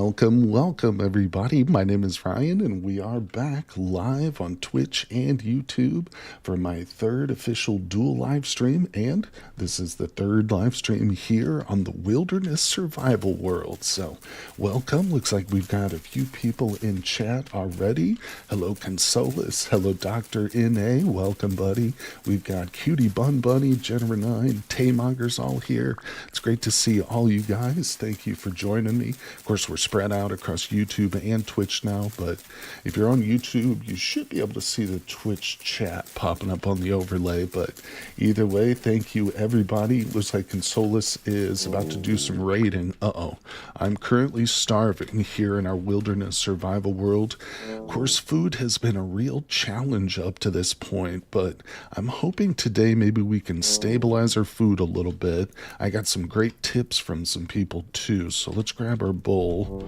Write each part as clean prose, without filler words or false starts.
Welcome, everybody. My name is Ryan, and we are back live on Twitch and YouTube for my third official dual live stream. And this is the third live stream here on the Wilderness Survival World. So, welcome. Looks like we've got a few people in chat already. Hello, Consolus. Hello, Dr. N.A. Welcome, buddy. We've got Cutie Bun Bunny, Jennifer 9, Taymongers all here. It's great to see all you guys. Thank you for joining me. Of course, we're spread out across YouTube and Twitch now, but if you're on YouTube, you should be able to see the Twitch chat popping up on the overlay. But either way, thank you, everybody. Looks like Consolus is about to do some raiding. I'm currently starving here in our wilderness survival world. Of course, food has been a real challenge up to this point, but I'm hoping today maybe we can stabilize our food a little bit. I got some great tips from some people too, so let's grab our bowl.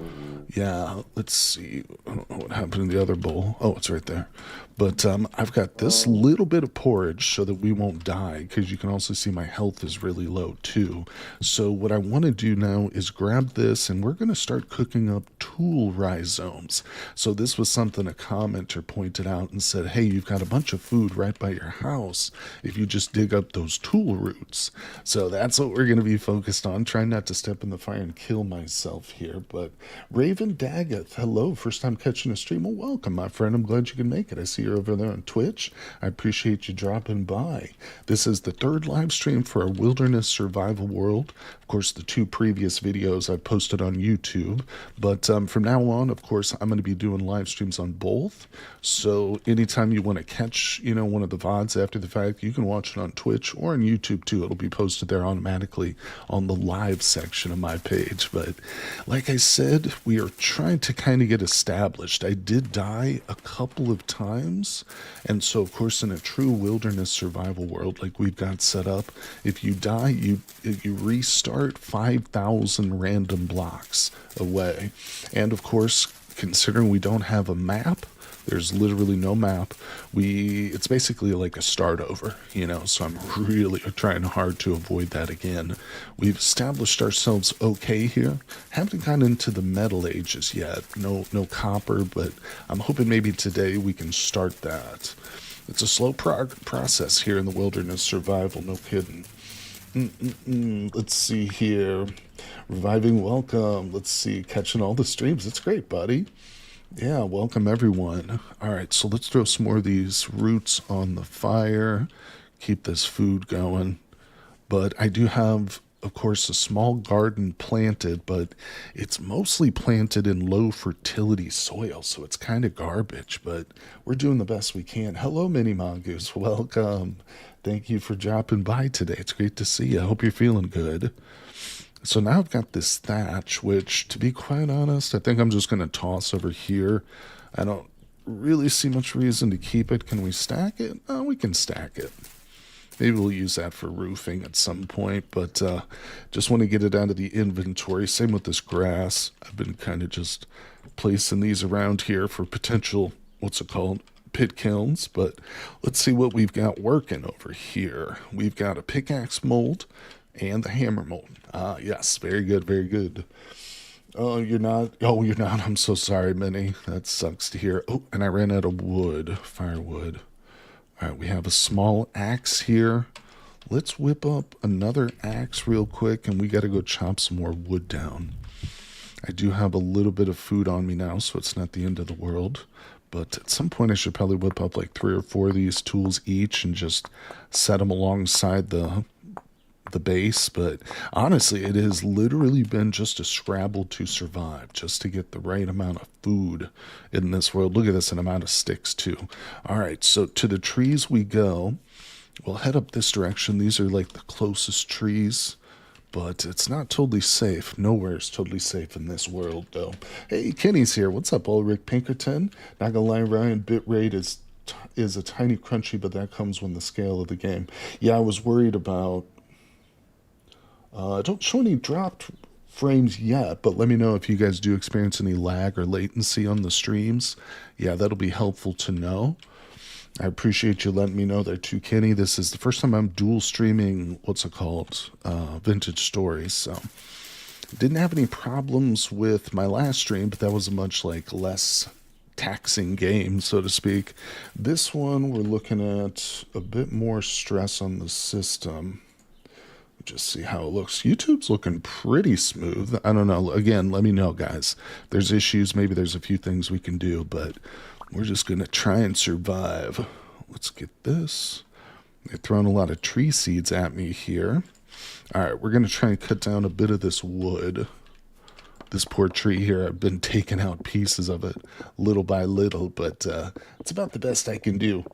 Yeah, let's see. I don't know what happened to the other bowl. Oh, it's right there. But I've got this little bit of porridge so that we won't die, because you can also see my health is really low too. So what I want to do now is grab this, and we're going to start cooking up tool rhizomes. So this was something a commenter pointed out and said, hey, you've got a bunch of food right by your house if you just dig up those tool roots. So that's what we're going to be focused on, trying not to step in the fire and kill myself here. But Raven Daggett, hello, first time catching a stream. Well, welcome, my friend. I'm glad you can make it. I see you're over there on Twitch. I appreciate you dropping by. This is the third live stream for our wilderness survival world. Of course, the two previous videos I posted on YouTube, but from now on, of course, I'm going to be doing live streams on both. So anytime you want to catch, one of the VODs after the fact, you can watch it on Twitch or on YouTube too. It'll be posted there automatically on the live section of my page. But like I said, we are trying to kind of get established. I did die a couple of times, and so of course in a true wilderness survival world like we've got set up, if you die, you restart 5,000 random blocks away. And of course, considering we don't have a map, there's literally no map. It's basically like a start over, so I'm really trying hard to avoid that again. We've established ourselves okay here. Haven't gotten into the metal ages yet. No copper, but I'm hoping maybe today we can start that. It's a slow process here in the wilderness survival, no kidding. Let's see here. Reviving welcome. Let's see. Catching all the streams. It's great, buddy. Yeah, welcome everyone. All right, so let's throw some more of these roots on the fire. Keep this food going. But I do have, of course, a small garden planted, but it's mostly planted in low fertility soil, so it's kind of garbage, but we're doing the best we can. Hello, Mini Mongoose. Welcome. Thank you for dropping by today. It's great to see you. I hope you're feeling good. So now I've got this thatch, which, to be quite honest, I think I'm just going to toss over here. I don't really see much reason to keep it. Can we stack it? Oh, we can stack it. Maybe we'll use that for roofing at some point, but just want to get it out of the inventory. Same with this grass. I've been kind of just placing these around here for potential, pit kilns. But let's see what we've got working over here. We've got a pickaxe mold and the hammer mold. Yes, very good, very good. Oh, you're not. I'm so sorry, Minnie. That sucks to hear. Oh, and I ran out of wood, firewood. All right, we have a small axe here. Let's whip up another axe real quick, and we got to go chop some more wood down. I do have a little bit of food on me now, so it's not the end of the world. But at some point, I should probably whip up like 3 or 4 of these tools each and just set them alongside the base. But honestly, it has literally been just a scrabble to survive, just to get the right amount of food in this world. Look at this, an amount of sticks too. All right, so to the trees we go. We'll head up this direction. These are like the closest trees, but it's not totally safe. Nowhere is totally safe in this world, though. Hey, Kenny's here. What's up, Ulrich Pinkerton? Not gonna lie, Ryan, bitrate is a tiny crunchy, but that comes with the scale of the game. Yeah, I was worried about. I don't show any dropped frames yet, but let me know if you guys do experience any lag or latency on the streams. Yeah, that'll be helpful to know. I appreciate you letting me know there too, Kenny. This is the first time I'm dual streaming, Vintage Stories. So Didn't have any problems with my last stream, but that was a much like less taxing game, so to speak. This one, we're looking at a bit more stress on the system. Just see how it looks. YouTube's looking pretty smooth. I don't know. Again, let me know, guys. There's issues. Maybe there's a few things we can do, but we're just going to try and survive. Let's get this. They're throwing a lot of tree seeds at me here. All right, we're going to try and cut down a bit of this wood. This poor tree here, I've been taking out pieces of it little by little, but it's about the best I can do.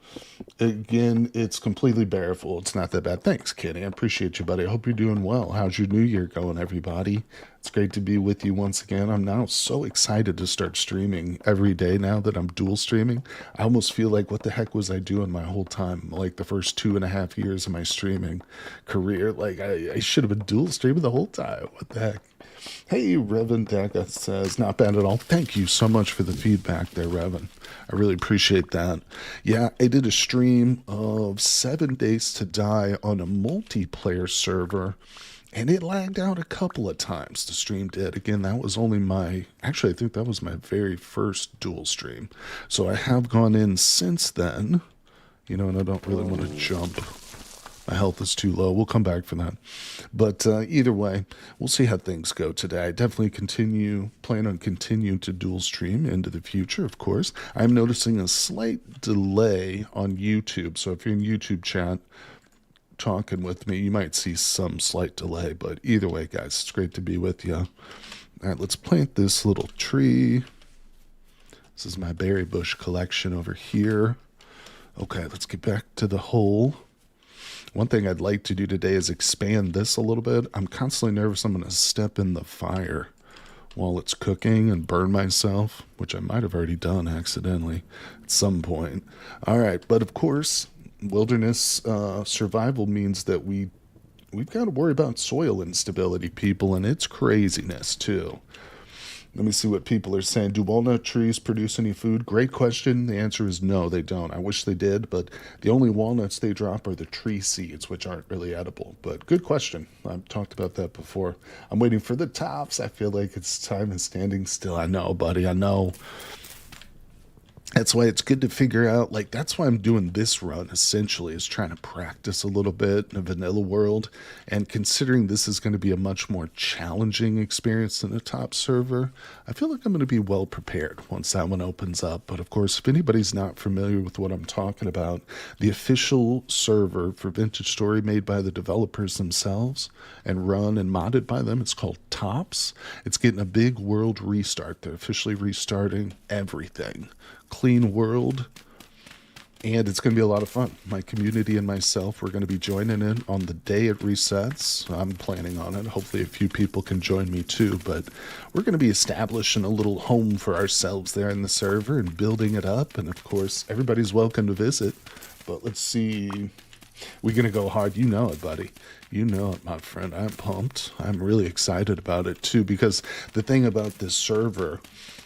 Again, it's completely bearable. It's not that bad. Thanks, Kenny. I appreciate you, buddy. I hope you're doing well. How's your new year going, everybody? It's great to be with you once again. I'm now so excited to start streaming every day now that I'm dual streaming. I almost feel like, what the heck was I doing my whole time? Like the first 2.5 years of my streaming career. Like I should have been dual streaming the whole time. What the heck? Hey, Revan Daka says, not bad at all. Thank you so much for the feedback there, Revan. I really appreciate that. Yeah, I did a stream of 7 Days to Die on a multiplayer server, and it lagged out a couple of times. The stream did. Again, that was only actually, I think that was my very first dual stream. So I have gone in since then, and I don't really want to jump. My health is too low. We'll come back for that. But either way, we'll see how things go today. I definitely plan on continuing to dual stream into the future, of course. I'm noticing a slight delay on YouTube. So if you're in YouTube chat talking with me, you might see some slight delay. But either way, guys, it's great to be with you. All right, let's plant this little tree. This is my berry bush collection over here. Okay, let's get back to the hole. One thing I'd like to do today is expand this a little bit. I'm constantly nervous I'm going to step in the fire while it's cooking and burn myself, which I might have already done accidentally at some point. All right, but of course, wilderness survival means that we've got to worry about soil instability, people, and it's craziness too. Let me see what people are saying. Do walnut trees produce any food? Great question. The answer is no, they don't. I wish they did, but the only walnuts they drop are the tree seeds, which aren't really edible. But good question. I've talked about that before. I'm waiting for the tops. I feel like it's time is standing still. I know, buddy. I know. That's why it's good to figure out, that's why I'm doing this run, essentially, is trying to practice a little bit in a vanilla world. And considering this is going to be a much more challenging experience than a top server, I feel like I'm going to be well prepared once that one opens up. But of course, if anybody's not familiar with what I'm talking about, the official server for Vintage Story, made by the developers themselves and run and modded by them, it's called Tops. It's getting a big world restart. They're officially restarting everything. Clean world, and it's going to be a lot of fun. My community and myself, we're going to be joining in on the day it resets. I'm planning on it. Hopefully a few people can join me too, but we're going to be establishing a little home for ourselves there in the server and building it up, and of course everybody's welcome to visit. But let's see, we're going to go hard. You know it, buddy. You know it, my friend. I'm pumped. I'm really excited about it too, because the thing about this server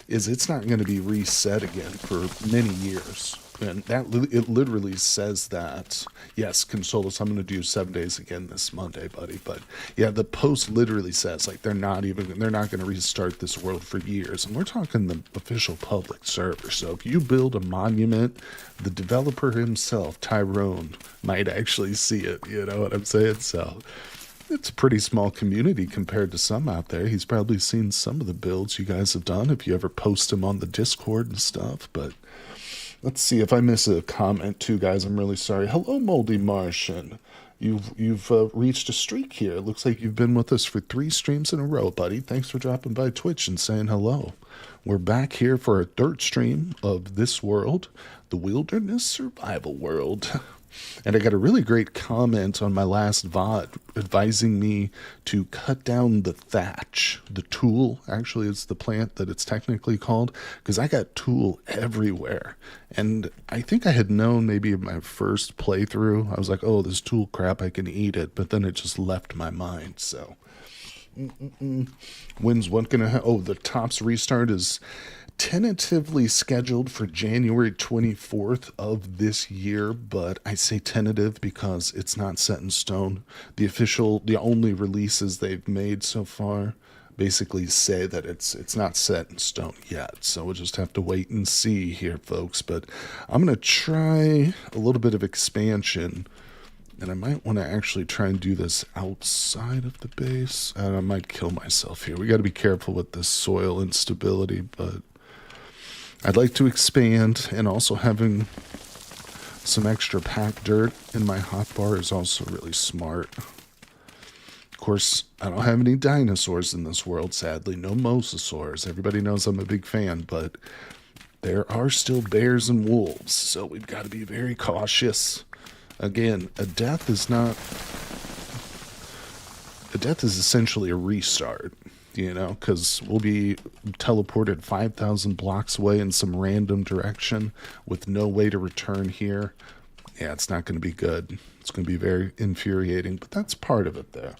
is it's not going to be reset again for many years. And it literally says that. Yes, Consolus, I'm going to do 7 days again this Monday, buddy. But yeah, the post literally says they're not going to restart this world for years. And we're talking the official public server. So if you build a monument, the developer himself, Tyron, might actually see it. You know what I'm saying? So it's a pretty small community compared to some out there. He's probably seen some of the builds you guys have done if you ever post them on the Discord and stuff. But let's see if I miss a comment too, guys. I'm really sorry. Hello, Moldy Martian. You've reached a streak here. It looks like you've been with us for 3 streams in a row, buddy. Thanks for dropping by Twitch and saying hello. We're back here for a 3rd stream of this world, the wilderness survival world. And I got a really great comment on my last VOD advising me to cut down the thatch. The tool, actually, is the plant that it's technically called, because I got tool everywhere. And I think I had known maybe in my first playthrough, I was like, oh, this tool crap, I can eat it. But then it just left my mind, so. When's one going to oh, the Tops restart is tentatively scheduled for January 24th of this year, but I say tentative because it's not set in stone. The only releases they've made so far basically say that it's not set in stone yet. So we'll just have to wait and see here, folks. But I'm going to try a little bit of expansion, and I might want to actually try and do this outside of the base. And I might kill myself here. We got to be careful with this soil instability, but I'd like to expand, and also having some extra packed dirt in my hotbar is also really smart. Of course, I don't have any dinosaurs in this world, sadly. No mosasaurs. Everybody knows I'm a big fan, but there are still bears and wolves, so we've got to be very cautious. Again, a death is essentially a restart, because we'll be teleported 5,000 blocks away in some random direction with no way to return here. Yeah, it's not going to be good. It's going to be very infuriating, but that's part of it there.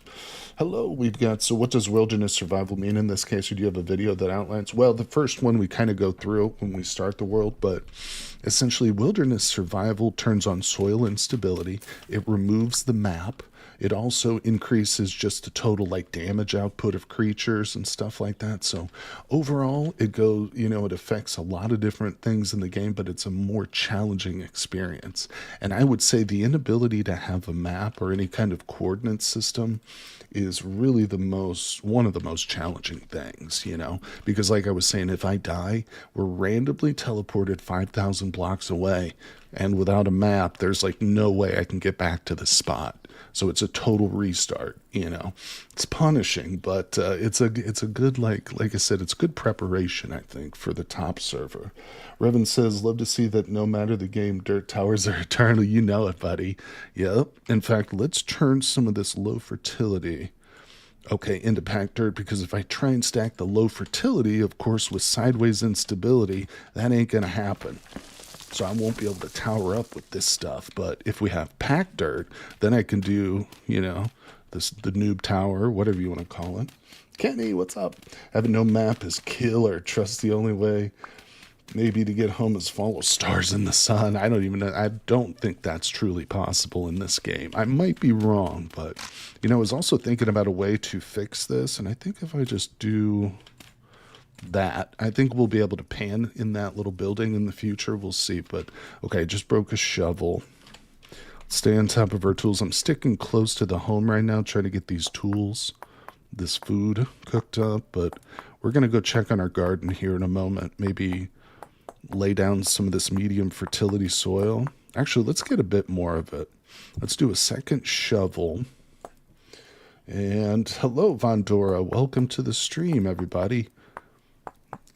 Hello, we've got, so what does wilderness survival mean in this case? Or do you have a video that outlines? Well, the first one we kind of go through when we start the world, but essentially wilderness survival turns on soil instability. It removes the map. It also increases just the total damage output of creatures and stuff like that. So overall, it goes, it affects a lot of different things in the game, but it's a more challenging experience. And I would say the inability to have a map or any kind of coordinate system is really one of the most challenging things, because like I was saying, if I die, we're randomly teleported 5,000 blocks away, and without a map, there's no way I can get back to the spot. So it's a total restart, It's punishing, but it's a good, like I said, it's good preparation, I think, for the top server. Revan says, love to see that no matter the game, dirt towers are eternal. You know it, buddy. Yep. In fact, let's turn some of this low fertility, into packed dirt, because if I try and stack the low fertility, of course, with sideways instability, that ain't going to happen. So I won't be able to tower up with this stuff. But if we have packed dirt, then I can do, the noob tower, whatever you want to call it. Kenny, what's up? Having no map is killer. Trust the only way maybe to get home is follow stars in the sun. I don't think that's truly possible in this game. I might be wrong, but, I was also thinking about a way to fix this. And I think if I just do that, I think we'll be able to pan in that little building in the future. We'll see. But okay, just broke a shovel. Stay on top of our tools. I'm sticking close to the home right now, trying to get these tools, this food cooked up. But we're going to go check on our garden here in a moment. Maybe lay down some of this medium fertility soil. Actually, let's get a bit more of it. Let's do a second shovel. And hello, Vondora. Welcome to the stream, everybody.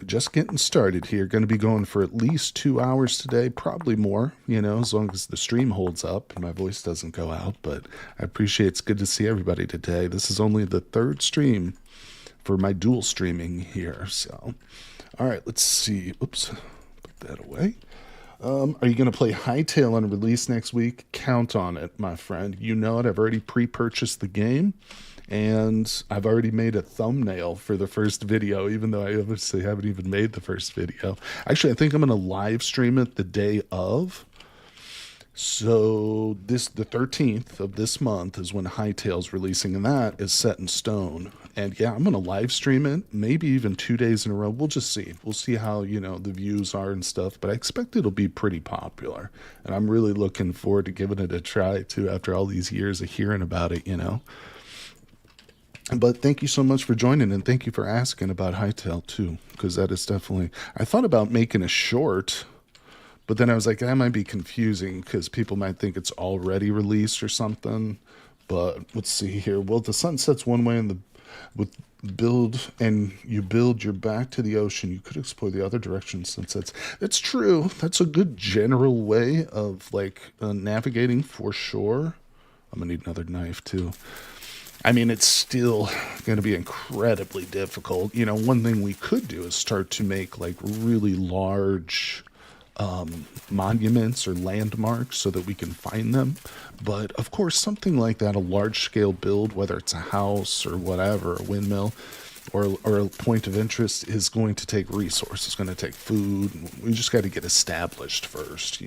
Just getting started here. Going to be going for at least 2 hours today, probably more, as long as the stream holds up and my voice doesn't go out. But I appreciate it's good to see everybody today. This is only the third stream for my dual streaming here. So, all right, let's see. Oops, put that away. Are you going to play Hightail on release next week? Count on it, my friend. You know it. I've already pre-purchased the game. And I've already made a thumbnail for the first video, even though I obviously haven't even made the first video. Actually, I think I'm going to live stream it the day of. So the 13th of this month is when Hightail's releasing, and that is set in stone. And yeah, I'm going to live stream it, maybe even 2 days in a row. We'll just see. We'll see how, the views are and stuff. But I expect it'll be pretty popular. And I'm really looking forward to giving it a try, too, after all these years of hearing about it, But thank you so much for joining, and thank you for asking about Hightail too, because that is definitely, I thought about making a short, but then I was like, that might be confusing because people might think it's already released or something. But let's see here. Well, the sun sets one way with build, and you build your back to the ocean. You could explore the other direction since that's true. That's a good general way of navigating for sure. I'm gonna need another knife too. I mean, it's still going to be incredibly difficult. One thing we could do is start to make really large monuments or landmarks so that we can find them. But of course, something like that, a large scale build, whether it's a house or whatever, a windmill or a point of interest, is going to take resources. It's going to take food. We just got to get established first,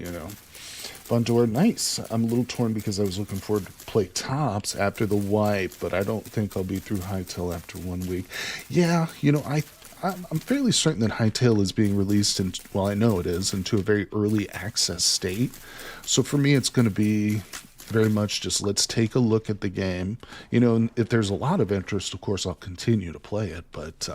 Bondor, nice. I'm a little torn because I was looking forward to play tops after the wipe, but I don't think I'll be through Hightail after 1 week. Yeah, I'm fairly certain that Hightail is being released in, well, I know it is, into a very early access state. So for me, it's going to be very much just let's take a look at the game. And if there's a lot of interest, of course, I'll continue to play it, but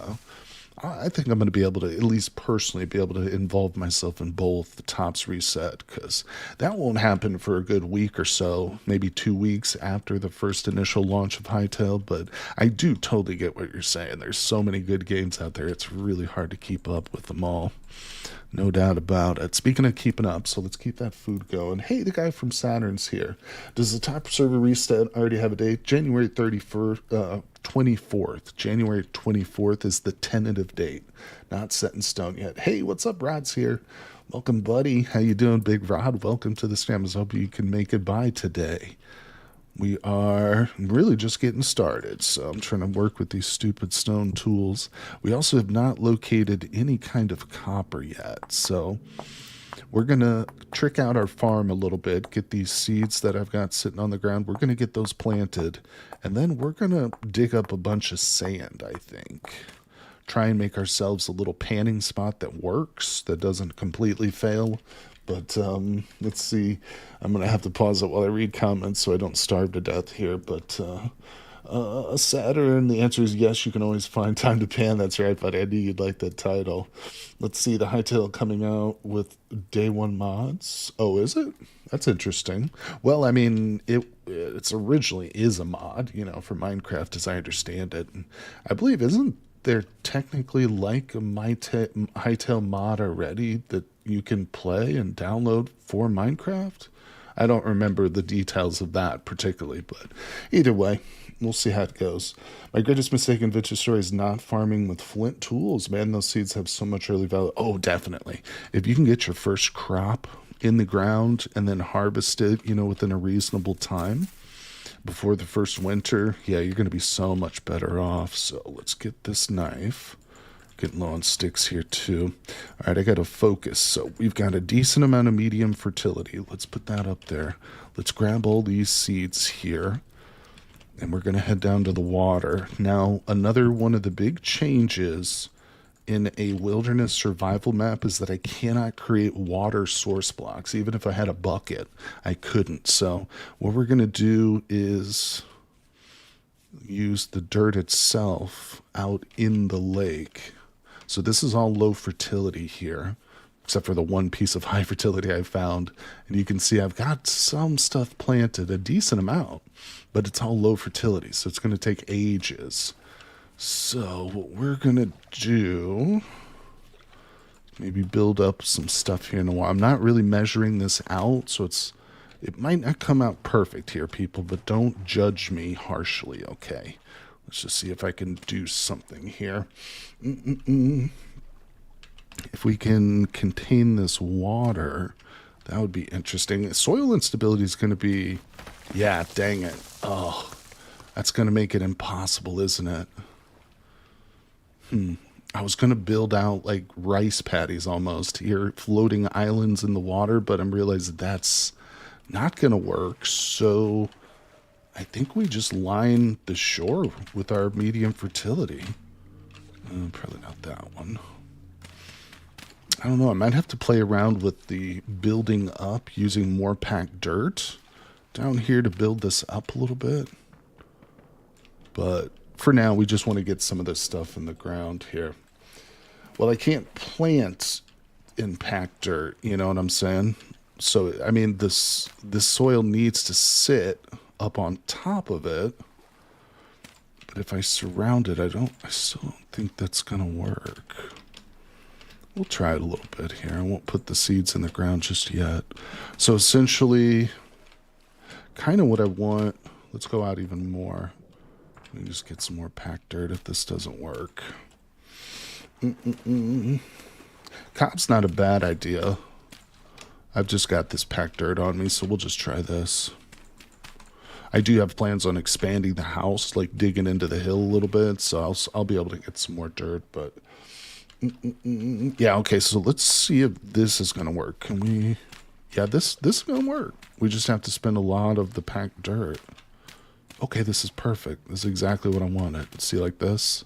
I think I'm going to be able to, at least personally, be able to involve myself in both the tops reset, because that won't happen for a good week or so, maybe 2 weeks after the first initial launch of Hightail. But I do totally get what you're saying. There's so many good games out there. It's really hard to keep up with them all. No doubt about it. Speaking of keeping up, so let's keep that food going. Hey, the guy from Saturn's here. Does the top server reset already have a date? January 31st, 24th. January 24th is the tentative date. Not set in stone yet. Hey, what's up? Rod's here. Welcome, buddy. How you doing, Big Rod? Welcome to the stream. I hope you can make it by today. We are really just getting started, so I'm trying to work with these stupid stone tools. We also have not located any kind of copper yet, so we're going to trick out our farm a little bit, get these seeds that I've got sitting on the ground. We're going to get those planted, and then we're going to dig up a bunch of sand, I think. Try and make ourselves a little panning spot that works, that doesn't completely fail. But let's see. I'm going to have to pause it while I read comments so I don't starve to death here. But Saturn, the answer is yes, you can always find time to pan. That's right, buddy. I knew you'd like that title. Let's see. The Hightail coming out with day one mods. Oh, is it? That's interesting. Well, I mean, it's originally is a mod, for Minecraft as I understand it. And I believe, isn't there technically like a Hightail mod already that you can play and download for Minecraft? I don't remember the details of that particularly, but either way, we'll see how it goes. My greatest mistake in Vitch's story is not farming with flint tools. Man, those seeds have so much early value. Oh, definitely. If you can get your first crop in the ground and then harvest it, within a reasonable time before the first winter, yeah, you're going to be so much better off. So let's get this knife. Getting low on sticks here too. All right, I got to focus. So we've got a decent amount of medium fertility. Let's put that up there. Let's grab all these seeds here. And we're going to head down to the water. Now, another one of the big changes in a wilderness survival map is that I cannot create water source blocks. Even if I had a bucket, I couldn't. So what we're going to do is use the dirt itself out in the lake. So this is all low fertility here, except for the one piece of high fertility I found. And you can see I've got some stuff planted, a decent amount, but it's all low fertility, so it's going to take ages. So what we're going to do, maybe build up some stuff here in a while. I'm not really measuring this out, so it might not come out perfect here, people, but don't judge me harshly, okay? Let's just see if I can do something here. If we can contain this water, that would be interesting. Soil instability is going to be, yeah, dang it. Oh, that's going to make it impossible, isn't it? I was going to build out like rice paddies almost here, floating islands in the water, but I'm realizing that's not going to work. So I think we just line the shore with our medium fertility. Probably not that one. I don't know. I might have to play around with the building up using more packed dirt down here to build this up a little bit. But for now, we just want to get some of this stuff in the ground here. Well, I can't plant in packed dirt, you know what I'm saying? So, I mean, this soil needs to sit up on top of it. But if I surround it, I still don't think that's going to work. We'll try it a little bit here. I won't put the seeds in the ground just yet. So essentially, kind of what I want. Let's go out even more. Let me just get some more packed dirt if this doesn't work. Cop's not a bad idea. I've just got this packed dirt on me, so we'll just try this. I do have plans on expanding the house, like digging into the hill a little bit, so I'll be able to get some more dirt, but yeah, okay, so let's see if this is going to work. Can we Yeah, this is gonna work. We just have to spend a lot of the packed dirt. Okay, this is perfect. This is exactly what I wanted. See, like this?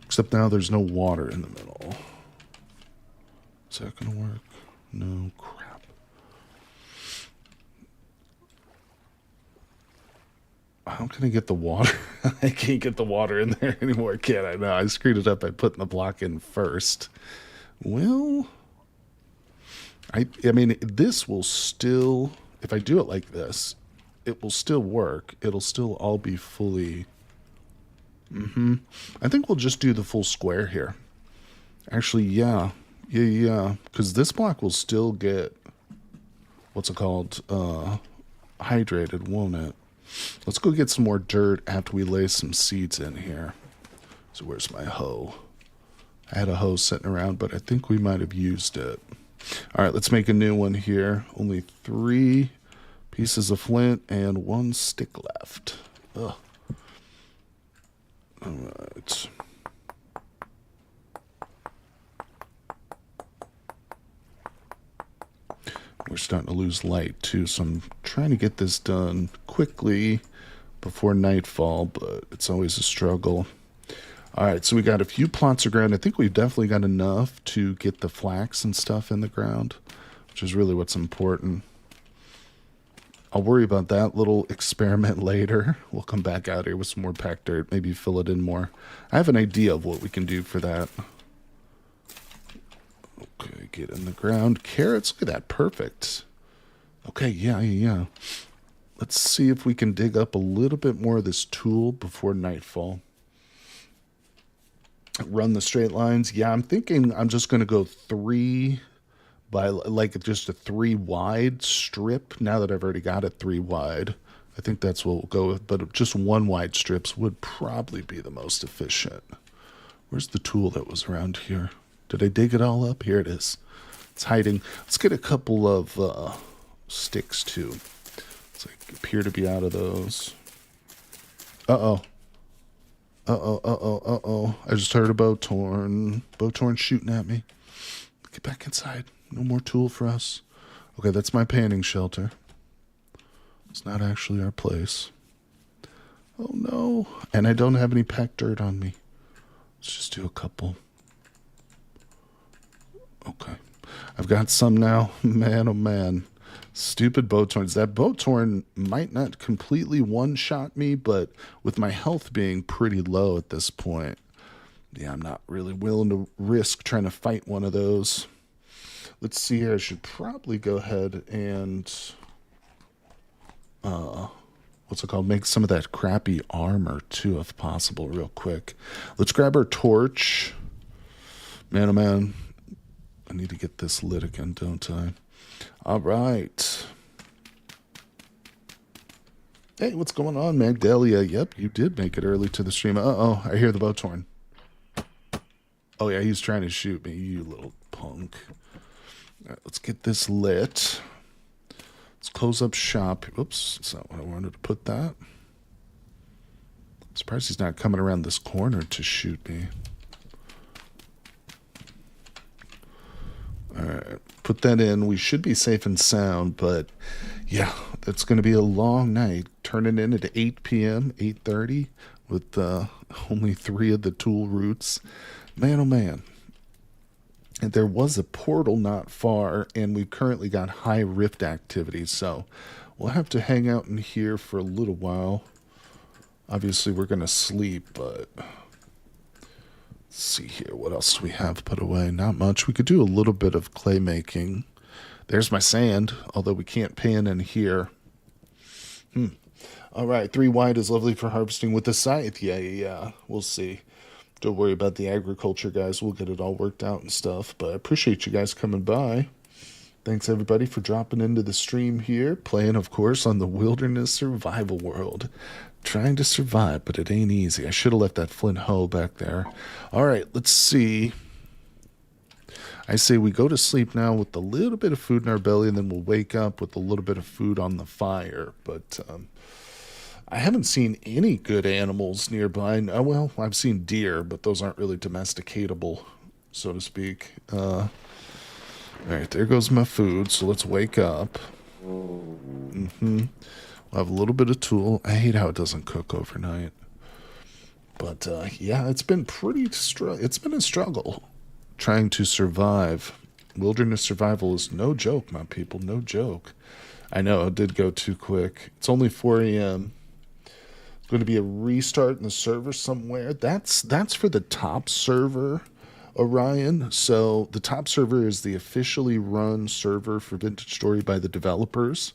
Except now there's no water in the middle. Is that gonna work? No, crap. How can I get the water? I can't get the water in there anymore, can I? No, I screwed it up by putting the block in first. Well, I mean, this will still, if I do it like this, it will still work. It'll still all be fully... I think we'll just do the full square here. Actually, yeah. Yeah. Because this block will still get, what's it called? Hydrated, won't it? Let's go get some more dirt after we lay some seeds in here. So where's my hoe? I had a hoe sitting around, but I think we might have used it. All right, let's make a new one here. Only 3 pieces of flint and 1 stick left. Ugh. All right. We're starting to lose light too, so I'm trying to get this done quickly before nightfall, but it's always a struggle. All right, so we got a few plots of ground. I think we've definitely got enough to get the flax and stuff in the ground, which is really what's important. I'll worry about that little experiment later. We'll come back out here with some more packed dirt, maybe fill it in more. I have an idea of what we can do for that. Okay, get in the ground. Carrots, look at that, perfect. Okay, yeah. Let's see if we can dig up a little bit more of this tool before nightfall. Run the straight lines. Yeah, I'm thinking I'm just going to go 3 by, like, just a 3 wide strip. Now that I've already got it 3 wide, I think that's what we'll go with. But just 1 wide strips would probably be the most efficient. Where's the tool that was around here? Did I dig it all up? Here it is. It's hiding. Let's get a couple of sticks too. It's like appear to be out of those. Uh-oh. I just heard a Bowtorn. Bowtorn shooting at me. Get back inside. No more tool for us. Okay, that's my panning shelter. It's not actually our place. Oh no. And I don't have any packed dirt on me. Let's just do a couple. Okay. I've got some now. Man, oh man. Stupid Bowtorns. That Bowtorn might not completely one-shot me, but with my health being pretty low at this point, yeah, I'm not really willing to risk trying to fight one of those. Let's see here. I should probably go ahead and, what's it called? Make some of that crappy armor, too, if possible, real quick. Let's grab our torch. Man, oh man. I need to get this lit again, don't I? All right. Hey, what's going on, Magdalia? Yep, you did make it early to the stream. Uh-oh, I hear the Bowtorn. Oh, yeah, he's trying to shoot me, you little punk. All right, let's get this lit. Let's close up shop. Oops, that's not what I wanted to put that. I'm surprised he's not coming around this corner to shoot me. All right, put that in. We should be safe and sound, but yeah, it's going to be a long night. Turning in at 8 p.m., 8:30 with only 3 of the tool roots. Man, oh man. And there was a portal not far, and we've currently got high rift activity, so we'll have to hang out in here for a little while. Obviously, we're going to sleep, but... Let's see here. What else do we have put away? Not much. We could do a little bit of clay making. There's my sand, although we can't pan in here. All right. 3 wide is lovely for harvesting with the scythe. Yeah. We'll see. Don't worry about the agriculture, guys. We'll get it all worked out and stuff. But I appreciate you guys coming by. Thanks, everybody, for dropping into the stream here. Playing, of course, on the Wilderness Survival World. Trying to survive, but it ain't easy. I should have left that flint hoe back there. All right, let's see. I say we go to sleep now with a little bit of food in our belly, and then we'll wake up with a little bit of food on the fire. But I haven't seen any good animals nearby. Well, I've seen deer, but those aren't really domesticatable, so to speak. All right, there goes my food. So let's wake up. We'll have a little bit of tool. I hate how it doesn't cook overnight. But yeah, it's been it's been a struggle trying to survive. Wilderness survival is no joke, my people, no joke. I know it did go too quick. It's only 4 a.m. It's going to be a restart in the server somewhere. That's for the top server, Orion. So the top server is the officially run server for Vintage Story by the developers,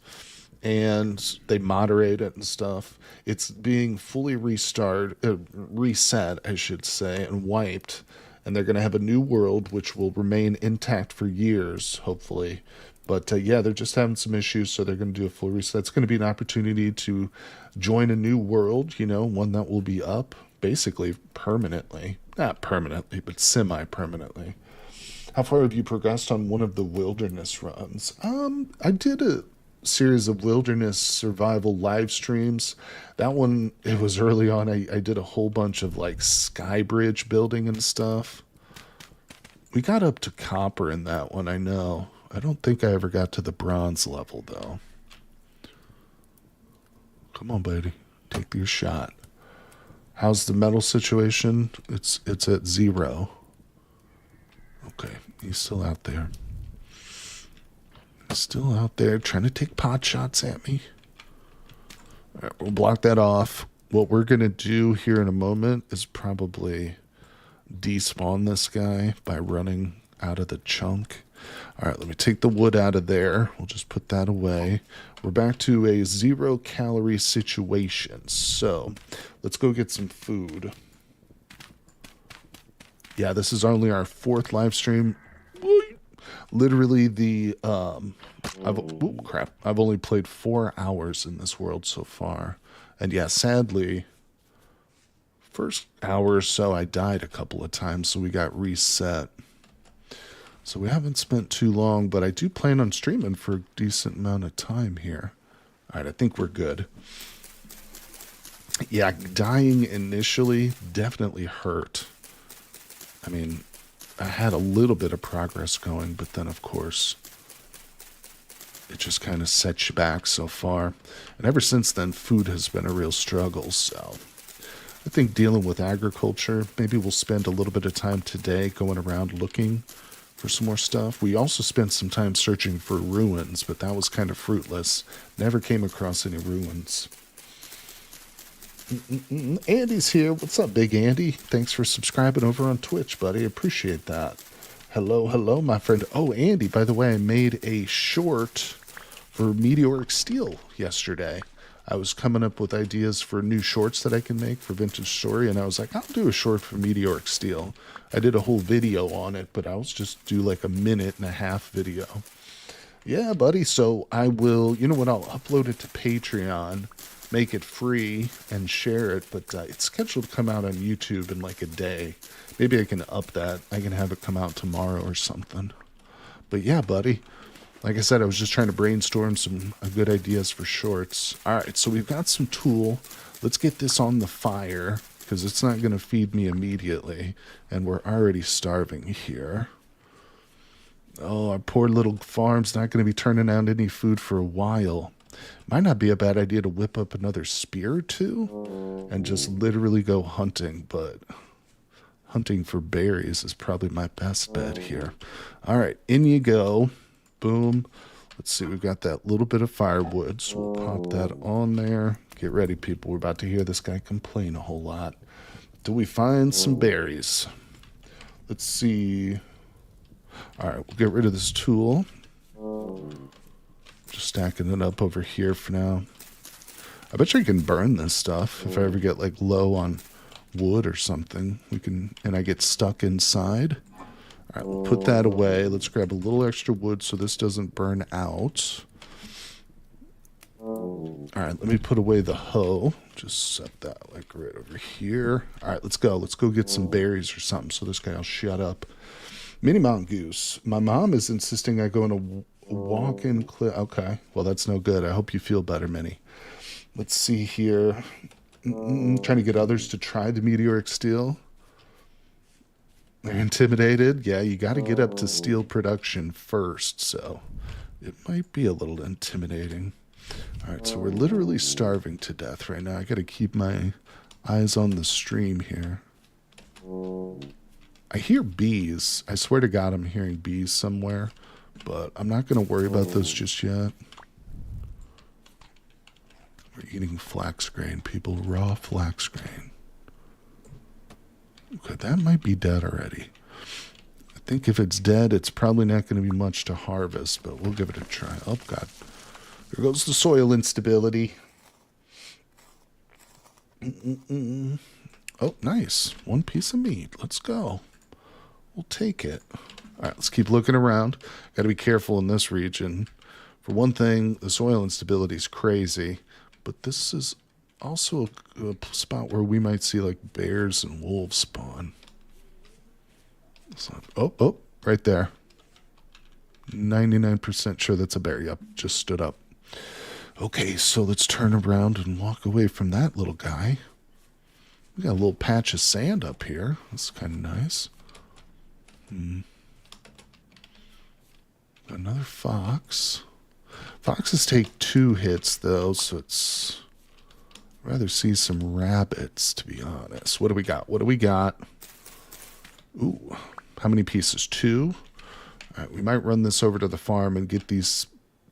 and they moderate it and stuff. It's being fully reset, I should say, and wiped. And they're going to have a new world which will remain intact for years, hopefully. But yeah, they're just having some issues, so they're going to do a full reset. It's going to be an opportunity to join a new world, one that will be up basically permanently. Not permanently, but semi-permanently. How far have you progressed on one of the wilderness runs? I did a series of wilderness survival live streams. That one, it was early on. I did a whole bunch of like sky bridge building and stuff. We got up to copper in that one, I know. I don't think I ever got to the bronze level though. Come on, buddy. Take your shot. How's the metal situation? It's at 0. Okay, he's still out there. Still out there trying to take pot shots at me. All right, we'll block that off. What we're going to do here in a moment is probably despawn this guy by running out of the chunk. All right, let me take the wood out of there. We'll just put that away. We're back to a 0-calorie situation. So let's go get some food. Yeah, this is only our 4th live stream. Literally I've only played 4 hours in this world so far. And yeah, sadly, first hour or so I died a couple of times, so we got reset. So we haven't spent too long, but I do plan on streaming for a decent amount of time here. All right, I think we're good. Yeah, dying initially definitely hurt. I mean, I had a little bit of progress going, but then, of course, it just kind of sets you back so far. And ever since then, food has been a real struggle. So I think dealing with agriculture, maybe we'll spend a little bit of time today going around looking for some more stuff. We also spent some time searching for ruins, but that was kind of fruitless. Never came across any ruins. Andy's here. What's up, Big Andy? Thanks for subscribing over on Twitch, buddy. Appreciate that. Hello, my friend. Oh, Andy, by the way, I made a short for Meteoric Steel yesterday. I was coming up with ideas for new shorts that I can make for Vintage Story, and I was like, I'll do a short for Meteoric Steel. I did a whole video on it, but I'll just do like a 1.5-minute video. Yeah, buddy. So I will, I'll upload it to Patreon, make it free, and share it, but it's scheduled to come out on YouTube in like a day. Maybe I can up that. I can have it come out tomorrow or something. But yeah, buddy. Like I said, I was just trying to brainstorm some good ideas for shorts. All right, so we've got some tool. Let's get this on the fire, because it's not going to feed me immediately, and we're already starving here. Oh, our poor little farm's not going to be turning out any food for a while. Might not be a bad idea to whip up another spear or two and just literally go hunting, but hunting for berries is probably my best bet here. All right, in you go. Boom. Let's see, we've got that little bit of firewood, so we'll pop that on there. Get ready, people. We're about to hear this guy complain a whole lot. Do we find some berries? Let's see. All right, we'll get rid of this tool. Just stacking it up over here for now. I bet you I can burn this stuff if I ever get like low on wood or something. And I get stuck inside. All right, we'll put that away. Let's grab a little extra wood so this doesn't burn out. All right, let me put away the hoe. Just set that like right over here. All right, let's go. Let's go get some berries or something so this guy will shut up. Mini mongoose. My mom is insisting I go on a walk-in clip. Okay, well, that's no good. I hope you feel better, Minnie. Let's see here. Trying to get others to try the meteoric steel. They're intimidated. Yeah, you got to get up to steel production first, so it might be a little intimidating. All right, so we're literally starving to death right now. I got to keep my eyes on the stream here. I hear bees. I swear to God, I'm hearing bees somewhere, but I'm not going to worry about those just yet. We're eating flax grain, people. Raw flax grain. Okay, that might be dead already. I think if it's dead, it's probably not going to be much to harvest, but we'll give it a try. Oh, God. There goes the soil instability. Oh, nice. One piece of meat. Let's go. We'll take it. All right, let's keep looking around. Got to be careful in this region. For one thing, the soil instability is crazy, but this is also a spot where we might see like bears and wolves spawn. Oh, right there. 99% sure that's a bear. Yep, just stood up. Okay, so let's turn around and walk away from that little guy. We got a little patch of sand up here. That's kind of nice. Another fox. Foxes take 2 hits, though, so it's... I'd rather see some rabbits, to be honest. What do we got? What do we got? Ooh, how many pieces? 2? All right, we might run this over to the farm and get these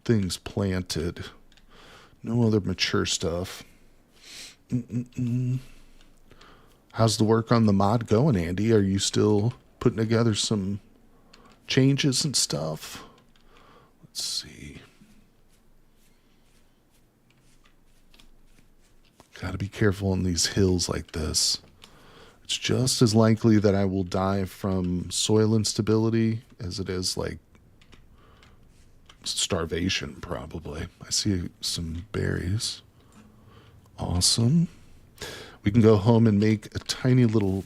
things planted. No other mature stuff. How's the work on the mod going, Andy? Are you still putting together some changes and stuff? Let's see. Got to be careful on these hills like this. It's just as likely that I will die from soil instability as it is like starvation, probably. I see some berries. Awesome. We can go home and make a tiny little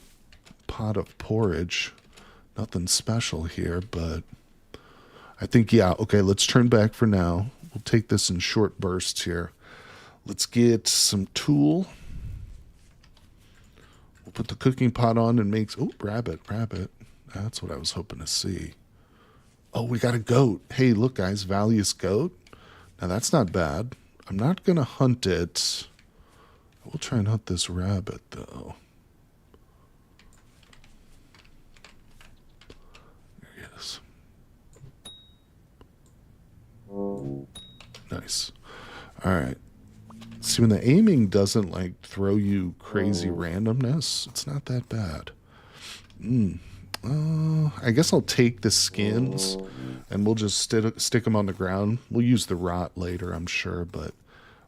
pot of porridge. Nothing special here, but I think, yeah, okay, let's turn back for now. We'll take this in short bursts here. Let's get some tulle. We'll put the cooking pot on and make... Oh, rabbit. That's what I was hoping to see. Oh, we got a goat. Hey, look, guys, Valious goat. Now, that's not bad. I'm not going to hunt it. We'll try and hunt this rabbit, though. There he is. Nice. All right. See, when the aiming doesn't, like, throw you crazy randomness, it's not that bad. I guess I'll take the skins, and we'll just stick them on the ground. We'll use the rot later, I'm sure, but...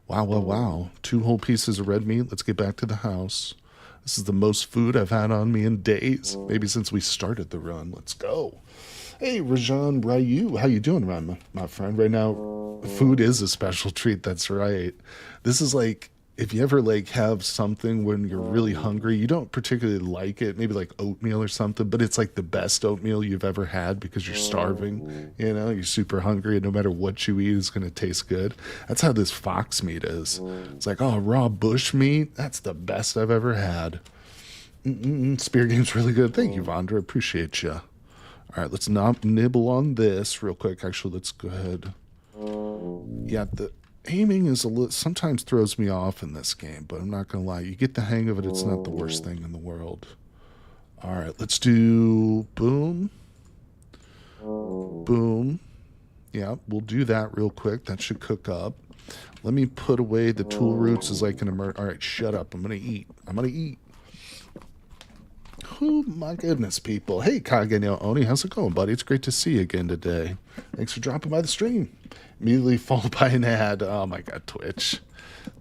Wow. 2 whole pieces of red meat. Let's get back to the house. This is the most food I've had on me in days. Maybe since we started the run. Let's go. Hey, Rajan Ryu. How you doing, Ron, my friend? Right now, food is a special treat. That's right. This is like, if you ever like have something when you're really hungry, you don't particularly like it, maybe like oatmeal or something, but it's like the best oatmeal you've ever had because you're starving, you know, you're super hungry and no matter what you eat, it's going to taste good. That's how this fox meat is. It's like, oh, raw bush meat. That's the best I've ever had. Spear game's really good. Thank you, Vondra. Appreciate you. All right, let's not nibble on this real quick. Actually, let's go ahead. Yeah, the aiming is sometimes throws me off in this game, but I'm not gonna lie, you get the hang of it, it's not the worst thing in the world. All right, let's do boom. Yeah, we'll do that real quick. That should cook up. Let me put away the tool roots as I can emerge. All right, shut up. I'm gonna eat. Oh my goodness, people. Hey, Kagenyo Oni, how's it going, buddy? It's great to see you again today. Thanks for dropping by the stream. Immediately followed by an ad. Oh my god, Twitch.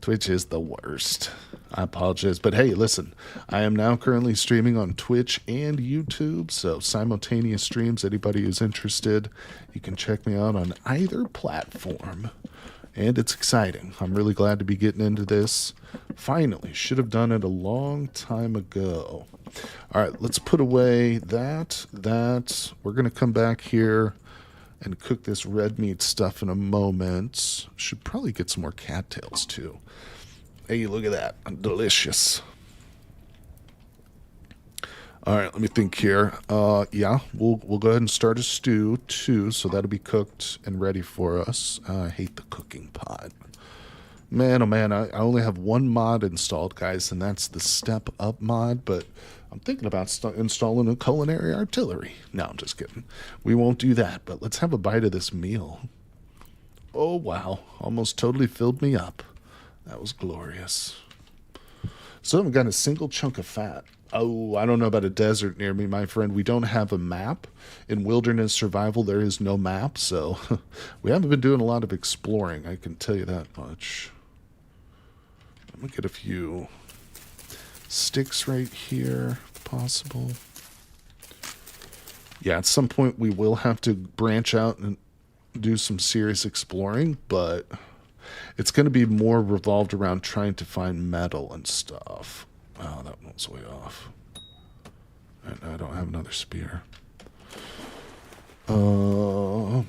Twitch is the worst. I apologize. But hey, listen, I am now currently streaming on Twitch and YouTube, so simultaneous streams. Anybody who's interested, you can check me out on either platform. And it's exciting. I'm really glad to be getting into this. Finally, should have done it a long time ago. All right, let's put away that. We're going to come back here and cook this red meat stuff in a moment. Should probably get some more cattails, too. Hey, look at that. Delicious. All right, let me think here. Yeah, we'll go ahead and start a stew too, so that'll be cooked and ready for us. I hate the cooking pot. Man, oh man, I only have one mod installed, guys, and that's the Step Up mod, but I'm thinking about installing a culinary artillery. No, I'm just kidding. We won't do that, but let's have a bite of this meal. Oh, wow. Almost totally filled me up. That was glorious. So I've got a single chunk of fat. Oh, I don't know about a desert near me, my friend. We don't have a map. In wilderness survival, there is no map, so we haven't been doing a lot of exploring, I can tell you that much. I'm going to get a few sticks right here, if possible. Yeah, at some point we will have to branch out and do some serious exploring, but it's going to be more revolved around trying to find metal and stuff. Oh, that one's way off. And I don't have another spear. You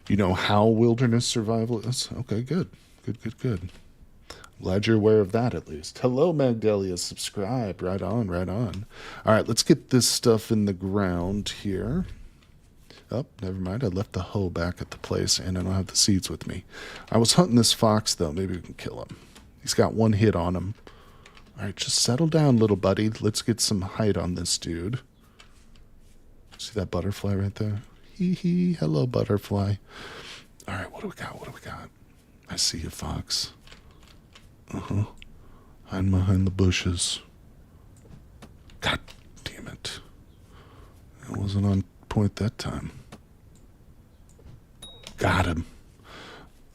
know how wilderness survival is? Okay, good. Good. Glad you're aware of that at least. Hello, Magdalia. Subscribe. Right on. All right, let's get this stuff in the ground here. Oh, never mind. I left the hoe back at the place, and I don't have the seeds with me. I was hunting this fox, though. Maybe we can kill him. He's got one hit on him. All right, just settle down, little buddy. Let's get some height on this dude. See that butterfly right there? Hee hee. Hello, butterfly. All right, what do we got? I see you, fox. Hiding behind the bushes. God damn it. I wasn't on point that time. Got him.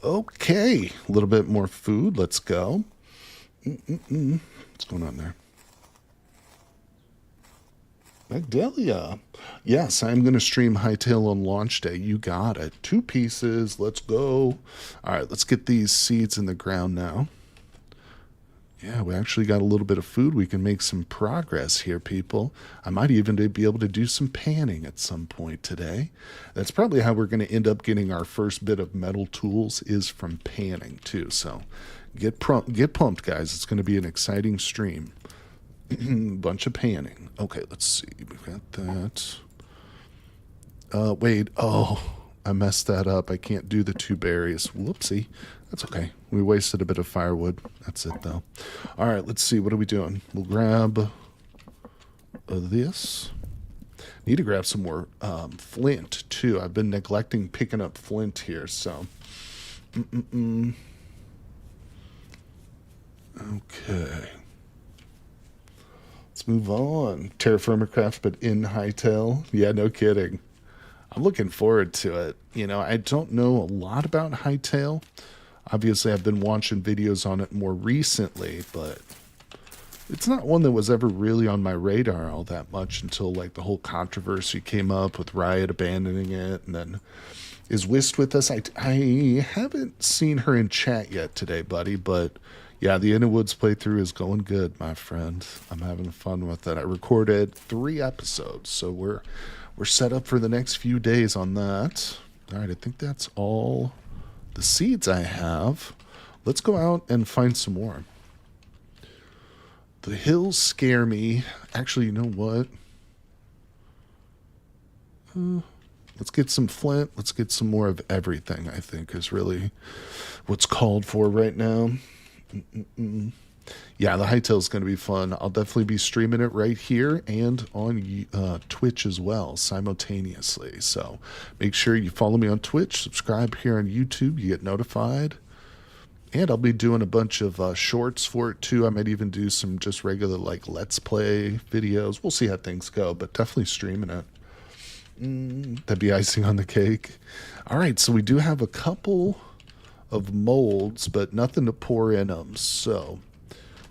Okay. A little bit more food. Let's go. What's going on there? Magdalia. Yes, I'm going to stream Hightail on launch day. You got it. 2 pieces. Let's go. All right, let's get these seeds in the ground now. Yeah, we actually got a little bit of food. We can make some progress here, people. I might even be able to do some panning at some point today. That's probably how we're going to end up getting our first bit of metal tools is from panning, too. So get pumped, guys. It's going to be an exciting stream. Bunch of panning. Okay, let's see. We've got that. Wait. Oh, I messed that up. I can't do the 2 berries. Whoopsie. That's okay. We wasted a bit of firewood. That's it, though. All right, let's see. What are we doing? We'll grab this. Need to grab some more flint, too. I've been neglecting picking up flint here, so. Okay. Let's move on. Terraformacraft, but in Hightail. Yeah, no kidding. I'm looking forward to it. You know, I don't know a lot about Hightail. Obviously, I've been watching videos on it more recently, but it's not one that was ever really on my radar all that much until, like, the whole controversy came up with Riot abandoning it, and then is Whist with us? I haven't seen her in chat yet today, buddy, but yeah, the Inner Woods playthrough is going good, my friend. I'm having fun with it. I recorded 3 episodes, so we're set up for the next few days on that. All right, I think that's all the seeds I have. Let's go out and find some more. The hills scare me. Actually, you know what? Let's get some flint. Let's get some more of everything, I think, is really what's called for right now. Yeah, the Hightail is going to be fun. I'll definitely be streaming it right here and on Twitch as well, simultaneously. So make sure you follow me on Twitch, subscribe here on YouTube, you get notified. And I'll be doing a bunch of shorts for it too. I might even do some just regular like Let's Play videos. We'll see how things go, but definitely streaming it. That'd be icing on the cake. All right, so we do have a couple of molds, but nothing to pour in them. So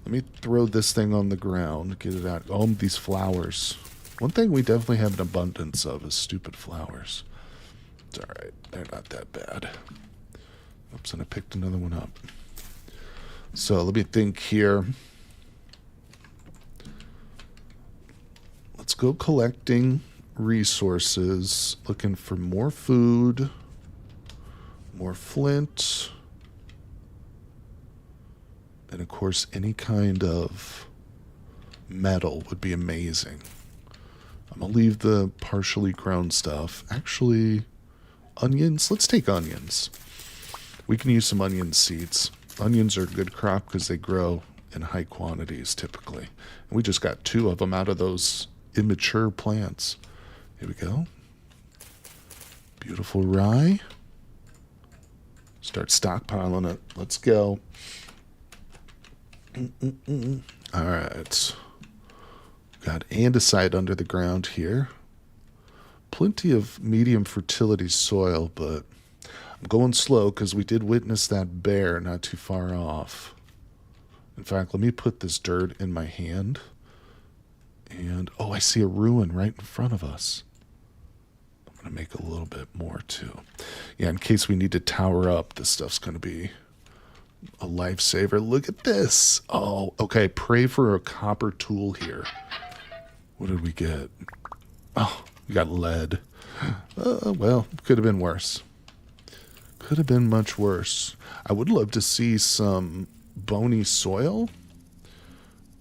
let me throw this thing on the ground, get it out. Oh, these flowers. One thing we definitely have an abundance of is stupid flowers. It's all right. They're not that bad. Oops, and I picked another one up. So let me think here. Let's go collecting resources, looking for more food, more flint, and of course any kind of Metal would be amazing. I'm going to leave the partially grown stuff. Actually, onions. Let's take onions. We can use some onion seeds. Onions are a good crop because they grow in high quantities typically. And we just got 2 of them out of those immature plants. Here we go. Beautiful rye. Start stockpiling it. Let's go. All right. Got andesite under the ground here. Plenty of medium fertility soil, but I'm going slow because we did witness that bear not too far off. In fact, let me put this dirt in my hand. And, oh, I see a ruin right in front of us. I'm going to make a little bit more, too. Yeah, in case we need to tower up, this stuff's going to be a lifesaver. Look at this. Oh, okay, pray for a copper tool here. What did we get? Oh, we got lead. Well, could have been worse. Could have been much worse. I would love to see some bony soil.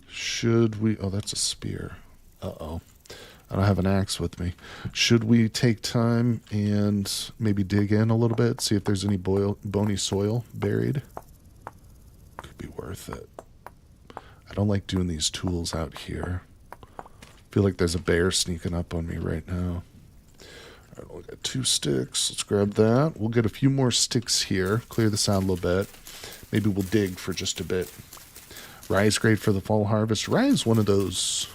Should we... Oh, that's a spear. Uh-oh. I don't have an axe with me. Should we take time and maybe dig in a little bit, see if there's any bony soil buried? Could be worth it. I don't like doing these tools out here. I feel like there's a bear sneaking up on me right now. All right, we got 2 sticks. Let's grab that. We'll get a few more sticks here. Clear this out a little bit. Maybe we'll dig for just a bit. Rye is great for the fall harvest. Rye is one of those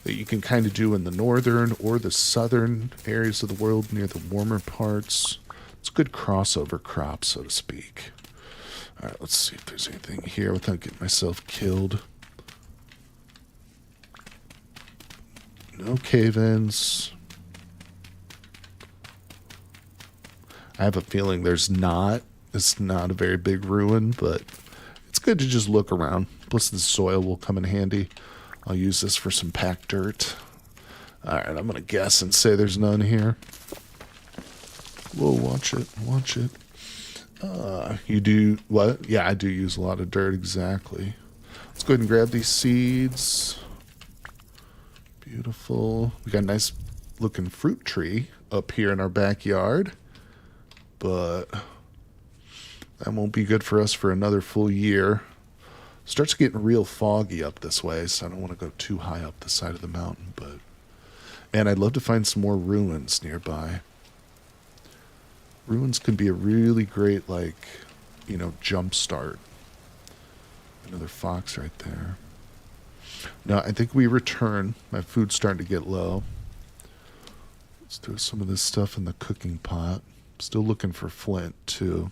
that you can kind of do in the northern or the southern areas of the world near the warmer parts. It's a good crossover crop, so to speak. All right, let's see if there's anything here without getting myself killed. No cave-ins. I have a feeling there's not. It's not a very big ruin, but it's good to just look around. Plus the soil will come in handy. I'll use this for some packed dirt. Alright, I'm going to guess and say there's none here. Whoa, watch it, watch it. You do what? Yeah, I do use a lot of dirt, exactly. Let's go ahead and grab these seeds. Beautiful. We got a nice looking fruit tree up here in our backyard. But that won't be good for us for another full year. Starts getting real foggy up this way, so I don't want to go too high up the side of the mountain. And I'd love to find some more ruins nearby. Ruins can be a really great, jump start. Another fox right there. Now, I think we return. My food's starting to get low. Let's do some of this stuff in the cooking pot. Still looking for flint, too.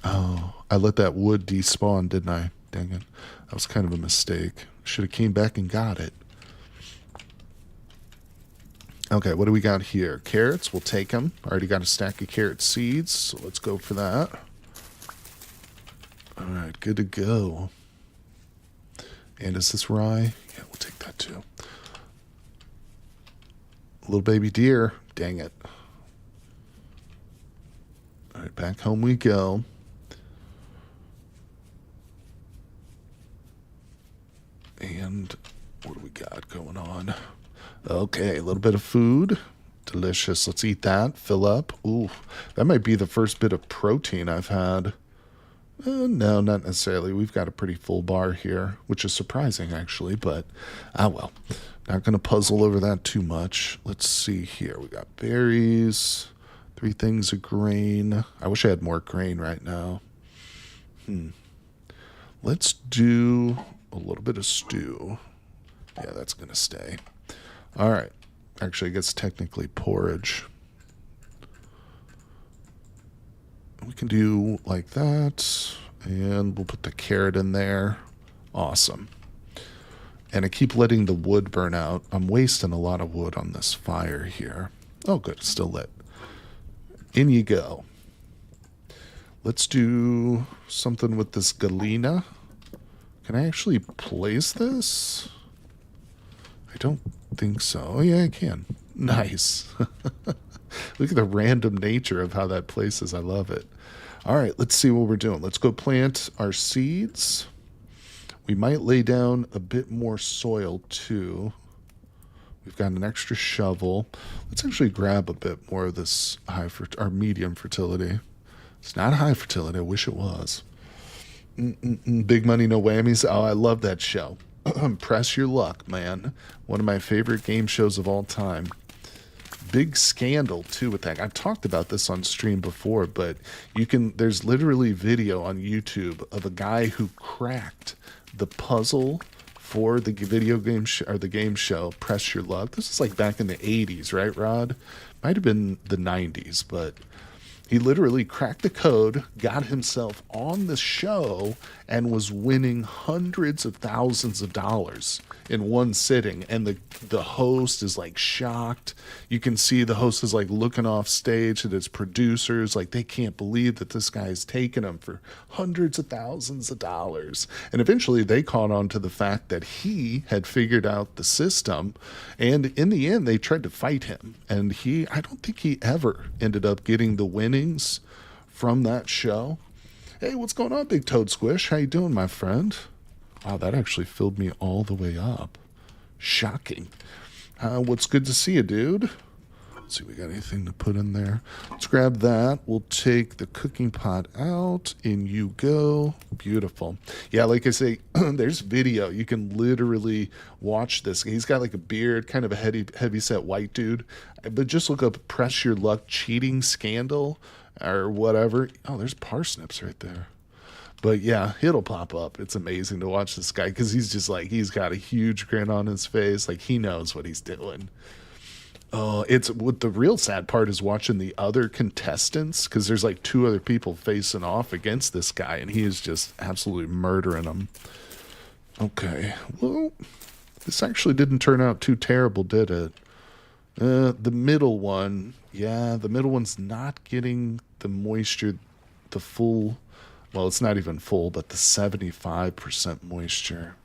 Oh, I let that wood despawn, didn't I? Dang it. That was kind of a mistake. Should have came back and got it. Okay, what do we got here? Carrots, we'll take them. Already got a stack of carrot seeds, so let's go for that. All right, good to go. And is this rye? Yeah, we'll take that too. Little baby deer. Dang it. All right, back home we go. And what do we got going on? Okay, a little bit of food. Delicious. Let's eat that. Fill up. Ooh, that might be the first bit of protein I've had. No, not necessarily. We've got a pretty full bar here, which is surprising, actually. But, well. Not going to puzzle over that too much. Let's see here. We got berries. 3 things of grain. I wish I had more grain right now. Let's do a little bit of stew. Yeah, that's going to stay. All right. Actually, I guess technically porridge. We can do like that. And we'll put the carrot in there. Awesome. And I keep letting the wood burn out. I'm wasting a lot of wood on this fire here. Oh, good. It's still lit. In you go. Let's do something with this galena. Can I actually place this? I don't think so. Oh, yeah, I can. Nice. Look at the random nature of how that place is. I love it. All right, let's see what we're doing. Let's go plant our seeds. We might lay down a bit more soil too. We've got an extra shovel. Let's actually grab a bit more of this our medium fertility. It's not high fertility. I wish it was. Big money, no whammies. Oh, I love that show. Press Your Luck, man. One of my favorite game shows of all time. Big scandal too with that. I've talked about this on stream before, but there's literally video on YouTube of a guy who cracked the puzzle for the video game or the game show Press Your Luck. This is like back in the 80s, right, Rod? Might have been the 90s, but he literally cracked the code, got himself on the show, and was winning hundreds of thousands of dollars in one sitting. And the host is like shocked. You can see the host is like looking off stage at his producers, like they can't believe that this guy is taking them for hundreds of thousands of dollars. And eventually they caught on to the fact that he had figured out the system. And in the end, they tried to fight him. And I don't think he ever ended up getting the winnings from that show. Hey, what's going on, Big Toad Squish? How you doing, my friend? Wow, that actually filled me all the way up. Shocking. What's good to see you, dude? Let's see, we got anything to put in there. Let's grab that. We'll take the cooking pot out. In you go. Beautiful. Yeah, like I say, there's video. You can literally watch this. He's got like a beard, kind of a heavy set white dude. But just look up Press Your Luck cheating scandal or whatever. Oh, there's parsnips right there. But yeah, it'll pop up. It's amazing to watch this guy because he's just like, he's got a huge grin on his face. Like he knows what he's doing. Oh, it's what the real sad part is watching the other contestants because there's like two other people facing off against this guy and he is just absolutely murdering them. Okay, well, this actually didn't turn out too terrible, did it? The middle one, yeah, the middle one's not getting the moisture, the full, well, it's not even full, but the 75% moisture.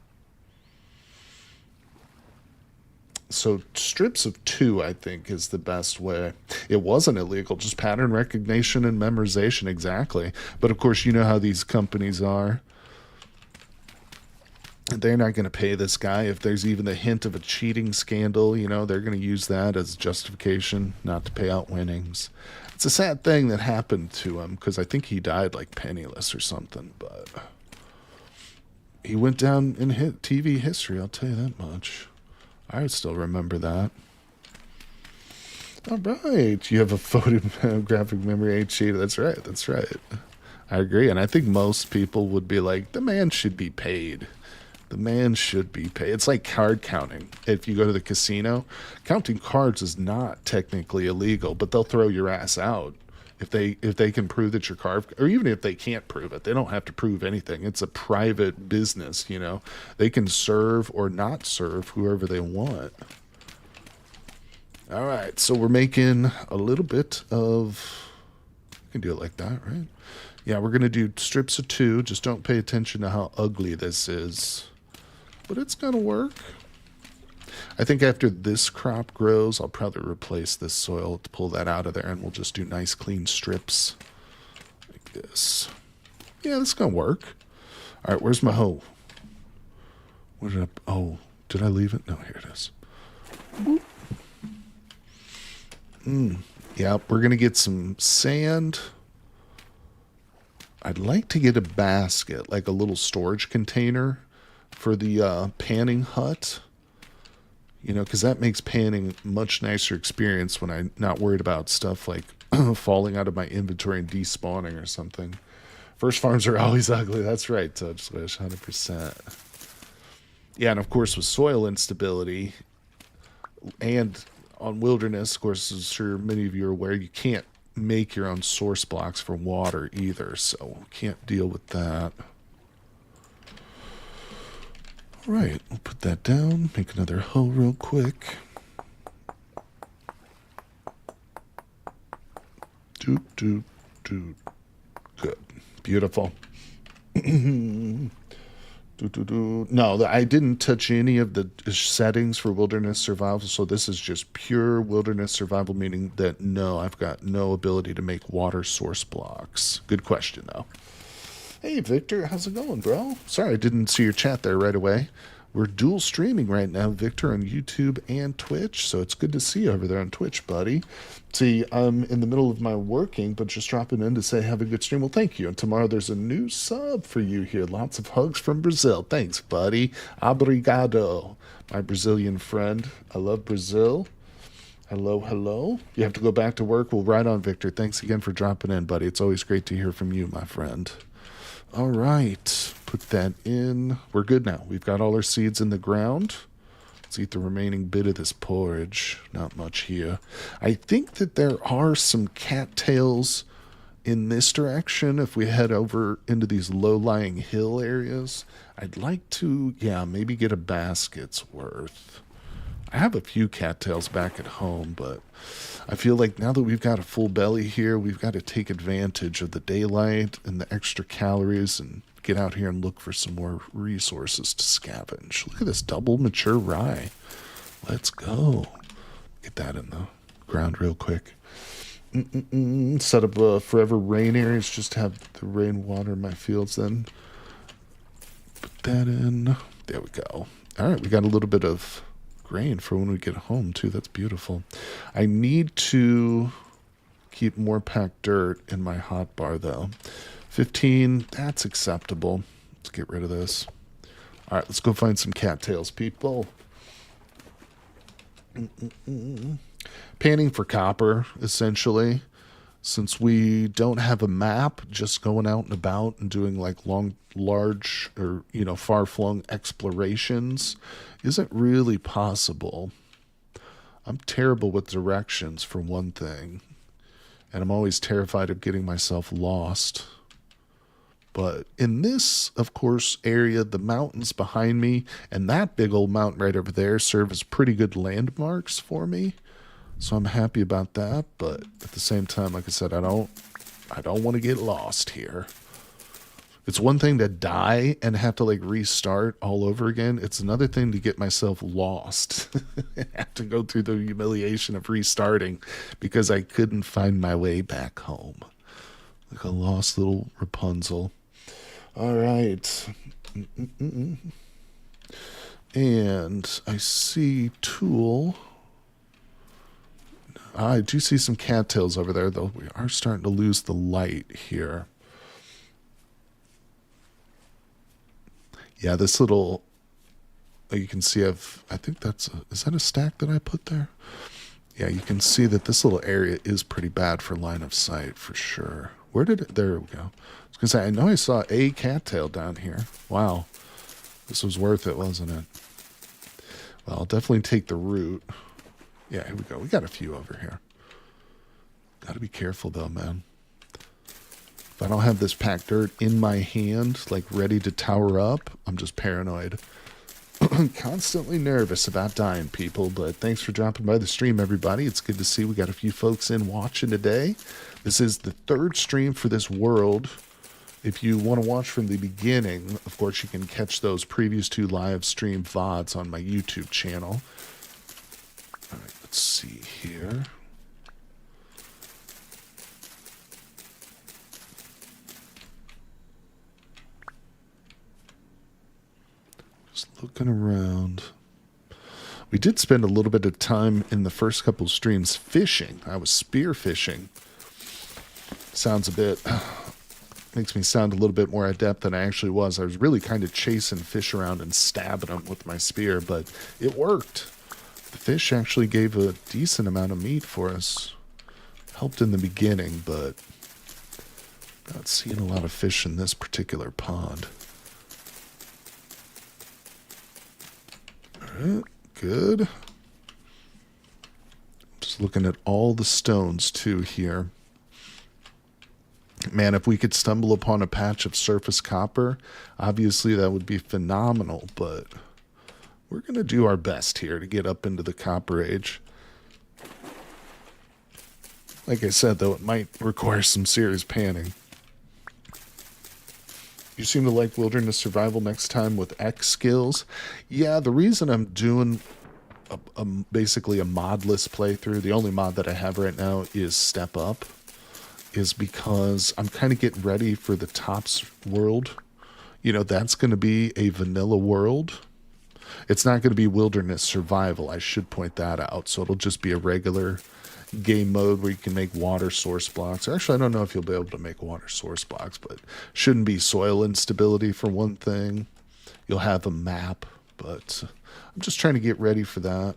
So strips of 2, I think, is the best way. It wasn't illegal, just pattern recognition and memorization, exactly. But of course, you know how these companies are. They're not going to pay this guy if there's even the hint of a cheating scandal. You know, they're going to use that as justification not to pay out winnings. It's a sad thing that happened to him because I think he died like penniless or something. But he went down in TV history, I'll tell you that much. I still remember that. All right. You have a photographic memory HC. That's right. That's right. I agree. And I think most people would be like, the man should be paid. The man should be paid. It's like card counting. If you go to the casino, counting cards is not technically illegal, but they'll throw your ass out if they can prove that your card, or even if they can't prove it. They don't have to prove anything. It's a private business, you know. They can serve or not serve whoever they want. All right, so we're making a little bit of, you can do it like that, right? Yeah, we're going to do strips of 2. Just don't pay attention to how ugly this is. But it's going to work. I think after this crop grows, I'll probably replace this soil to pull that out of there, and we'll just do nice clean strips like this. Yeah, this is going to work. All right, where's my hoe? Where did did I leave it? No, here it is. Yeah, we're going to get some sand. I'd like to get a basket, like a little storage container for the panning hut. You know, because that makes panning a much nicer experience when I'm not worried about stuff like falling out of my inventory and despawning or something. First farms are always ugly. That's right, Touch Squish, 100%. Yeah, and of course with soil instability and on wilderness, of course, as sure many of you are aware, you can't make your own source blocks for water either, so can't deal with that. All right, we'll put that down, make another hoe real quick. Good. Beautiful. No, I didn't touch any of the settings for wilderness survival, so this is just pure wilderness survival, meaning that no, I've got no ability to make water source blocks. Good question, though. Hey, Victor, how's it going, bro? Sorry, I didn't see your chat there right away. We're dual streaming right now, Victor, on YouTube and Twitch, so it's good to see you over there on Twitch, buddy. See, I'm in the middle of my working, but just dropping in to say have a good stream. Well, thank you. And tomorrow there's a new sub for you here. Lots of hugs from Brazil. Thanks, buddy. Obrigado, my Brazilian friend. I love Brazil. Hello, hello. You have to go back to work. Well, right on, Victor. Thanks again for dropping in, buddy. It's always great to hear from you, my friend. All right, put that in. We're good now. We've got all our seeds in the ground. Let's eat the remaining bit of this porridge. Not much here. I think that there are some cattails in this direction. If we head over into these low-lying hill areas, I'd like to, yeah, maybe get a basket's worth. I have a few cattails back at home, but I feel like now that we've got a full belly here, we've got to take advantage of the daylight and the extra calories and get out here and look for some more resources to scavenge. Look at this double mature rye. Let's go. Get that in the ground real quick. Set up forever rain areas just to have the rain water my fields then. Put that in. There we go. All right, we got a little bit of grain for when we get home too. That's beautiful. I need to keep more packed dirt in my hot bar though. 15, that's acceptable. Let's get rid of this. All right, let's go find some cattails, people. Panning for copper, essentially. Since we don't have a map, just going out and about and doing like large or, far-flung explorations isn't really possible. I'm terrible with directions, for one thing. And I'm always terrified of getting myself lost. But in this, of course, area, the mountains behind me and that big old mountain right over there serve as pretty good landmarks for me. So I'm happy about that, but at the same time, like I said, I don't want to get lost here. It's one thing to die and have to restart all over again. It's another thing to get myself lost and have to go through the humiliation of restarting because I couldn't find my way back home. Like a lost little Rapunzel. All right. And I see Tool. I do see some cattails over there, though we are starting to lose the light here. Yeah, this little, you can see I think is that a stack that I put there? Yeah, you can see that this little area is pretty bad for line of sight for sure. There we go. I was going to say, I know I saw a cattail down here. Wow. This was worth it, wasn't it? Well, I'll definitely take the root. Yeah, here we go. We got a few over here. Got to be careful, though, man. If I don't have this packed dirt in my hand, ready to tower up, I'm just paranoid. Constantly nervous about dying, people. But thanks for dropping by the stream, everybody. It's good to see we got a few folks in watching today. This is the third stream for this world. If you want to watch from the beginning, of course, you can catch those previous 2 live stream VODs on my YouTube channel. All right, let's see here. Just looking around. We did spend a little bit of time in the first couple of streams fishing. I was spear fishing. Makes me sound a little bit more adept than I actually was. I was really kind of chasing fish around and stabbing them with my spear, but it worked. The fish actually gave a decent amount of meat for us. Helped in the beginning, but not seeing a lot of fish in this particular pond. All right, good. Just looking at all the stones too here. Man, if we could stumble upon a patch of surface copper, obviously that would be phenomenal, but we're going to do our best here to get up into the Copper Age. Like I said, though, it might require some serious panning. You seem to like wilderness survival next time with X skills. Yeah, the reason I'm doing basically a modless playthrough, the only mod that I have right now is Step Up, is because I'm kind of getting ready for the Tops world. You know, that's going to be a vanilla world. It's not going to be wilderness survival. I should point that out. So it'll just be a regular game mode where you can make water source blocks. Actually, I don't know if you'll be able to make water source blocks, but shouldn't be soil instability for one thing. You'll have a map, but I'm just trying to get ready for that.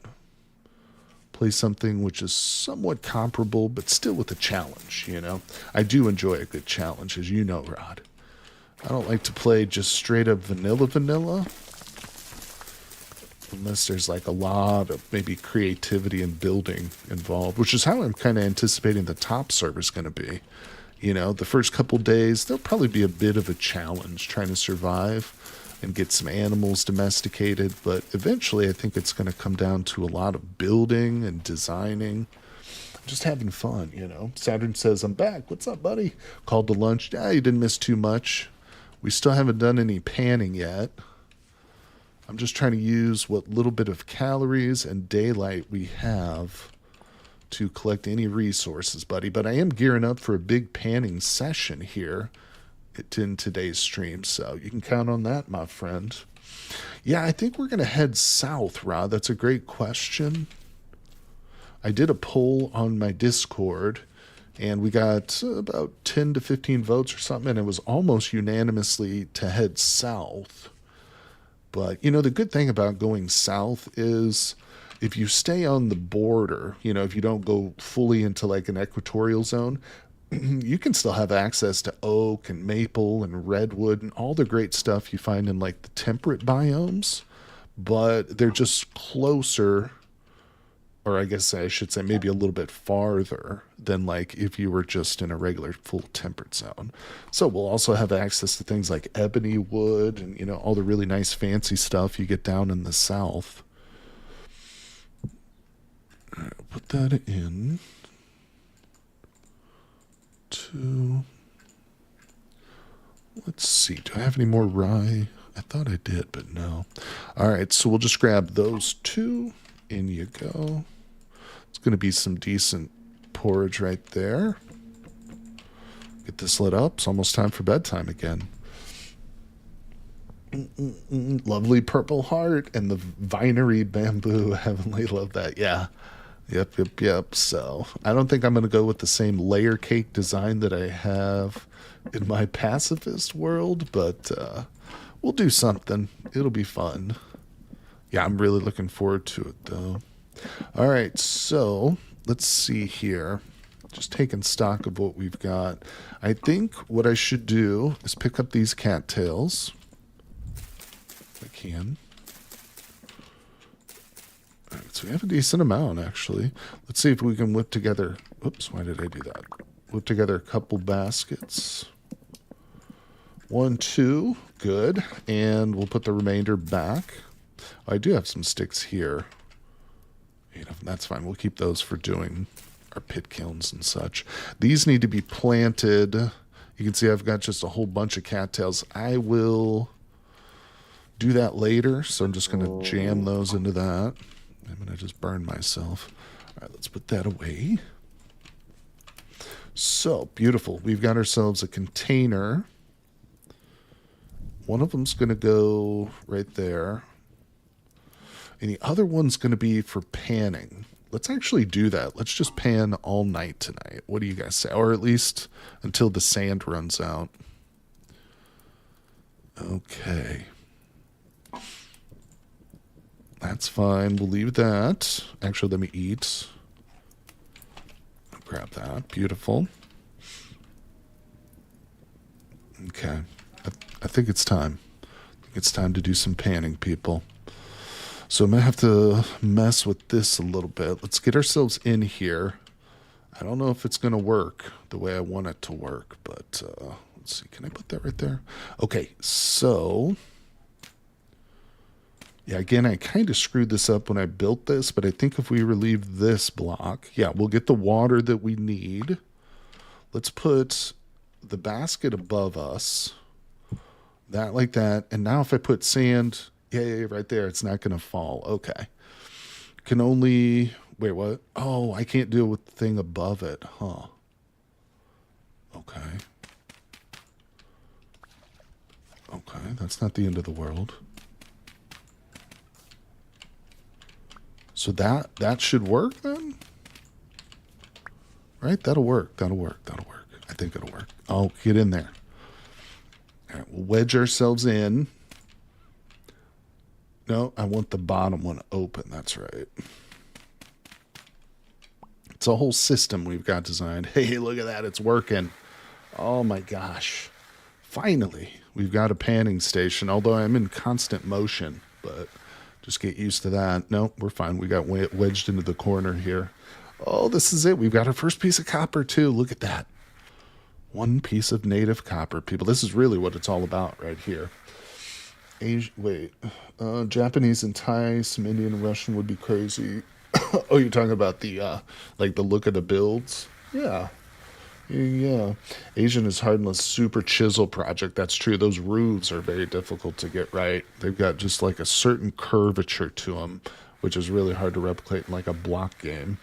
Play something which is somewhat comparable, but still with a challenge, you know? I do enjoy a good challenge, as you know, Rod. I don't like to play just straight up vanilla, unless there's like a lot of maybe creativity and building involved, which is how I'm kind of anticipating the top server's going to be. You know, the first couple days, there'll probably be a bit of a challenge trying to survive and get some animals domesticated, but eventually I think it's going to come down to a lot of building and designing, just having fun, you know. Saturn says, I'm back. What's up, buddy? Called to lunch. Yeah, you didn't miss too much. We still haven't done any panning yet. I'm just trying to use what little bit of calories and daylight we have to collect any resources, buddy. But I am gearing up for a big panning session here in today's stream, so you can count on that, my friend. Yeah, I think we're going to head south, Rod. That's a great question. I did a poll on my Discord, and we got about 10 to 15 votes or something, and it was almost unanimously to head south. But, you know, the good thing about going south is if you stay on the border, you know, if you don't go fully into like an equatorial zone, you can still have access to oak and maple and redwood and all the great stuff you find in like the temperate biomes, but they're just closer, or I guess I should say maybe a little bit farther than like if you were just in a regular full temperate zone. So we'll also have access to things like ebony wood and, you know, all the really nice fancy stuff you get down in the south. All right, put that in. Let's see, do I have any more rye? I thought I did, but no. All right, so we'll just grab those two. In you go. It's going to be some decent porridge right there. Get this lit up. It's almost time for bedtime again. Lovely purple heart and the vinery bamboo. Heavenly, love that. Yeah. Yep. So I don't think I'm going to go with the same layer cake design that I have in my pacifist world, but we'll do something. It'll be fun. Yeah, I'm really looking forward to it, though. All right, so let's see here. Just taking stock of what we've got. I think what I should do is pick up these cattails. If I can. All right, so we have a decent amount, actually. Let's see if we can whip together... Oops, why did I do that? Whip together a couple baskets. 1, 2, good. And we'll put the remainder back. I do have some sticks here. You know, that's fine. We'll keep those for doing our pit kilns and such. These need to be planted. You can see I've got just a whole bunch of cattails. I will do that later, so I'm just going to jam those into that. I'm going to just burn myself. All right, let's put that away. So, beautiful. We've got ourselves a container. One of them's going to go right there. And the other one's going to be for panning. Let's actually do that. Let's just pan all night tonight. What do you guys say? Or at least until the sand runs out. Okay. That's fine. We'll leave that. Actually, let me eat. I'll grab that. Beautiful. Okay. I think it's time. I think it's time to do some panning, people. So I'm going to have to mess with this a little bit. Let's get ourselves in here. I don't know if it's going to work the way I want it to work, but let's see. Can I put that right there? Okay, so... Yeah, again, I kind of screwed this up when I built this, but I think if we relieve this block, yeah, we'll get the water that we need. Let's put the basket above us. That like that. And now if I put sand, yeah, right there, it's not going to fall. Okay. Can only, wait, what? Oh, I can't do it with the thing above it. Huh. Okay. Okay, that's not the end of the world. So that should work then? Right? That'll work. That'll work. That'll work. I think it'll work. Oh, get in there. All right, we'll wedge ourselves in. No, I want the bottom one open. That's right. It's a whole system we've got designed. Hey, look at that. It's working. Oh my gosh. Finally, we've got a panning station, although I'm in constant motion, but just get used to that. No, we're fine. We got wedged into the corner here. Oh, this is it. We've got our first piece of copper, too. Look at that. One piece of native copper, people. This is really what it's all about right here. Japanese and Thai, some Indian and Russian would be crazy. Oh, you're talking about the like the look of the builds? Yeah. Yeah. Asian is hardenless super chisel project. That's true. Those roofs are very difficult to get right. They've got just like a certain curvature to them, which is really hard to replicate in like a block game.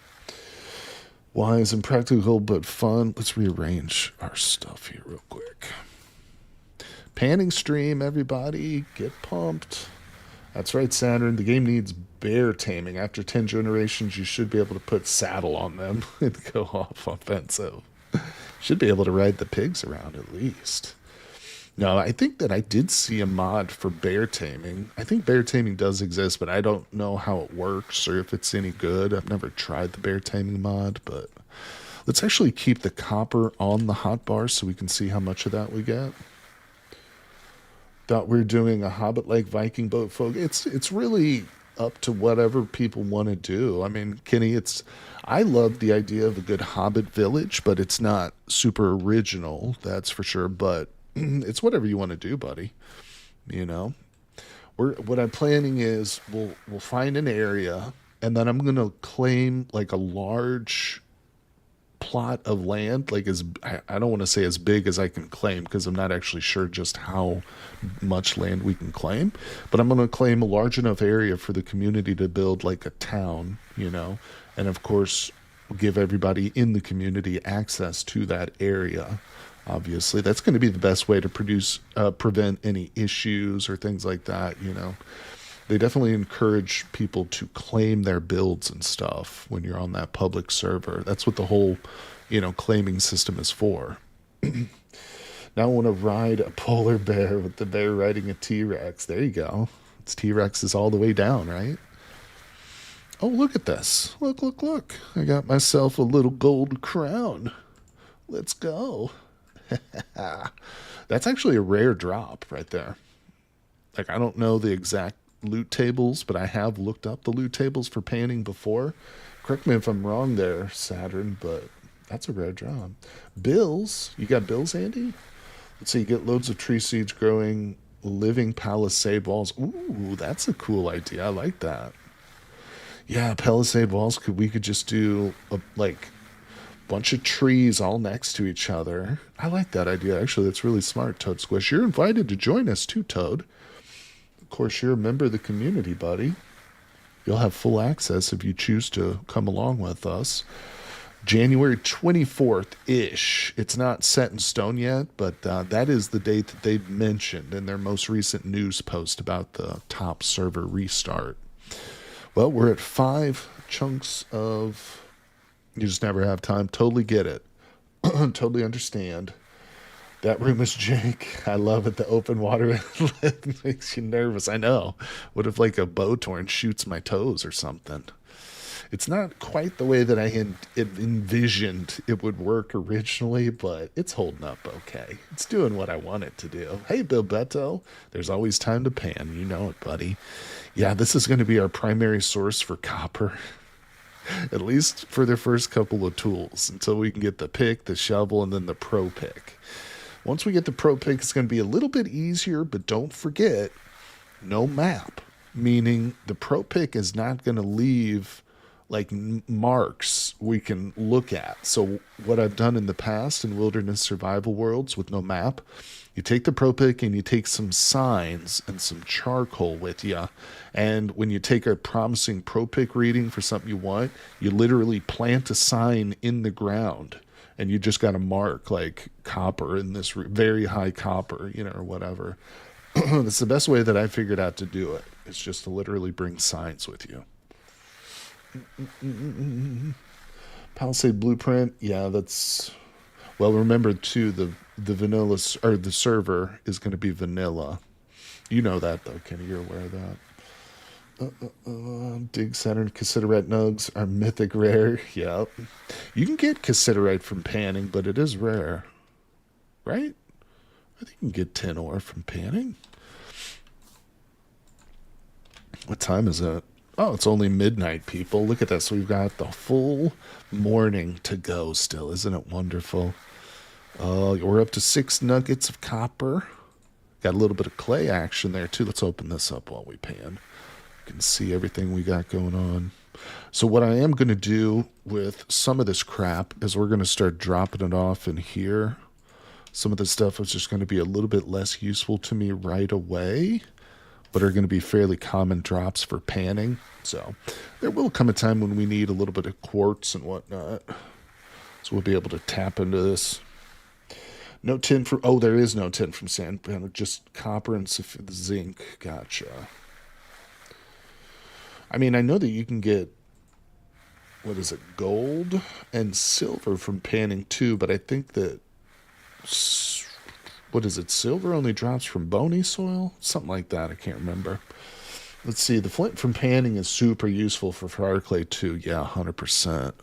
Wise and practical but fun. Let's rearrange our stuff here real quick. Panning stream, everybody. Get pumped. That's right, Saturn. The game needs bear taming. After 10 generations, you should be able to put saddle on them and go off offensive. Should be able to ride the pigs around at least. No, I think that I did see a mod for bear taming. I think bear taming does exist, but I don't know how it works or if it's any good. I've never tried the bear taming mod, but let's actually keep the copper on the hotbar so we can see how much of that we get. Thought we were doing a Hobbit-like Viking boat folk. It's really up to whatever people want to do. I mean, Kenny, I love the idea of a good Hobbit village, but it's not super original, that's for sure. But it's whatever you want to do, buddy. You know, what I'm planning is we'll find an area, and then I'm gonna claim like a large plot of land, like I don't want to say as big as I can claim because I'm not actually sure just how much land we can claim, but I'm going to claim a large enough area for the community to build like a town, you know, and of course give everybody in the community access to that area. Obviously, that's going to be the best way to prevent any issues or things like that, you know. They definitely encourage people to claim their builds and stuff when you're on that public server. That's what the whole, you know, claiming system is for. Now I want to ride a polar bear with the bear riding a T-Rex. There you go. It's T-Rexes all the way down, right? Oh, look at this. Look, look, look. I got myself a little gold crown. Let's go. That's actually a rare drop right there. Like, I don't know the exact loot tables, but I have looked up the loot tables for panning before. Correct me if I'm wrong there, Saturn, but that's a rare job. Bills, you got bills, Andy? Let's see, you get loads of tree seeds growing, living palisade walls. Ooh, that's a cool idea. I like that. Yeah, palisade walls. We could just do a bunch of trees all next to each other. I like that idea. Actually, that's really smart, Toad Squish. You're invited to join us too, Toad. Of course, you're a member of the community, buddy. You'll have full access if you choose to come along with us. January 24th-ish. It's not set in stone yet, but that is the date that they've mentioned in their most recent news post about the top server restart. Well, we're at 5 chunks of... You just never have time. Totally get it. Totally understand. That room is jank. I love it. The open water inlet makes you nervous. I know. What if like a bow torn shoots my toes or something? It's not quite the way that I envisioned it would work originally, but it's holding up okay. It's doing what I want it to do. Hey, Bill Beto. There's always time to pan. You know it, buddy. Yeah, this is going to be our primary source for copper. At least for the first couple of tools, until we can get the pick, the shovel, and then the pro pick. Once we get the pro pick, it's going to be a little bit easier, but don't forget, no map. Meaning the pro pick is not going to leave like marks we can look at. So what I've done in the past in wilderness survival worlds with no map, you take the pro pick and you take some signs and some charcoal with you. And when you take a promising pro pick reading for something you want, you literally plant a sign in the ground and you just got to mark like copper in this very high copper, or whatever. That's the best way that I figured out to do it. It's just to literally bring signs with you. Palisade blueprint, yeah, that's well. Remember too, the vanilla or the server is going to be vanilla. You know that though, Kenny. You're aware of that. Dig Saturn Cassiterite nugs are mythic rare. Yep. You can get Cassiterite from panning, but it is rare, right? I think you can get tin ore from panning. What time is it? Oh, it's only midnight, people. Look at this. We've got the full morning to go still. Isn't it wonderful? We're up to 6 nuggets of copper. Got a little bit of clay action there, too. Let's open this up while we pan. You can see everything we got going on. So what I am going to do with some of this crap is we're going to start dropping it off in here. Some of the stuff is just going to be a little bit less useful to me right away, but are going to be fairly common drops for panning. So there will come a time when we need a little bit of quartz and whatnot. So we'll be able to tap into this. No tin from, oh, there is no tin from sand panner, just copper and zinc. Gotcha. I mean, I know that you can get, what is it, gold and silver from panning too, but I think that, what is it, silver only drops from bony soil? Something like that, I can't remember. Let's see, the flint from panning is super useful for fire clay too. Yeah, 100%.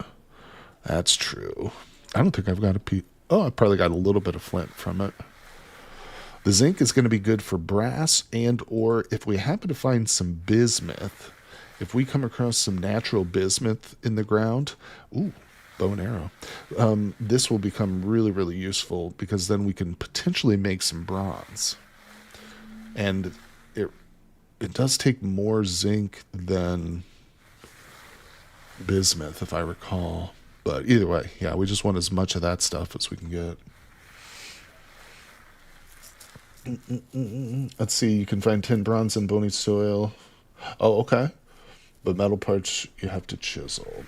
That's true. I don't think I've got a piece. Oh, I probably got a little bit of flint from it. The zinc is going to be good for brass and or if we happen to find some bismuth. If we come across some natural bismuth in the ground, ooh, bow and arrow, this will become really, really useful because then we can potentially make some bronze. And it does take more zinc than bismuth, if I recall. But either way, yeah, we just want as much of that stuff as we can get. Let's see, you can find tin, bronze, and bony soil. Oh, okay. But metal parts, you have to chisel.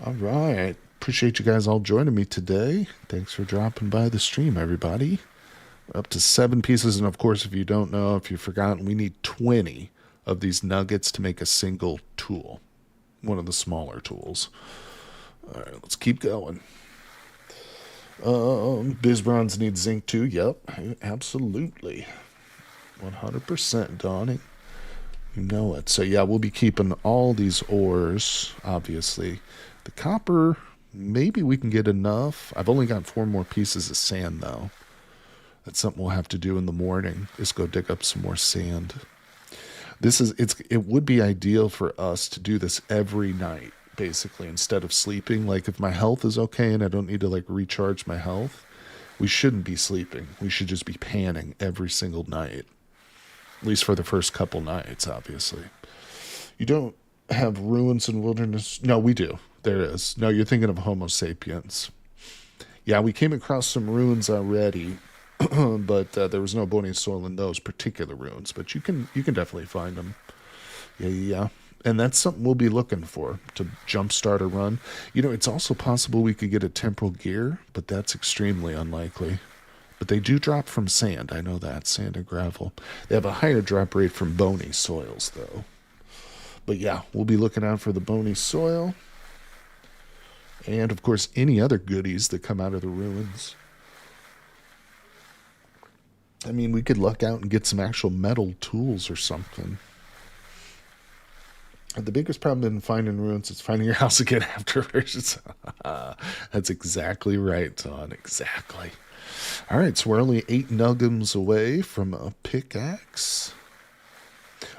All right. Appreciate you guys all joining me today. Thanks for dropping by the stream, everybody. We're up to 7 pieces, and of course, if you don't know, if you've forgotten, we need 20 of these nuggets to make a single tool. One of the smaller tools. All right, let's keep going. Biz bronze needs zinc too. Yep, absolutely. 100%, Donnie. You know it. So yeah, we'll be keeping all these ores, obviously. The copper, maybe we can get enough. I've only got 4 more pieces of sand, though. That's something we'll have to do in the morning, is go dig up some more sand. It would be ideal for us to do this every night, basically, instead of sleeping. Like, if my health is okay and I don't need to, like, recharge my health, we shouldn't be sleeping. We should just be panning every single night. At least for the first couple nights, obviously. You don't have ruins in wilderness? No, we do. There is. No, you're thinking of Homo sapiens. Yeah, we came across some ruins already, but there was no bony soil in those particular ruins. But you can definitely find them. Yeah. And that's something we'll be looking for to jumpstart a run. It's also possible we could get a temporal gear, but that's extremely unlikely. But they do drop from sand. I know that. Sand and gravel. They have a higher drop rate from bony soils, though. But yeah, we'll be looking out for the bony soil. And, of course, any other goodies that come out of the ruins. I mean, we could luck out and get some actual metal tools or something. The biggest problem in finding ruins is finding your house again afterwards. That's exactly right, Don. Exactly. All right, so we're only 8 nuggums away from a pickaxe.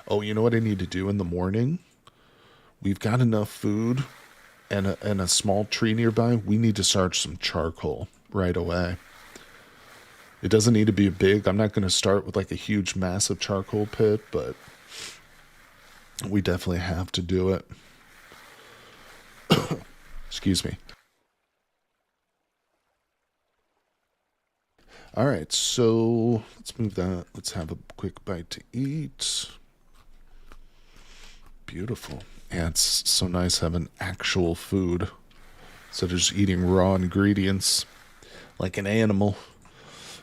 Oh, you know what I need to do in the morning? We've got enough food and a small tree nearby. We need to start some charcoal right away. It doesn't need to be big. I'm not going to start with like a huge, massive charcoal pit, but we definitely have to do it. Excuse me. All right, so let's move that. Let's have a quick bite to eat. Beautiful. Yeah, it's so nice having actual food instead of just eating raw ingredients like an animal.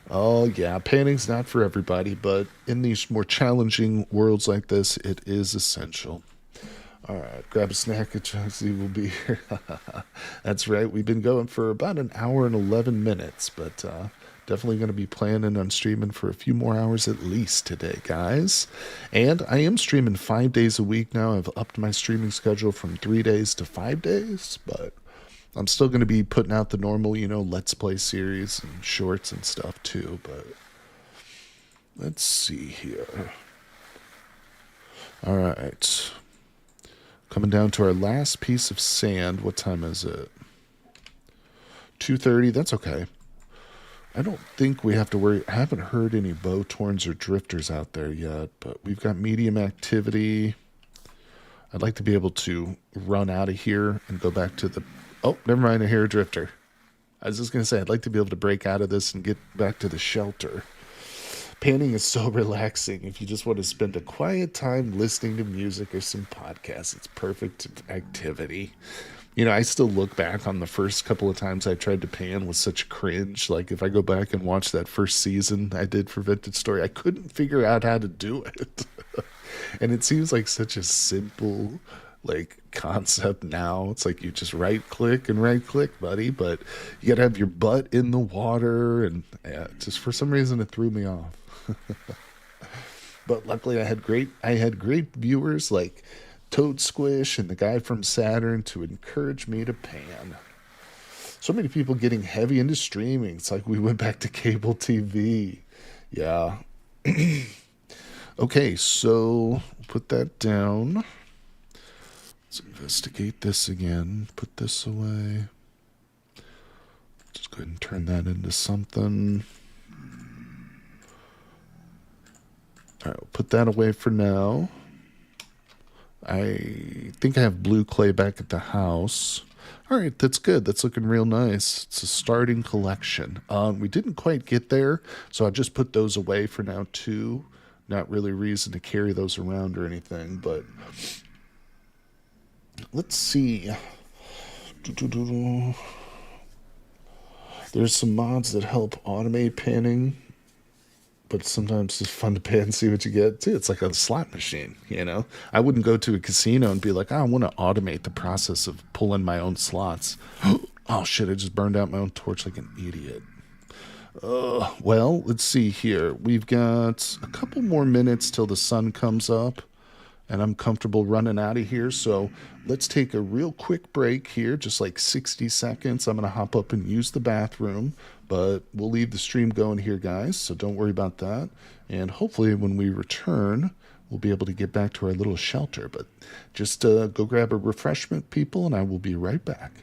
Oh, yeah, panning's not for everybody, but in these more challenging worlds like this, it is essential. All right, grab a snack and Chauncey will be here. That's right, we've been going for about an hour and 11 minutes, but definitely going to be planning on streaming for a few more hours at least today, guys. And I am streaming 5 days a week now. I've upped my streaming schedule from 3 days to 5 days, but I'm still going to be putting out the normal, Let's Play series and shorts and stuff too. But let's see here. All right. Coming down to our last piece of sand. What time is it? 2:30. That's okay. I don't think we have to worry. I haven't heard any bow torns or drifters out there yet, but we've got medium activity. I'd like to be able to run out of here and go back to the... Oh, never mind, I hear a drifter. I was just going to say, I'd like to be able to break out of this and get back to the shelter. Panning is so relaxing. If you just want to spend a quiet time listening to music or some podcasts, it's perfect activity. I still look back on the first couple of times I tried to pan with such cringe. Like, if I go back and watch that first season I did for Vintage Story, I couldn't figure out how to do it. And it seems like such a simple, concept now. It's like you just right click, buddy. But you got to have your butt in the water. And yeah, just for some reason, it threw me off. But luckily, I had great viewers like Toad Squish and the guy from Saturn to encourage me to pan. So many people getting heavy into streaming. It's like we went back to cable TV. Yeah. Okay, so put that down. Let's investigate this again. Put this away. Just go ahead and turn that into something. All right, we'll put that away for now. I think I have blue clay back at the house. All right, that's good. That's looking real nice. It's a starting collection. We didn't quite get there, so I just put those away for now too. Not really reason to carry those around or anything, but let's see. There's some mods that help automate panning, but sometimes it's fun to pay and see what you get too. It's like a slot machine. I wouldn't go to a casino and be like, I want to automate the process of pulling my own slots. Oh shit, I just burned out my own torch like an idiot. Well, let's see here. We've got a couple more minutes till the sun comes up, and I'm comfortable running out of here. So let's take a real quick break here, just like 60 seconds. I'm going to hop up and use the bathroom, but we'll leave the stream going here, guys. So don't worry about that. And hopefully when we return, we'll be able to get back to our little shelter. But just go grab a refreshment, people, and I will be right back.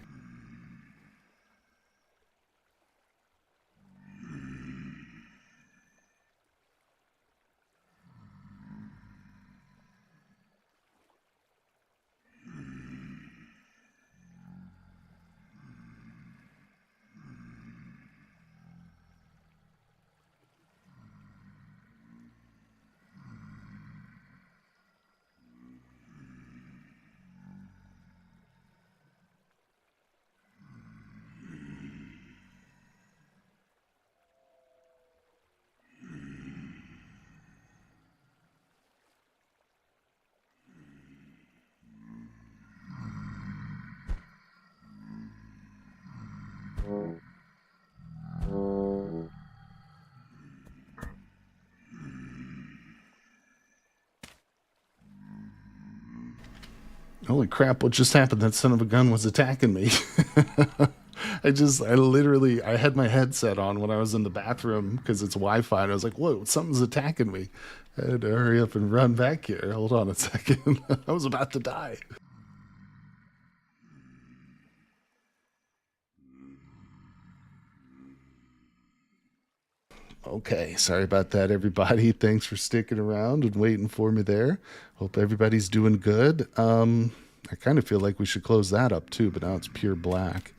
Holy crap, what just happened? That son of a gun was attacking me. I had my headset on when I was in the bathroom because it's Wi-Fi, and I was like, whoa, something's attacking me. I had to hurry up and run back here. Hold on a second. I was about to die. Okay, sorry about that, everybody. Thanks for sticking around and waiting for me there. Hope everybody's doing good. I kind of feel like we should close that up too, but now it's pure black.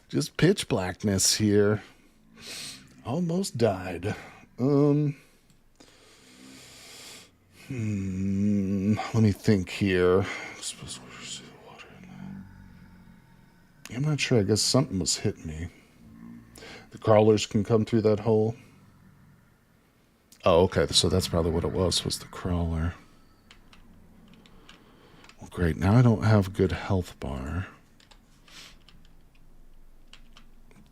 Just pitch blackness here. Almost died. Let me think here. I'm not sure. I guess something was hitting me. The crawlers can come through that hole. Oh, okay. So that's probably what it was the crawler. Well, great. Now I don't have a good health bar.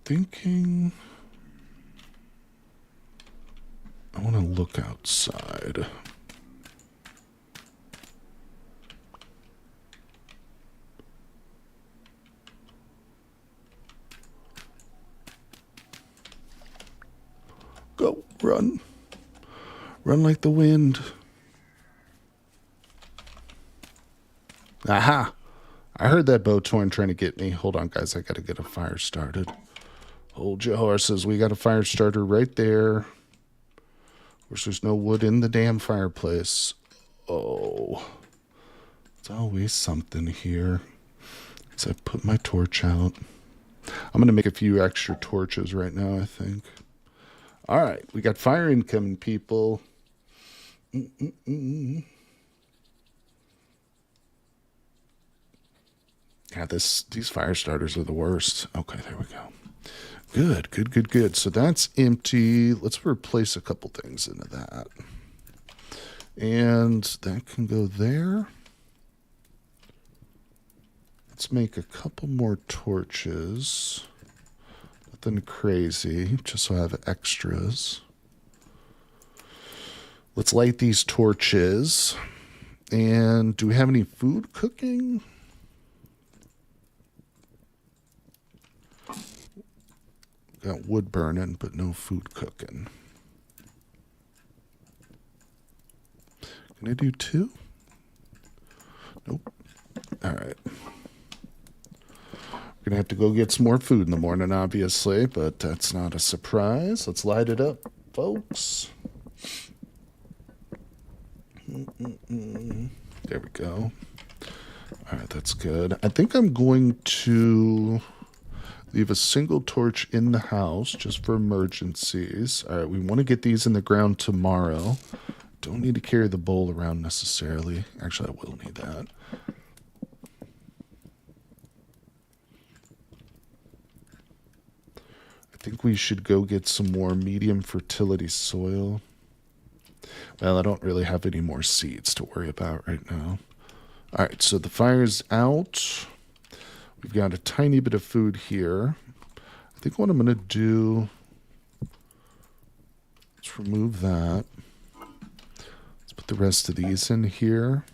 Thinking I want to look outside. Go, run. Run like the wind. Aha! I heard that Bowtorn trying to get me. Hold on, guys. I got to get a fire started. Hold your horses. We got a fire starter right there. Of course, there's no wood in the damn fireplace. Oh. It's always something here. As I put my torch out. I'm going to make a few extra torches right now, I think. All right. We got fire incoming, people. Yeah, these fire starters are the worst. Okay, there we go. Good. So that's empty. Let's replace a couple things into that. And that can go there. Let's make a couple more torches. Nothing crazy, just so I have extras. Let's light these torches. And do we have any food cooking? Got wood burning, but no food cooking. Can I do 2? Nope. All right. We're going to have to go get some more food in the morning, obviously, but that's not a surprise. Let's light it up, folks. There we go. All right, that's good. I think I'm going to leave a single torch in the house just for emergencies. All right, we want to get these in the ground tomorrow. Don't need to carry the bowl around necessarily. Actually, I will need that. I think we should go get some more medium fertility soil. Well, I don't really have any more seeds to worry about right now. All right, so the fire's out. We've got a tiny bit of food here. I think what I'm going to do, let's remove that. Let's put the rest of these in here.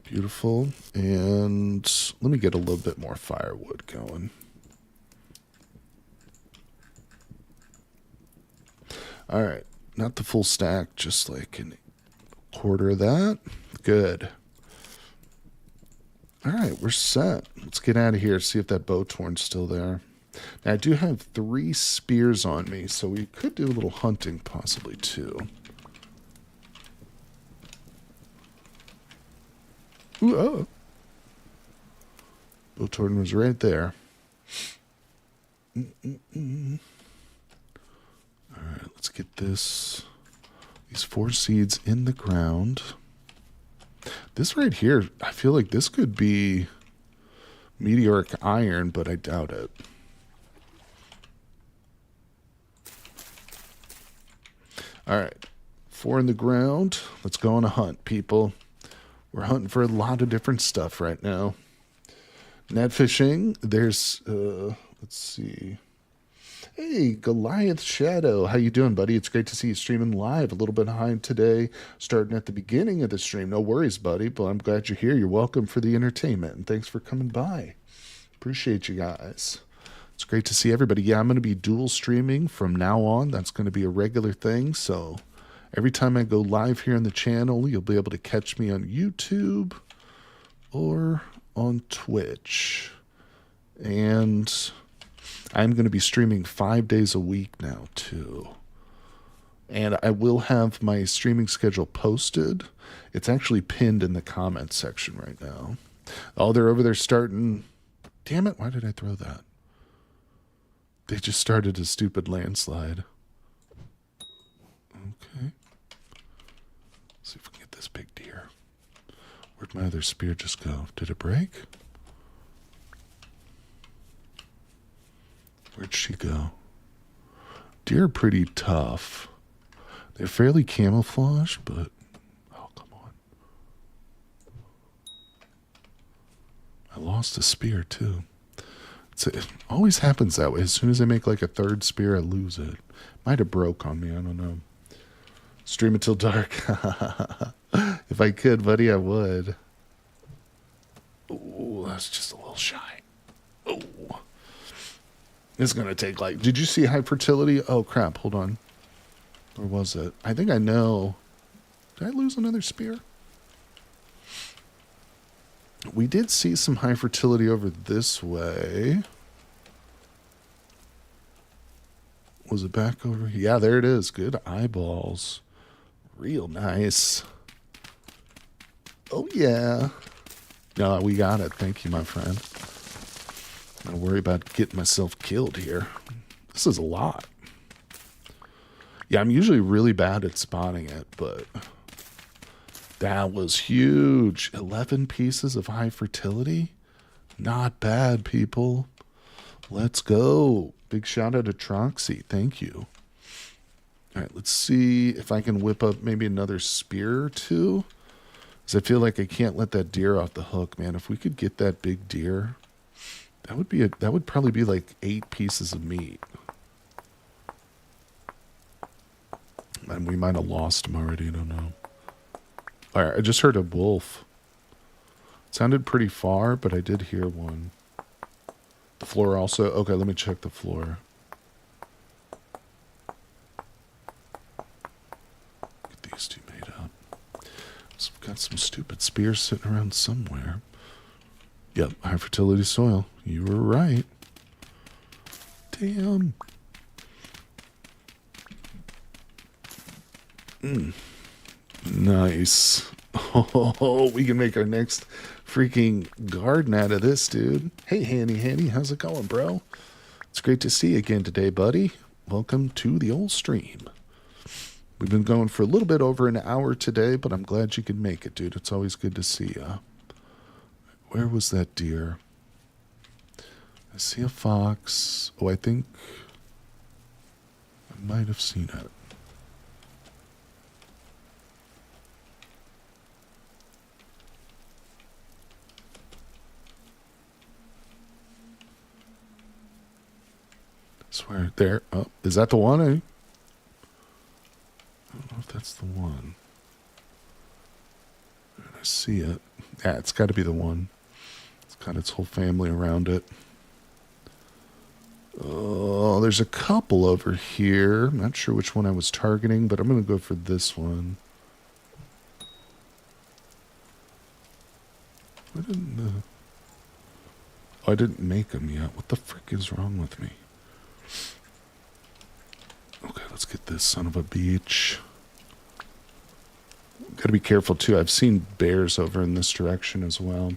Beautiful. And let me get a little bit more firewood going. All right, not the full stack, just like a quarter of that. Good. All right, we're set. Let's get out of here, see if that Bowtorn's still there. Now, I do have 3 spears on me, so we could do a little hunting possibly too. Ooh, oh. Bowtorn was right there. All right, let's get these 4 seeds in the ground. This right here, I feel like this could be meteoric iron, but I doubt it. All right, 4 in the ground. Let's go on a hunt, people. We're hunting for a lot of different stuff right now. Net fishing, there's, let's see. Hey, Goliath Shadow. How you doing, buddy? It's great to see you streaming live. A little bit behind today, starting at the beginning of the stream. No worries, buddy, but I'm glad you're here. You're welcome for the entertainment, and thanks for coming by. Appreciate you guys. It's great to see everybody. Yeah, I'm going to be dual streaming from now on. That's going to be a regular thing, so every time I go live here on the channel, you'll be able to catch me on YouTube or on Twitch. And I'm going to be streaming 5 days a week now, too. And I will have my streaming schedule posted. It's actually pinned in the comments section right now. Oh, they're over there starting. Damn it, why did I throw that? They just started a stupid landslide. Okay. Let's see if we can get this big deer. Where'd my other spear just go? Did it break? Where'd she go? Deer are pretty tough. They're fairly camouflaged, but... Oh, come on. I lost a spear, too. It always happens that way. As soon as I make like a third spear, I lose it. Might have broke on me. I don't know. Stream until dark. If I could, buddy, I would. Oh, that's just a little shy. Oh. It's going to take like... Did you see high fertility? Oh, crap. Hold on. Or was it? I think I know. Did I lose another spear? We did see some high fertility over this way. Was it back over? Yeah, there it is. Good eyeballs. Real nice. Oh, yeah. No, we got it. Thank you, my friend. Don't worry about getting myself killed here. This is a lot. Yeah, I'm usually really bad at spotting it, but that was huge. 11 pieces of high fertility. Not bad, people. Let's go. Big shout out to Troxy. Thank you. All right, let's see if I can whip up maybe another spear or two. Because I feel like I can't let that deer off the hook, man. If we could get that big deer, that would probably be like 8 pieces of meat. And we might have lost him already. I don't know. All right, I just heard a wolf. It sounded pretty far, but I did hear one. The floor also... Okay, let me check the floor. Get these two made up. So we've got some stupid spears sitting around somewhere. Yep, high fertility soil. You were right. Damn. Nice. Oh, we can make our next freaking garden out of this, dude. Hey, Hanny, how's it going, bro? It's great to see you again today, buddy. Welcome to the old stream. We've been going for a little bit over an hour today, but I'm glad you could make it, dude. It's always good to see you. Where was that deer? I see a fox. Oh, I think I might have seen it. Swear there. Oh, is that the one? I don't know if that's the one. I see it. Yeah, it's got to be the one. It's got its whole family around it. Oh, there's a couple over here. I'm not sure which one I was targeting, but I'm going to go for this one. I didn't make them yet. What the frick is wrong with me? Okay, let's get this son of a beach. Gotta be careful too. I've seen bears over in this direction as well.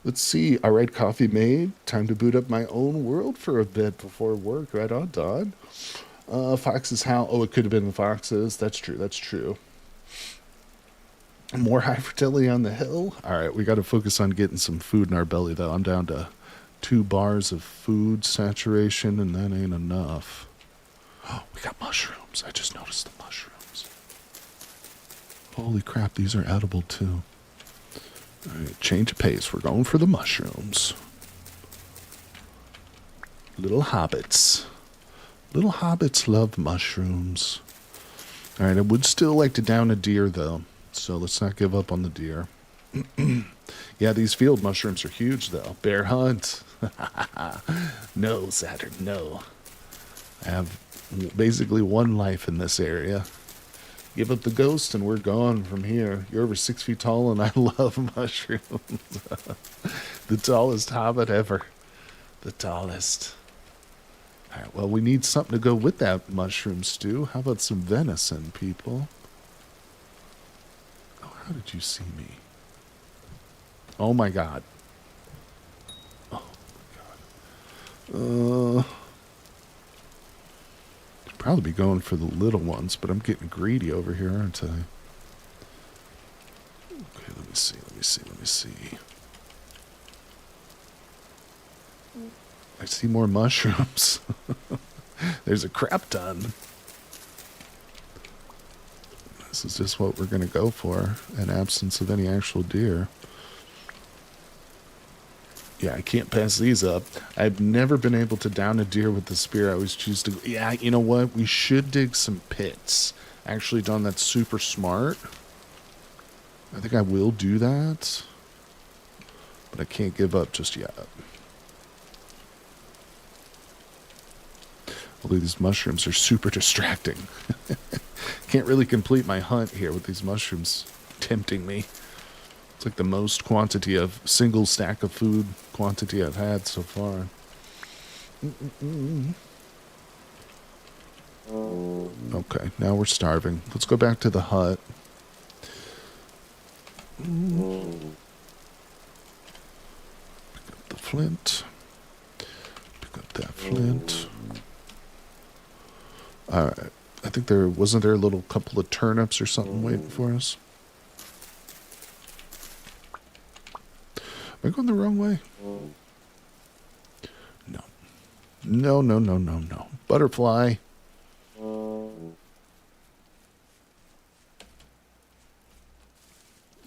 Let's see. All right, coffee made. Time to boot up my own world for a bit before work. Right on, Dodd. Foxes howl. Oh, it could have been the foxes. That's true. That's true. More high fertility on the hill. All right, we got to focus on getting some food in our belly, though. I'm down to 2 bars of food saturation, and that ain't enough. Oh, we got mushrooms. I just noticed the mushrooms. Holy crap, these are edible, too. All right, change of pace. We're going for the mushrooms. Little hobbits. Little hobbits love mushrooms. All right, I would still like to down a deer, though. So let's not give up on the deer. Yeah, these field mushrooms are huge, though. Bear hunt. No, Saturn, no. I have basically 1 life in this area. Give up the ghost and we're gone from here. You're over 6 feet tall and I love mushrooms. The tallest hobbit ever. The tallest. All right, well, we need something to go with that mushroom stew. How about some venison, people? Oh, how did you see me? Oh, my God. Oh, my God. Should probably be going for the little ones, but I'm getting greedy over here, aren't I? Okay, let me see. I see more mushrooms. There's a crap ton. This is just what we're going to go for in absence of any actual deer. Yeah, I can't pass these up. I've never been able to down a deer with the spear. I always choose to... Yeah, you know what? We should dig some pits. Actually, Don, that's super smart. I think I will do that. But I can't give up just yet. Although these mushrooms are super distracting. Can't really complete my hunt here with these mushrooms tempting me. It's like the most quantity of single stack of food quantity I've had so far. Okay, now we're starving. Let's go back to the hut. Pick up the flint. Pick up that flint. Alright. I think wasn't there a little couple of turnips or something waiting for us? Am I going the wrong way? No. No. Butterfly.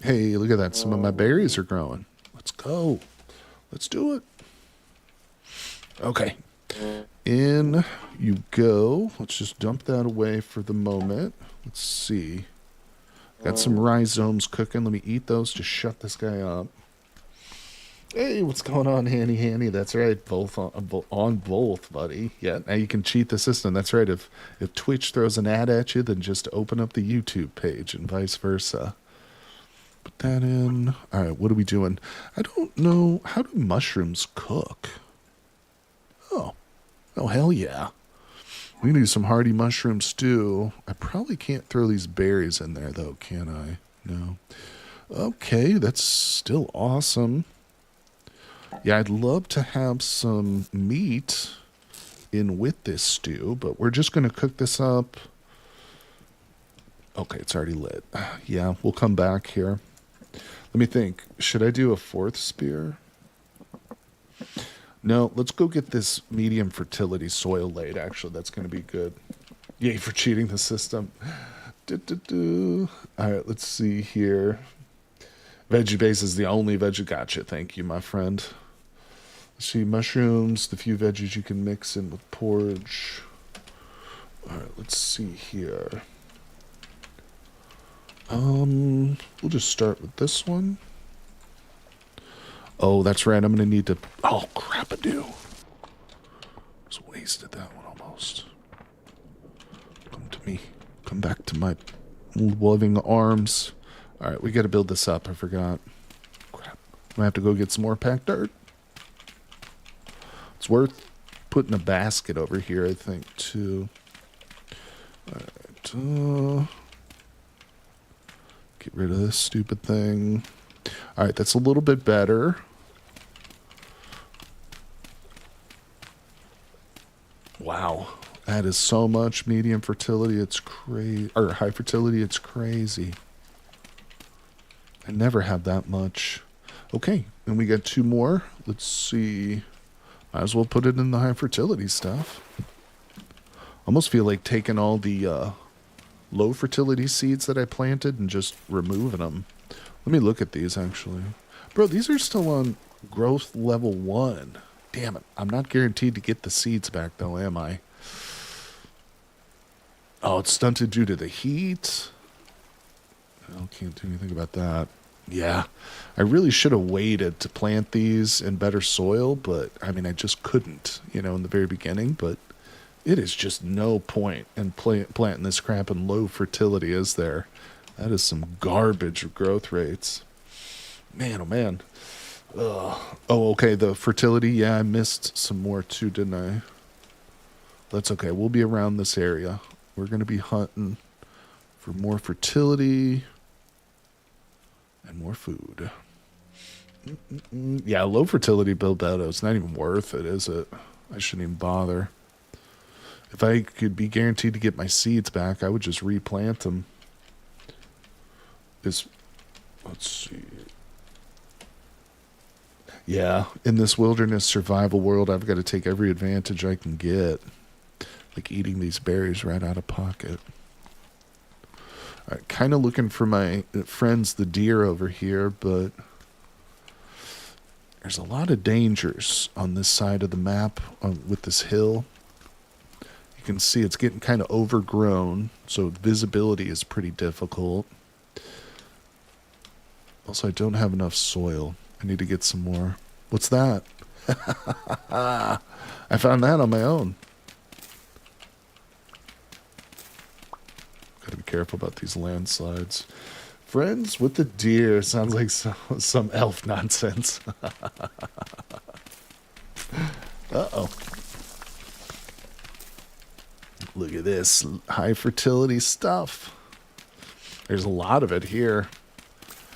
Hey, look at that. Some of my berries are growing. Let's go. Let's do it. Okay. In you go. Let's just dump that away for the moment. Let's see. Got some rhizomes cooking. Let me eat those to shut this guy up. Hey, what's going on, Hanny? That's right. Both on both, buddy. Yeah, now you can cheat the system. That's right. If Twitch throws an ad at you, then just open up the YouTube page and vice versa. Put that in. All right, what are we doing? I don't know. How do mushrooms cook? Oh, hell yeah. We can do some hearty mushroom stew. I probably can't throw these berries in there, though, can I? No. Okay, that's still awesome. Yeah, I'd love to have some meat in with this stew, but we're just going to cook this up. Okay, it's already lit. Yeah, we'll come back here. Let me think. Should I do a fourth spear? No, let's go get this medium fertility soil laid, actually. That's going to be good. Yay for cheating the system. All right, let's see here. Veggie base is the only veggie. Gotcha. Thank you, my friend. Let's see, mushrooms, the few veggies you can mix in with porridge. All right, let's see here. We'll just start with this one. Oh, that's right. I'm going to need to... Oh, crap-a-doo. Just wasted that one almost. Come to me. Come back to my loving arms. All right, we got to build this up. I forgot. Crap. I'm going to have to go get some more packed dirt. It's worth putting a basket over here, I think, too. All right. Get rid of this stupid thing. All right, that's a little bit better. Wow, that is so much medium fertility. It's crazy, or high fertility. It's crazy. I never have that much. Okay, and we got two more. Let's see. Might as well put it in the high fertility stuff. Almost feel like taking all the low fertility seeds that I planted and just removing them. Let me look at these, actually. Bro, these are still on growth level 1. Damn it. I'm not guaranteed to get the seeds back, though, am I? Oh, it's stunted due to the heat. I can't do anything about that. Yeah. I really should have waited to plant these in better soil, but, I mean, I just couldn't, in the very beginning, but it is just no point in planting this crap in low fertility, is there? That is some garbage growth rates. Man, oh man. Ugh. Oh, okay, the fertility. Yeah, I missed some more too, didn't I? That's okay. We'll be around this area. We're going to be hunting for more fertility and more food. Yeah, low fertility bilbetto. It's not even worth it, is it? I shouldn't even bother. If I could be guaranteed to get my seeds back, I would just replant them. Let's see. Yeah, in this wilderness survival world, I've got to take every advantage I can get. Like eating these berries right out of pocket. Kind of looking for my friends, the deer over here, but there's a lot of dangers on this side of the map with this hill. You can see it's getting kind of overgrown, so visibility is pretty difficult. Also, I don't have enough soil. I need to get some more. What's that? I found that on my own. Gotta be careful about these landslides. Friends with the deer sounds like some elf nonsense. Uh-oh. Look at this high fertility stuff. There's a lot of it here.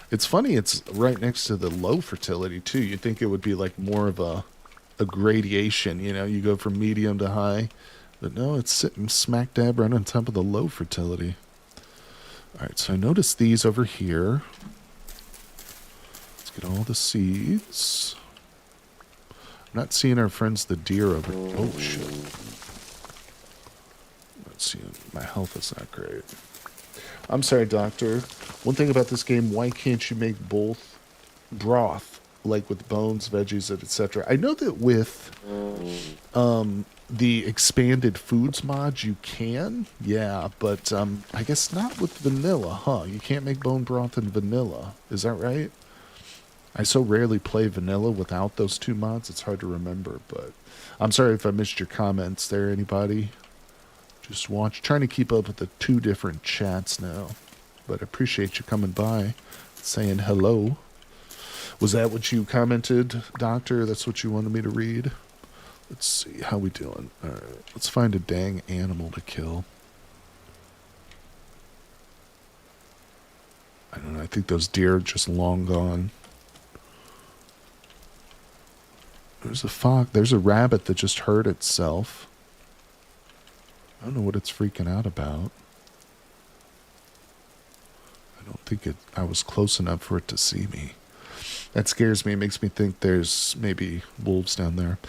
It's funny, it's right next to the low fertility, too. You'd think it would be like more of a gradation, you know? You go from medium to high. But no, it's sitting smack dab right on top of the low fertility. All right, so I noticed these over here. Let's get all the seeds. I'm not seeing our friends the deer over. Oh, shit. Let's see. My health is not great. I'm sorry, Doctor. One thing about this game, why can't you make both broth, like with bones, veggies, etc.? I know that with the expanded foods mod, you can, yeah, but I guess not with vanilla, huh? You can't make bone broth in vanilla. Is that right? I so rarely play vanilla without those two mods, it's hard to remember, but I'm sorry if I missed your comments there, anybody. Just trying to keep up with the two different chats now. But I appreciate you coming by, saying hello. Was that what you commented, Doctor? That's what you wanted me to read? Let's see, how we doing? All right, let's find a dang animal to kill. I don't know, I think those deer are just long gone. There's a fox. There's a rabbit that just hurt itself. I don't know what it's freaking out about. I don't think I was close enough for it to see me. That scares me. It makes me think there's maybe wolves down there.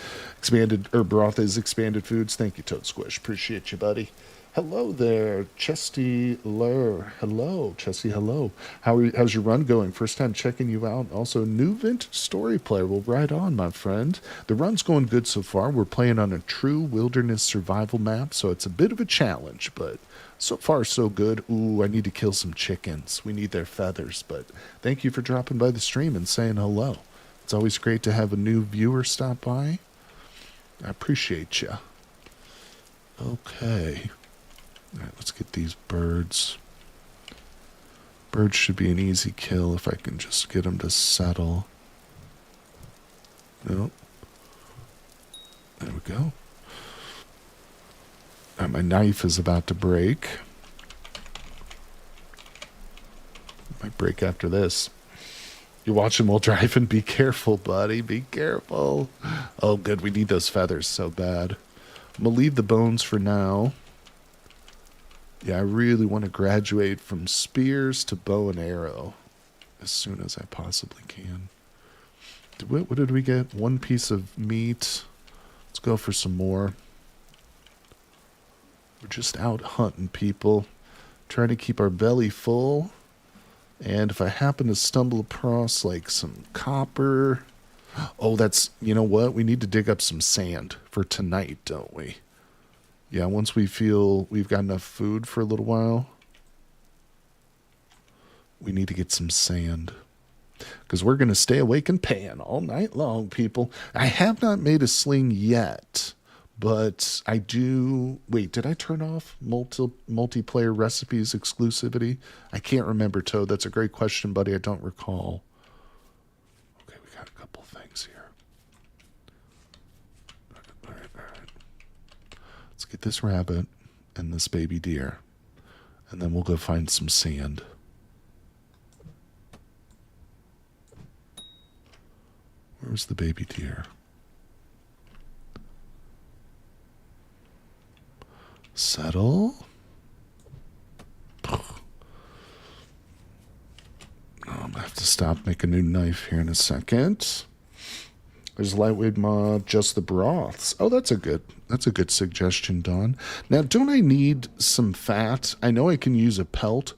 Broth is expanded foods. Thank you, Toad Squish. Appreciate you, buddy. Hello there, Chesty Lur. Hello, Chesty, hello. How's your run going? First time checking you out. Also, new vintage story player. Well, right on, my friend. The run's going good so far. We're playing on a true wilderness survival map, so it's a bit of a challenge, but so far so good. Ooh, I need to kill some chickens. We need their feathers, but thank you for dropping by the stream and saying hello. It's always great to have a new viewer stop by. I appreciate you. Okay. All right, let's get these birds. Birds should be an easy kill if I can just get them to settle. Nope. There we go. All right, my knife is about to break. Might break after this. You're watching while driving? Be careful, buddy. Be careful. Oh, good. We need those feathers so bad. I'm going to leave the bones for now. Yeah, I really want to graduate from spears to bow and arrow as soon as I possibly can. What did we get? One piece of meat. Let's go for some more. We're just out hunting, people. Trying to keep our belly full. And if I happen to stumble across like some copper... Oh, you know what? We need to dig up some sand for tonight, don't we? Yeah, once we feel we've got enough food for a little while, we need to get some sand. Because we're going to stay awake and pan all night long, people. I have not made a sling yet, but I do... Wait, did I turn off multiplayer recipes exclusivity? I can't remember, Toad. That's a great question, buddy. I don't recall. Okay, we got a couple things here. All right. Let's get this rabbit and this baby deer, and then we'll go find some sand. Where's the baby deer? Settle. I'm gonna have to stop, make a new knife here in a second. There's lightweight mod, just the broths. Oh, that's a good suggestion, Dawn. Now, don't I need some fat? I know I can use a pelt.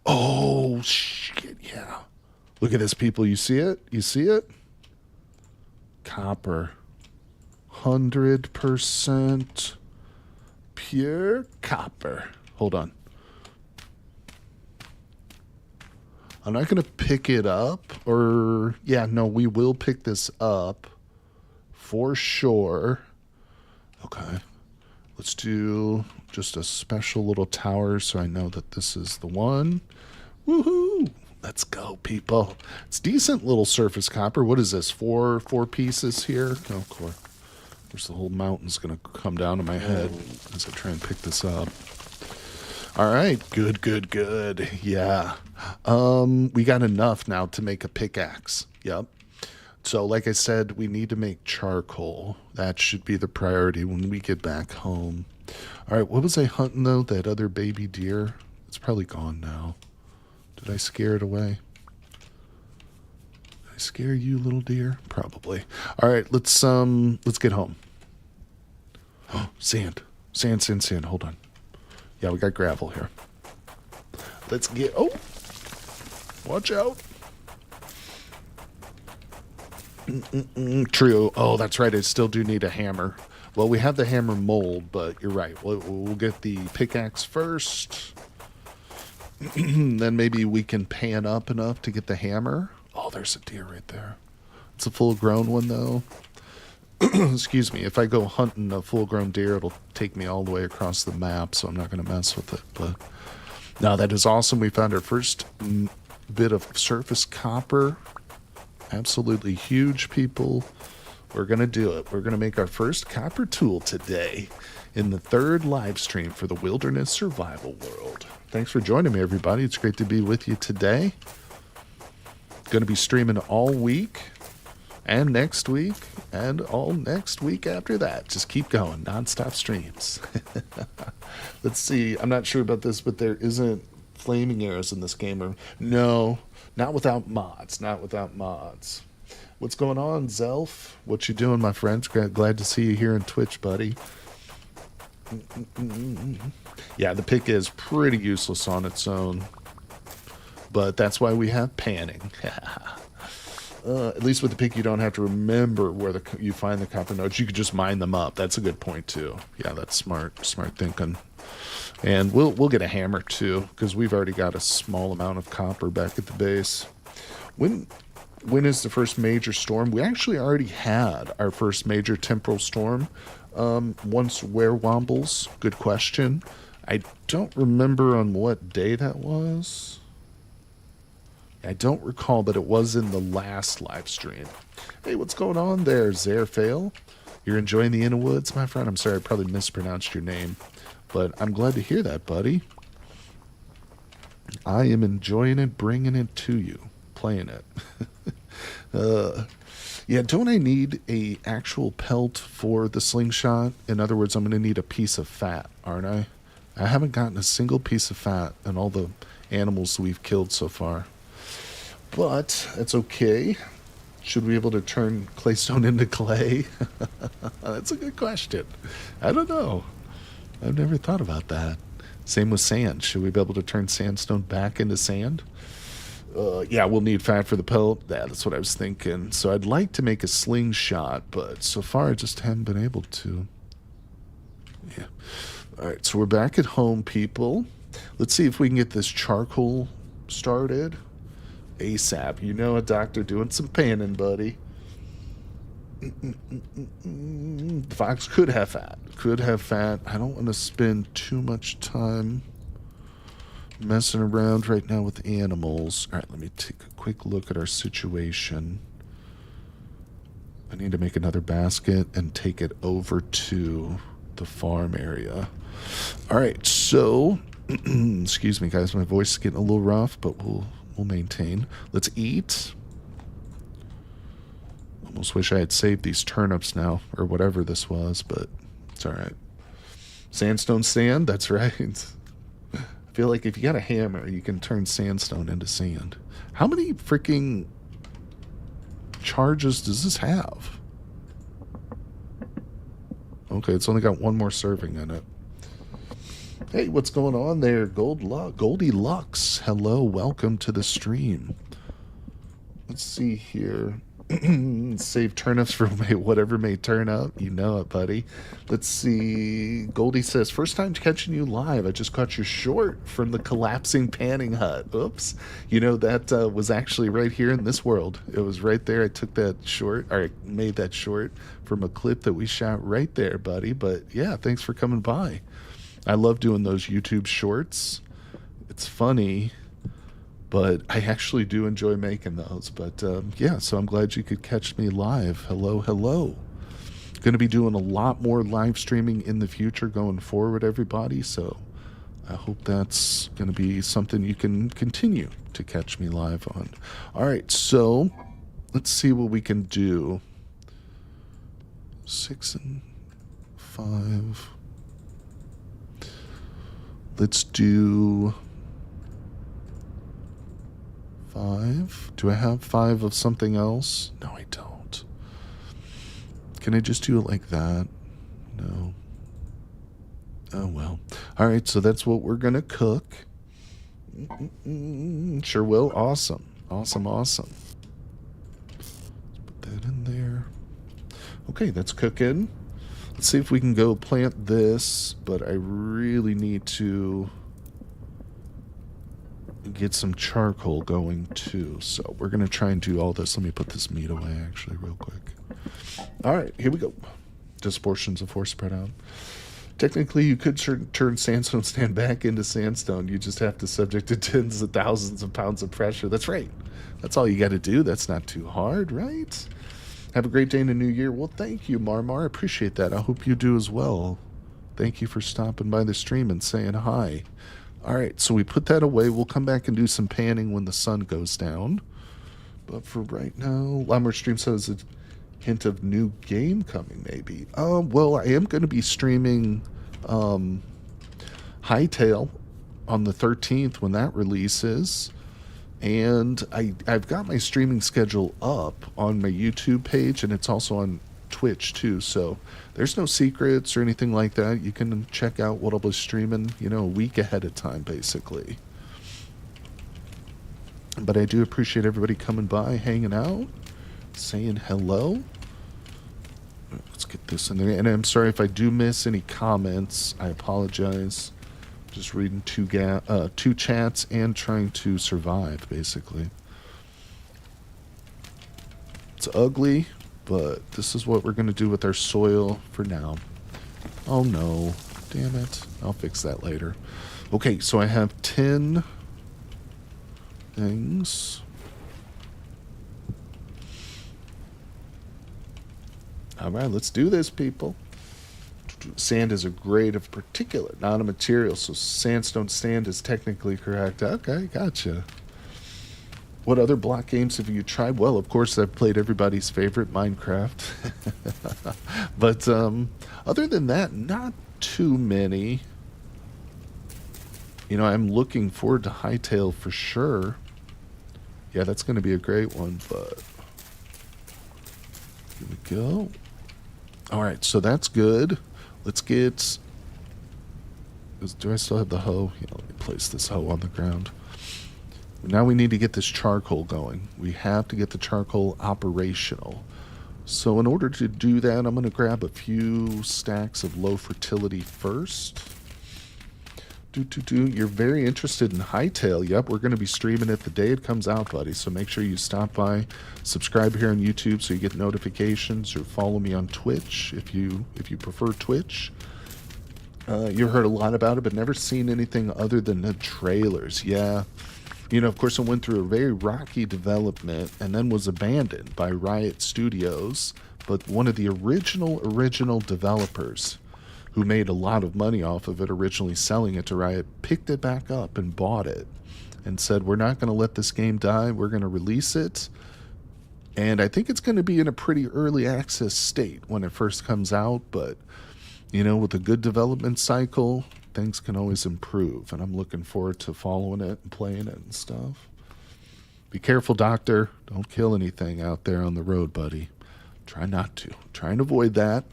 Oh shit, yeah. Look at this, people. You see it? You see it? Copper. 100% pure copper. Hold on. I'm not going to pick it up, or, yeah, no, we will pick this up for sure. Okay. Let's do just a special little tower so I know that this is the one. Woohoo! Let's go, people. It's decent little surface copper. What is this, four pieces here? Oh, of course. There's the whole mountain's going to come down to my head as I try and pick this up. All right, good. Yeah. We got enough now to make a pickaxe. Yep. So like I said, we need to make charcoal. That should be the priority when we get back home. All right, what was I hunting though? That other baby deer? It's probably gone now. Did I scare it away? Did I scare you, little deer? Probably. All right, let's get home. Oh, sand. Sand. Hold on. Yeah, we got gravel here. Let's get... Oh! Watch out. True. Oh, that's right. I still do need a hammer. Well, we have the hammer mold, but you're right. We'll get the pickaxe first. Then maybe we can pan up enough to get the hammer. Oh, there's a deer right there. It's a full-grown one, though. Excuse me, if I go hunting a full-grown deer, it'll take me all the way across the map, so I'm not going to mess with it. But no, that is awesome. We found our first bit of surface copper. Absolutely huge, people. We're going to do it. We're going to make our first copper tool today in the third live stream for the Wilderness Survival World. Thanks for joining me, everybody. It's great to be with you today. Going to be streaming all week. And next week, and all next week after that. Just keep going, non-stop streams. Let's see, I'm not sure about this, but there isn't flaming arrows in this game. No, not without mods, What's going on, Zelf? What you doing, my friends? Glad to see you here on Twitch, buddy. Yeah, the pick is pretty useless on its own. But that's why we have panning. At least with the pick, you don't have to remember where you find the copper nodes. You could just mine them up. That's a good point too. Yeah, that's smart thinking. And we'll get a hammer too, because we've already got a small amount of copper back at the base. When is the first major storm? We actually already had our first major temporal storm. Once werewombles. Good question. I don't remember on what day that was. I don't recall, but it was in the last live stream. Hey, what's going on there, Zarefail? You're enjoying the Inner Woods, my friend? I'm sorry, I probably mispronounced your name, but I'm glad to hear that, buddy. I am enjoying it, bringing it to you, playing it. Yeah, don't I need a actual pelt for the slingshot? In other words, I'm going to need a piece of fat, aren't I? I haven't gotten a single piece of fat in all the animals we've killed so far. But that's okay. Should we be able to turn claystone into clay? That's a good question. I don't know. I've never thought about that. Same with sand. Should we be able to turn sandstone back into sand? Yeah, we'll need fat for the pelt. Yeah, that's what I was thinking. So I'd like to make a slingshot, but so far I just haven't been able to. Yeah. All right, so we're back at home, people. Let's see if we can get this charcoal started. ASAP. You know a doctor doing some panning, buddy. The fox could have fat. I don't want to spend too much time messing around right now with animals. All right, let me take a quick look at our situation. I need to make another basket and take it over to the farm area. All right, so excuse me, guys. My voice is getting a little rough, but we'll maintain. Let's eat. Almost wish I had saved these turnips now, or whatever this was, but it's all right. Sandstone sand. That's right. I feel like if you got a hammer, you can turn sandstone into sand. How many freaking charges does this have? Okay, it's only got one more serving in it. Hey, what's going on there? Goldilocks. Hello, welcome to the stream. Let's see here. Save turnips for whatever may turn up. You know it, buddy. Let's see. Goldie says, first time catching you live. I just caught your short from the collapsing panning hut. Oops. You know, that was actually right here in this world. It was right there. I took that short, or I made that short from a clip that we shot right there, buddy. But yeah, thanks for coming by. I love doing those YouTube shorts. It's funny, but I actually do enjoy making those. But yeah, so I'm glad you could catch me live. Hello, hello. Going to be doing a lot more live streaming in the future going forward, everybody. So I hope that's going to be something you can continue to catch me live on. All right, so let's see what we can do. 6 and 5. Let's do 5. Do I have 5 of something else? No, I don't. Can I just do it like that? No. Oh, well. All right, so that's what we're going to cook. Sure will. Awesome. Awesome, awesome. Let's put that in there. Okay, that's cooking. Let's see if we can go plant this, but I really need to get some charcoal going too. So we're going to try and do all this. Let me put this meat away actually real quick. All right, here we go. Just portions of 4 spread out. Technically, you could turn sandstone stand back into sandstone. You just have to subject it to tens of thousands of pounds of pressure. That's right. That's all you got to do. That's not too hard, right? Have a great day in the new year. Well, thank you, Marmar. I appreciate that. I hope you do as well. Thank you for stopping by the stream and saying hi. All right, so we put that away. We'll come back and do some panning when the sun goes down. But for right now, Limeware Stream says a hint of new game coming, maybe. Well, I am going to be streaming Hightail on the 13th when that releases. And I've got my streaming schedule up on my YouTube page, and it's also on Twitch too. So there's no secrets or anything like that. You can check out what I'll be streaming, you know, a week ahead of time, basically. But I do appreciate everybody coming by, hanging out, saying hello. Let's get this in there. And I'm sorry if I do miss any comments. I apologize. Just reading two chats and trying to survive, basically. It's ugly, but this is what we're going to do with our soil for now. Oh no, damn it. I'll fix that later. Okay, so I have 10 things. All right, let's do this, people. Sand is a grade of particulate, not a material. So sandstone sand is technically correct. Okay, gotcha. What other block games have you tried? Well, of course, I've played everybody's favorite, Minecraft. But other than that, not too many. You know, I'm looking forward to Hightail for sure. Yeah, that's going to be a great one, but here we go. All right, so that's good. Let's get... Do I still have the hoe? Yeah, let me place this hoe on the ground. Now we need to get this charcoal going. We have to get the charcoal operational. So in order to do that, I'm going to grab a few stacks of low fertility first. You're very interested in Hightail. Yep, we're going to be streaming it the day it comes out, buddy. So make sure you stop by, subscribe here on YouTube so you get notifications, or follow me on Twitch if you prefer Twitch. You heard a lot about it, but never seen anything other than the trailers. Yeah. You know, of course, it went through a very rocky development and then was abandoned by Riot Studios. But one of the original developers who made a lot of money off of it originally selling it to Riot, picked it back up and bought it and said, we're not going to let this game die. We're going to release it. And I think it's going to be in a pretty early access state when it first comes out. But, you know, with a good development cycle, things can always improve. And I'm looking forward to following it and playing it and stuff. Be careful, Doctor. Don't kill anything out there on the road, buddy. Try not to. Try and avoid that.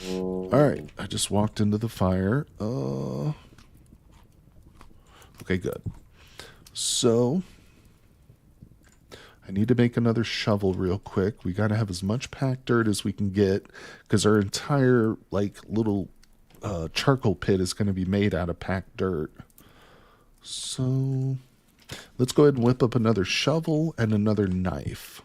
All right. I just walked into the fire. Okay, good. So I need to make another shovel real quick. We got to have as much packed dirt as we can get because our entire like little charcoal pit is going to be made out of packed dirt. So let's go ahead and whip up another shovel and another knife.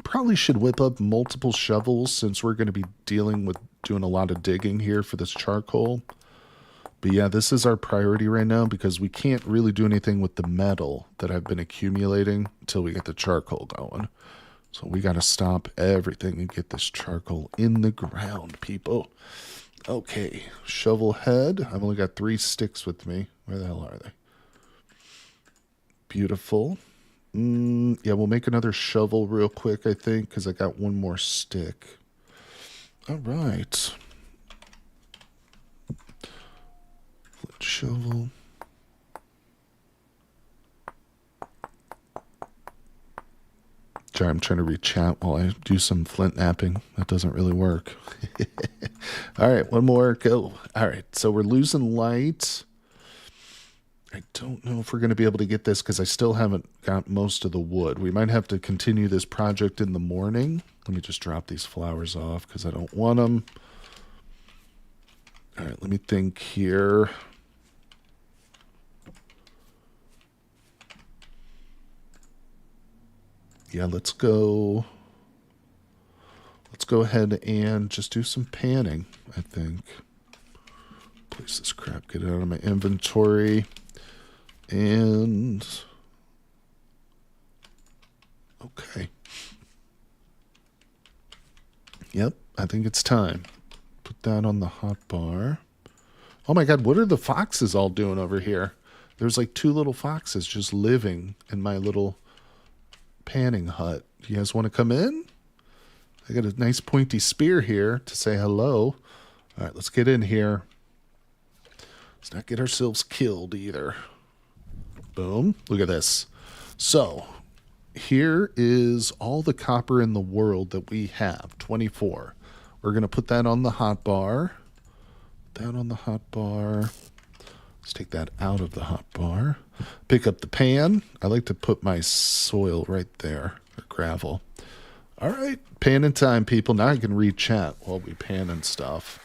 Probably should whip up multiple shovels since we're going to be dealing with doing a lot of digging here for this charcoal. But yeah, this is our priority right now because we can't really do anything with the metal that I've been accumulating until we get the charcoal going. So we got to stop everything and get this charcoal in the ground, people. Okay, shovel head. I've only got 3 sticks with me. Where the hell are they? Beautiful. Yeah, we'll make another shovel real quick, I think, because I got 1 more stick. All right. Shovel. Sorry, I'm trying to read chat while I do some flint napping. That doesn't really work. All right, 1 more. Go. All right, so we're losing light. I don't know if we're going to be able to get this because I still haven't got most of the wood. We might have to continue this project in the morning. Let me just drop these flowers off because I don't want them. All right, let me think here. Yeah, let's go ahead and just do some panning, I think. Place this crap, get it out of my inventory. And okay. Yep, I think it's time. Put that on the hot bar. Oh my god, what are the foxes all doing over here? There's like 2 little foxes just living in my little panning hut. Do you guys want to come in? I got a nice pointy spear here to say hello. All right, let's get in here. Let's not get ourselves killed either. Boom. Look at this. So here is all the copper in the world that we have. 24. We're going to put that on the hot bar. That on the hot bar. Let's take that out of the hot bar. Pick up the pan. I like to put my soil right there, or gravel. All right, panning time, people. Now I can read chat while we pan and stuff.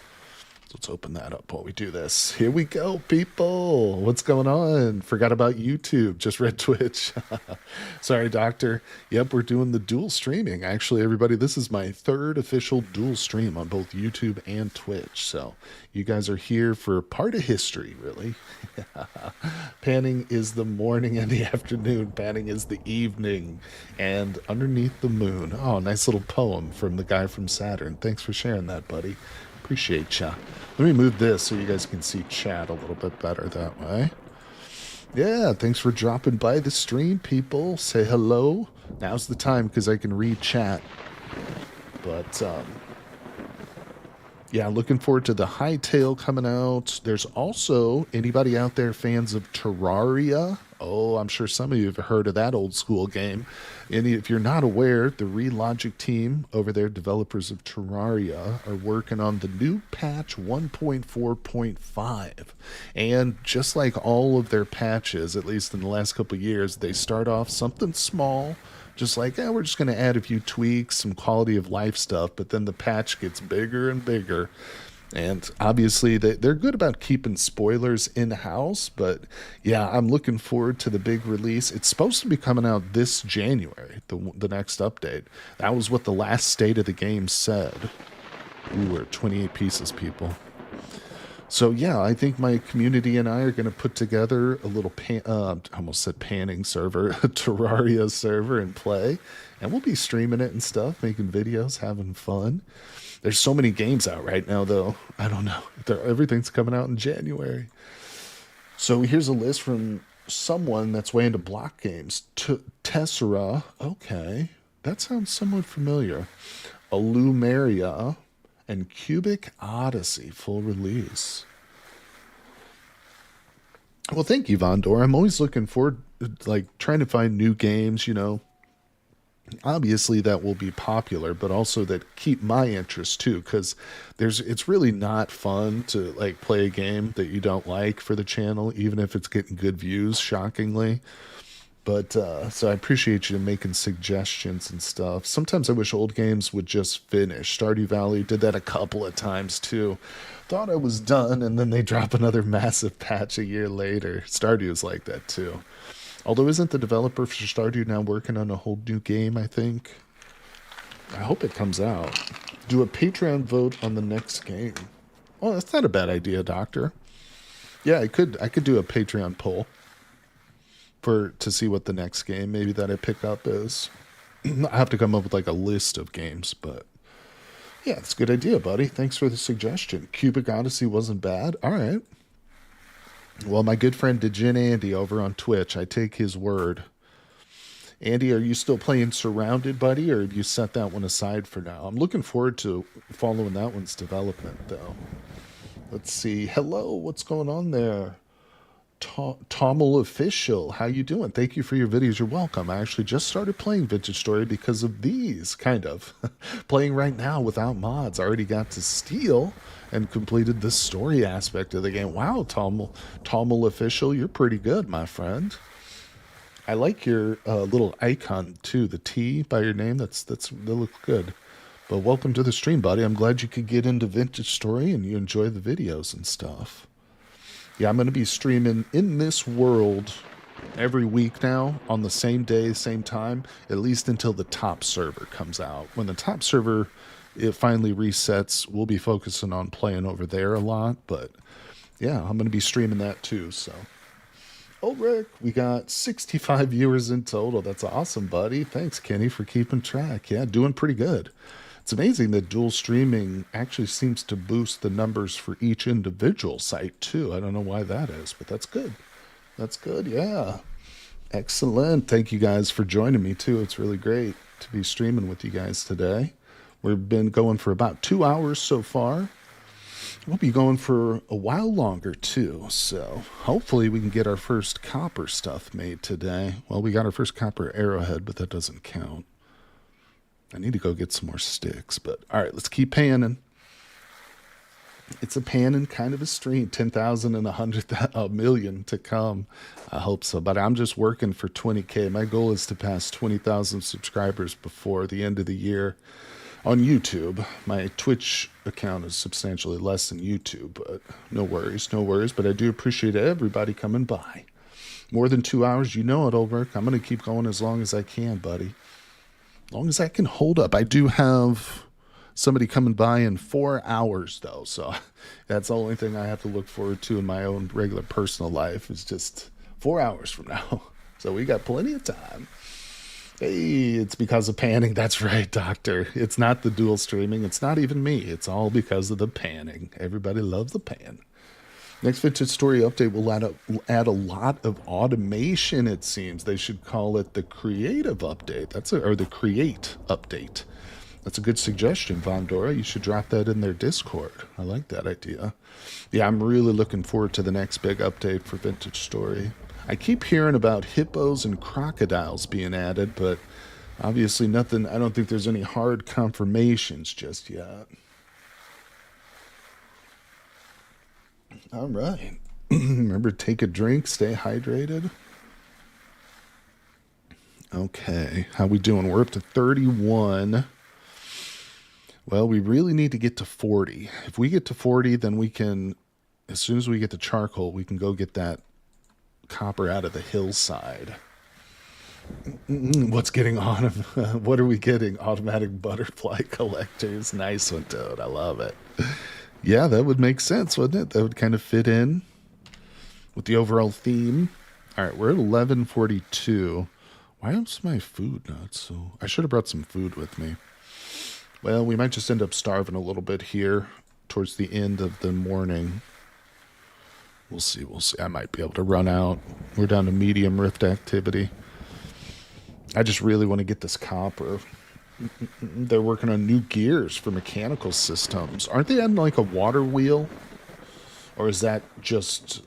So let's open that up while we do this. Here we go, people. What's going on? Forgot about YouTube. Just read Twitch. Sorry, Doctor. Yep, we're doing the dual streaming. Actually, everybody, this is my 3rd official dual stream on both YouTube and Twitch. So you guys are here for part of history, really. Panning is the morning and the afternoon. Panning is the evening and underneath the moon. Oh, nice little poem from the guy from Saturn. Thanks for sharing that, buddy. Appreciate ya. Let me move this so you guys can see chat a little bit better that way. Yeah, thanks for dropping by the stream, people. Say hello. Now's the time because I can read chat. But, yeah, looking forward to the Hightail coming out. There's also, anybody out there fans of Terraria? Oh, I'm sure some of you have heard of that old school game. And if you're not aware, the Relogic team over there, developers of Terraria, are working on the new patch 1.4.5. And just like all of their patches, at least in the last couple of years, they start off something small, just like, we're just going to add a few tweaks, some quality of life stuff, but then the patch gets bigger and bigger. And obviously, they're good about keeping spoilers in-house, but yeah, I'm looking forward to the big release. It's supposed to be coming out this January, the next update. That was what the last state of the game said. Ooh, we're 28 pieces, people. So yeah, I think my community and I are going to put together a little I almost said panning server, a Terraria server and play, and we'll be streaming it and stuff, making videos, having fun. There's so many games out right now, though. I don't know. Everything's coming out in January. So here's a list from someone that's way into block games. Tessera, okay, that sounds somewhat familiar. Alumeria and Cubic Odyssey full release. Well, thank you, Vondor. I'm always looking forward, like trying to find new games. Obviously that will be popular, but also that keep my interest too, because it's really not fun to like play a game that you don't like for the channel, even if it's getting good views, shockingly. But so I appreciate you making suggestions and stuff. Sometimes I wish old games would just finish. Stardew Valley did that a couple of times too. Thought I was done, and then they drop another massive patch a year later. Stardew's like that too. Although isn't the developer for Stardew now working on a whole new game, I think? I hope it comes out. Do a Patreon vote on the next game. Oh, that's not a bad idea, Doctor. Yeah, I could do a Patreon poll to see what the next game maybe that I pick up is. I have to come up with like a list of games, but yeah, it's a good idea, buddy. Thanks for the suggestion. Cubic Odyssey wasn't bad. All right. Well, my good friend Dejin Andy over on Twitch, I take his word. Andy, are you still playing Surrounded, buddy, or have you set that one aside for now? I'm looking forward to following that one's development, though. Let's see. Hello, what's going on there? Tommel Official, how you doing? Thank you for your videos. You're welcome. I actually just started playing Vintage Story because of these, kind of. Playing right now without mods. I already got to steal and completed the story aspect of the game. Wow, Tommel Official, you're pretty good, my friend. I like your little icon, too, the T by your name. That looks good. But welcome to the stream, buddy. I'm glad you could get into Vintage Story and you enjoy the videos and stuff. Yeah, I'm going to be streaming in this world every week now on the same day, same time, at least until the top server comes out. When the top server it finally resets, we'll be focusing on playing over there a lot. But yeah, I'm going to be streaming that too. So, oh, Rick, we got 65 viewers in total. That's awesome, buddy. Thanks, Kenny, for keeping track. Yeah, doing pretty good. It's amazing that dual streaming actually seems to boost the numbers for each individual site too. I don't know why that is, but that's good. That's good, yeah. Excellent. Thank you guys for joining me too. It's really great to be streaming with you guys today. We've been going for about 2 hours so far. We'll be going for a while longer too, so hopefully we can get our first copper stuff made today. Well, we got our first copper arrowhead, but that doesn't count. I need to go get some more sticks, but all right, let's keep panning. It's a panning kind of a stream, 10,000 and 100 million to come. I hope so, but I'm just working for 20K. My goal is to pass 20,000 subscribers before the end of the year on YouTube. My Twitch account is substantially less than YouTube, but no worries. But I do appreciate everybody coming by. More than 2 hours, you know it'll work. I'm going to keep going as long as I can, buddy. As long as I can hold up. I do have somebody coming by in 4 hours, though, so that's the only thing I have to look forward to in my own regular personal life is just 4 hours from now. So we got plenty of time. Hey, it's because of panning. That's right, Doctor. It's not the dual streaming. It's not even me. It's all because of the panning. Everybody loves the pan. Next Vintage Story update will add a lot of automation, it seems. They should call it the creative update. Or the create update. That's a good suggestion, Vondora. You should drop that in their Discord. I like that idea. Yeah, I'm really looking forward to the next big update for Vintage Story. I keep hearing about hippos and crocodiles being added, but obviously nothing. I don't think there's any hard confirmations just yet. All right. Remember, take a drink, stay hydrated. Okay, how we doing? We're up to 31. Well, we really need to get to 40. If we get to 40, then we can, as soon as we get the charcoal, we can go get that copper out of the hillside. What's getting on? What are we getting? Automatic butterfly collectors. Nice one, dude. I love it. Yeah, that would make sense, wouldn't it? That would kind of fit in with the overall theme. All right, we're at 11:42. Why is my food not so? I should have brought some food with me. Well, we might just end up starving a little bit here towards the end of the morning. We'll see. We'll see. I might be able to run out. We're down to medium rift activity. I just really want to get this copper. They're working on new gears for mechanical systems. Aren't they adding like a water wheel? Or is that just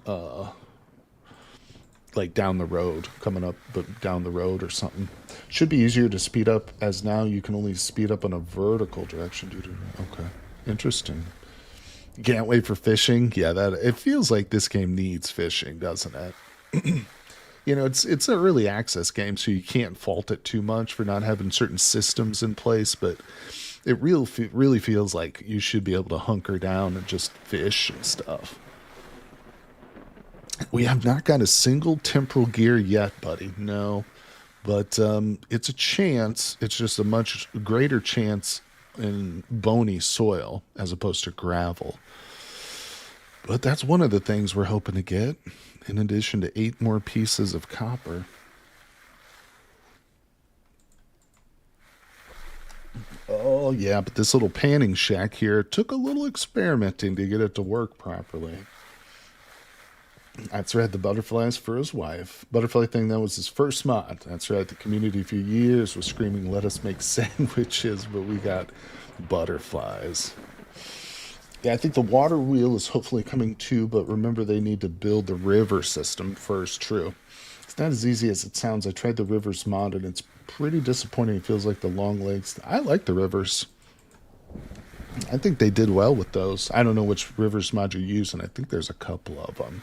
like down the road, coming up but down the road or something? Should be easier to speed up, as now you can only speed up in a vertical direction due to... Okay, interesting. Can't wait for fishing. Yeah, that it feels like this game needs fishing, doesn't it? You know, it's an early access game, so you can't fault it too much for not having certain systems in place, but it really feels like you should be able to hunker down and just fish and stuff. We have not got a single temporal gear yet, buddy. No. But it's a chance. It's just a much greater chance in bony soil as opposed to gravel. But that's one of the things we're hoping to get, in addition to 8 more pieces of copper. Oh, yeah, but this little panning shack here took a little experimenting to get it to work properly. That's right, the butterflies for his wife. Butterfly thing, that was his first mod. That's right, the community for years was screaming, let us make sandwiches, but we got butterflies. Yeah, I think the water wheel is hopefully coming too, but remember they need to build the river system first, true. It's not as easy as it sounds. I tried the rivers mod and it's pretty disappointing. It feels like the long legs. I like the rivers. I think they did well with those. I don't know which rivers mod you're using. I think there's a couple of them.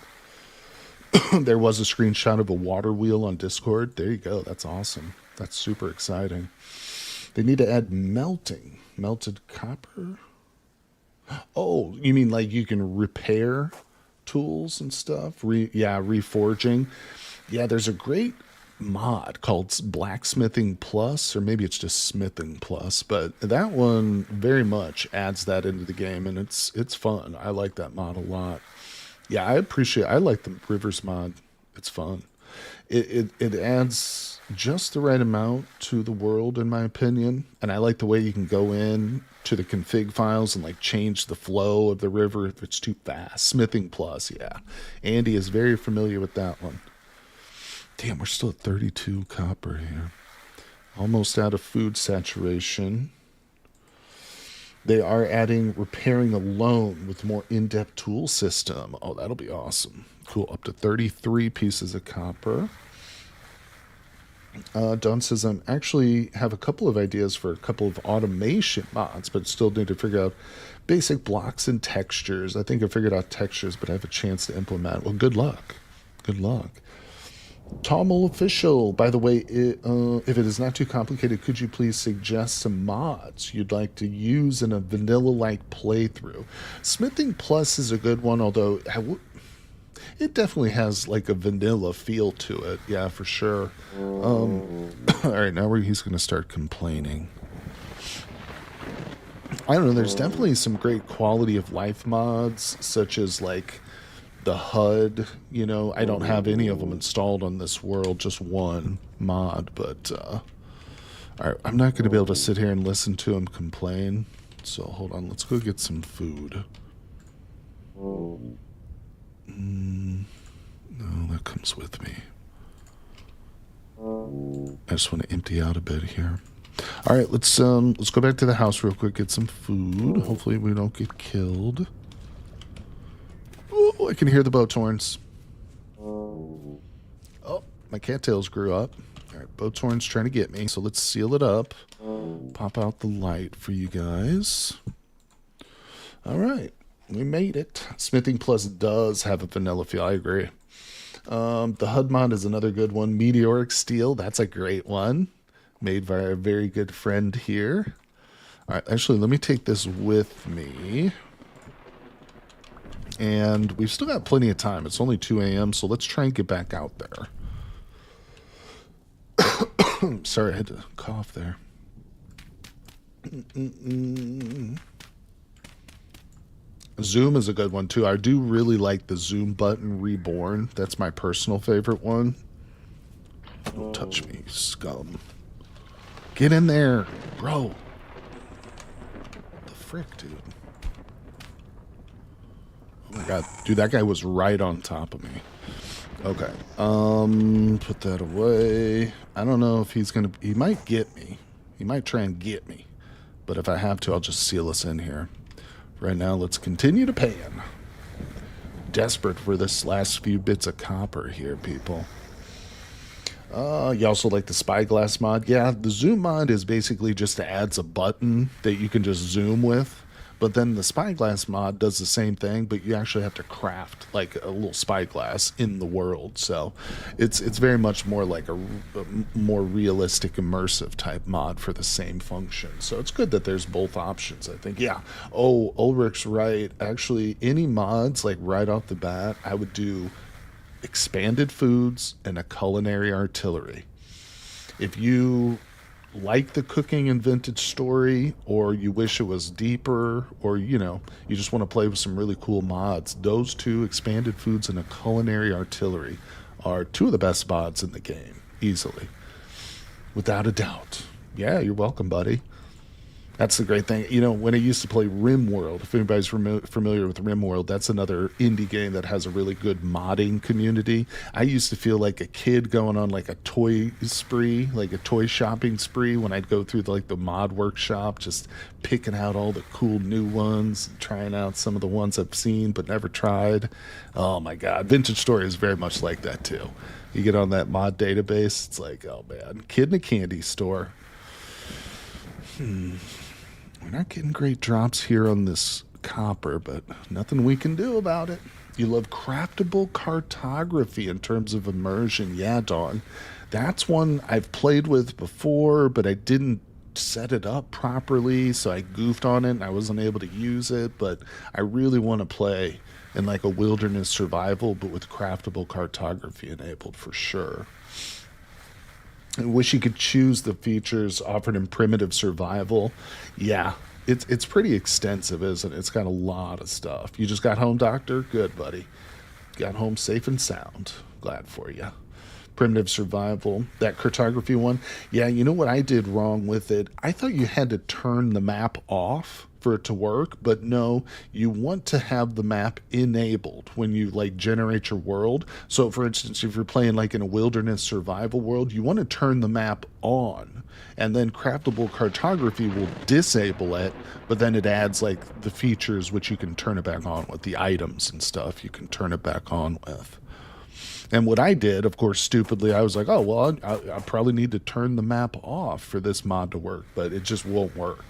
There was a screenshot of a water wheel on Discord. There you go. That's awesome. That's super exciting. They need to add melting. Melted copper? Oh, you mean like you can repair tools and stuff? Reforging. Yeah, there's a great mod called Blacksmithing Plus, or maybe it's just Smithing Plus, but that one very much adds that into the game, and it's fun. I like that mod a lot. Yeah, I like the Rivers mod. It's fun. It adds just the right amount to the world, in my opinion. And I like the way you can go in to the config files and like change the flow of the river if it's too fast. Smithing Plus, yeah. Andy is very familiar with that one. Damn, we're still at 32 copper here. Almost out of food saturation. They are adding repairing alone with more in-depth tool system. Oh, that'll be awesome. Cool. Up to 33 pieces of copper. Don says, I actually have a couple of ideas for a couple of automation mods, but still need to figure out basic blocks and textures. I think I figured out textures, but I have a chance to implement. Well, good luck. Good luck. Tommel Official, by the way, if it is not too complicated, could you please suggest some mods you'd like to use in a vanilla-like playthrough? Smithing Plus is a good one, although it definitely has like a vanilla feel to it. Yeah, for sure. All right, now he's going to start complaining. I don't know, there's definitely some great quality of life mods, such as like the HUD, you know. I don't have any of them installed on this world, just one mod, but all right, I'm not going to be able to sit here and listen to him complain, so hold on, let's go get some food. No, that comes with me. I just want to empty out a bit here. All right, let's go back to the house real quick, get some food. Hopefully we don't get killed. Oh, I can hear the boat horns. Oh, my cattails grew up. All right, boat horns trying to get me, so let's seal it up. Pop out the light for you guys. All right, we made it. Smithing Plus does have a vanilla feel, I agree. The HUD mod is another good one. Meteoric Steel, that's a great one. Made by a very good friend here. All right, actually, let me take this with me. And we've still got plenty of time. It's only 2 a.m., so let's try and get back out there. Sorry, I had to cough there. Zoom is a good one too. I do really like the Zoom button reborn. That's my personal favorite one. Don't touch me, scum. Get in there, bro. What the frick, dude? Oh my god, dude, that guy was right on top of me. Okay, put that away. I don't know if he's gonna. He might get me. He might try and get me. But if I have to, I'll just seal us in here. Right now, let's continue to pan. Desperate for this last few bits of copper here, people. You also like the spyglass mod? Yeah, the zoom mod is basically just adds a button that you can just zoom with. But then the spyglass mod does the same thing, but you actually have to craft like a little spyglass in the world. So it's very much more like a more realistic, immersive type mod for the same function. So it's good that there's both options, I think. Yeah. Oh, Ulrich's right. Actually, any mods, like right off the bat, I would do expanded foods and a culinary artillery. If you like the cooking and vintage story, or you wish it was deeper, or you just want to play with some really cool mods, those two, expanded foods and a culinary artillery, are two of the best mods in the game, easily, without a doubt. Yeah, you're welcome, buddy. That's the great thing. When I used to play RimWorld, if anybody's familiar with RimWorld, that's another indie game that has a really good modding community. I used to feel like a kid going on like a toy spree, like a toy shopping spree, when I'd go through the mod workshop, just picking out all the cool new ones, trying out some of the ones I've seen but never tried. Oh my God. Vintage Story is very much like that too. You get on that mod database, it's like, oh man, kid in a candy store. We're not getting great drops here on this copper, but nothing we can do about it. You love craftable cartography in terms of immersion. Yeah, dog. That's one I've played with before, but I didn't set it up properly, so I goofed on it and I wasn't able to use it. But I really want to play in like a wilderness survival, but with craftable cartography enabled for sure. I wish you could choose the features offered in primitive survival. Yeah, it's pretty extensive, isn't it? It's got a lot of stuff. You just got home, doctor? Good, buddy. Got home safe and sound. Glad for you. Primitive survival, that cartography one. Yeah, you know what I did wrong with it? I thought you had to turn the map off for it to work, but no, you want to have the map enabled when you generate your world. So for instance, if you're playing like in a wilderness survival world, you want to turn the map on, and then craftable cartography will disable it, but then it adds like the features which you can turn it back on with, the items and stuff you can turn it back on with. And what I did, of course, stupidly, I was like, oh, well, I probably need to turn the map off for this mod to work, but it just won't work.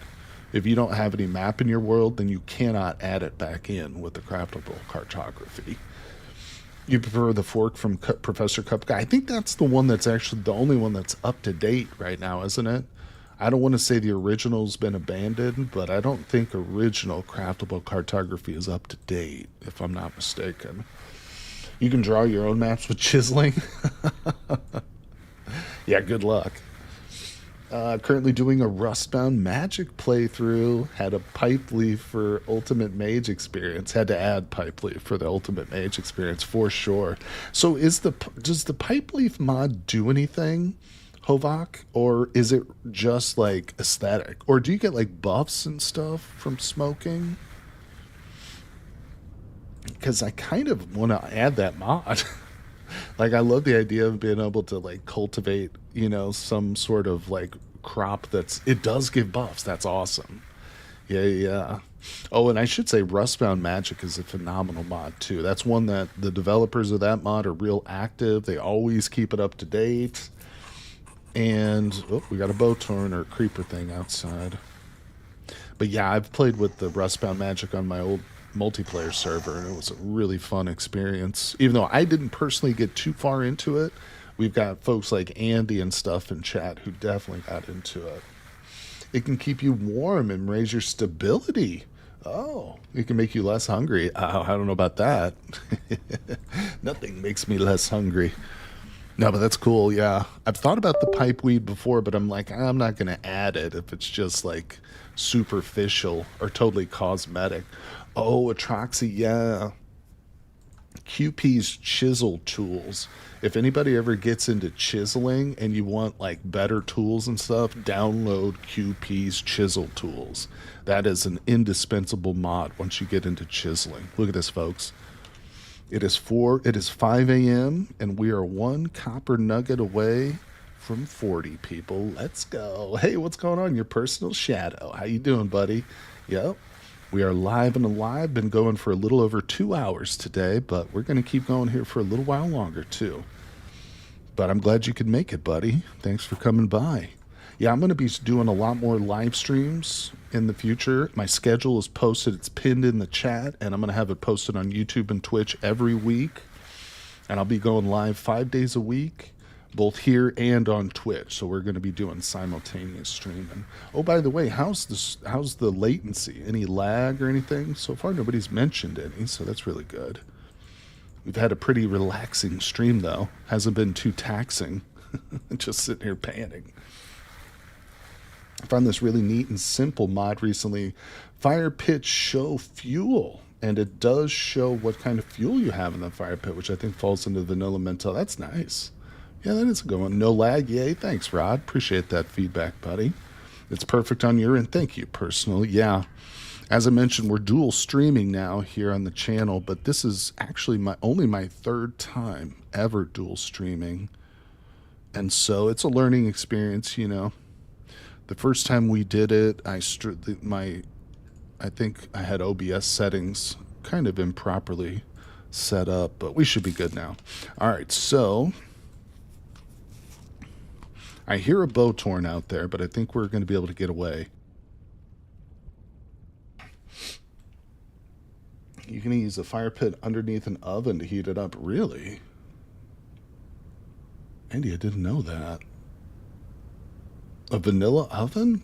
If you don't have any map in your world, then you cannot add it back in with the craftable cartography. You prefer the fork from Professor Cup Guy? I think that's the one that's actually the only one that's up to date right now, isn't it? I don't want to say the original's been abandoned, but I don't think original craftable cartography is up to date, if I'm not mistaken. You can draw your own maps with chiseling. Yeah, good luck. Currently doing a Rustbound Magic playthrough. Had a pipe leaf for Ultimate Mage experience. Had to add pipe leaf for the Ultimate Mage experience for sure. So does the pipe leaf mod do anything, Hovak, or is it just like aesthetic, or do you get like buffs and stuff from smoking? Because I kind of want to add that mod. Like, I love the idea of being able to like cultivate, some sort of like crop it does give buffs. That's awesome. Yeah. Oh, and I should say Rustbound Magic is a phenomenal mod too. That's one that the developers of that mod are real active. They always keep it up to date. And we got a Bowtorn or a creeper thing outside. But yeah, I've played with the Rustbound Magic on my old multiplayer server, and it was a really fun experience. Even though I didn't personally get too far into it, we've got folks like Andy and stuff in chat who definitely got into it. It can keep you warm and raise your stability. Oh, it can make you less hungry. I don't know about that. Nothing makes me less hungry. No, but that's cool. Yeah. I've thought about the pipe weed before, but I'm like, I'm not going to add it if it's just like superficial or totally cosmetic. Oh, Atroxy. Yeah. QP's chisel tools. If anybody ever gets into chiseling and you want like better tools and stuff, download QP's chisel tools. That is an indispensable mod once you get into chiseling. Look at this, folks. It is 5 a.m. and we are one copper nugget away from 40 people. Let's go. Hey, what's going on? Your personal shadow. How you doing, buddy? Yep. We are live and alive. Been going for a little over 2 hours today, but we're going to keep going here for a little while longer too. But I'm glad you could make it, buddy. Thanks for coming by. Yeah, I'm going to be doing a lot more live streams in the future. My schedule is posted. It's pinned in the chat, and I'm going to have it posted on YouTube and Twitch every week. And I'll be going live 5 days a week, both here and on Twitch. So we're going to be doing simultaneous streaming. Oh, by the way, how's the latency? Any lag or anything? So far, nobody's mentioned any, so that's really good. We've had a pretty relaxing stream, though. Hasn't been too taxing. Just sitting here panning. I found this really neat and simple mod recently. Fire pit show fuel. And it does show what kind of fuel you have in the fire pit, which I think falls into vanilla mental. That's nice. Yeah, that is a good one. No lag. Yay. Thanks, Rod. Appreciate that feedback, buddy. It's perfect on your end. Thank you, personally. Yeah. As I mentioned, we're dual streaming now here on the channel, but this is actually only my third time ever dual streaming. And so it's a learning experience, you know. The first time we did it, I think I had OBS settings kind of improperly set up, but we should be good now. All right, so I hear a bow torn out there, but I think we're going to be able to get away. You can use a fire pit underneath an oven to heat it up. Really? Andy, I didn't know that. A vanilla oven?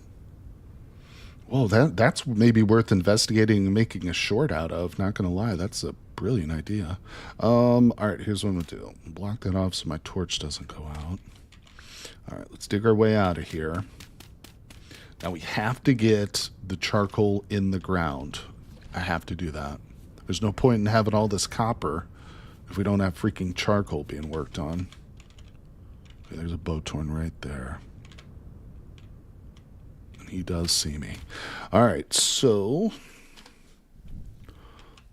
Whoa, that's maybe worth investigating and making a short out of. Not gonna lie, that's a brilliant idea. All right, here's what I'm gonna do. Block that off so my torch doesn't go out. All right, let's dig our way out of here. Now we have to get the charcoal in the ground. I have to do that. There's no point in having all this copper if we don't have freaking charcoal being worked on. Okay, there's a bow torn right there. He does see me. All right, so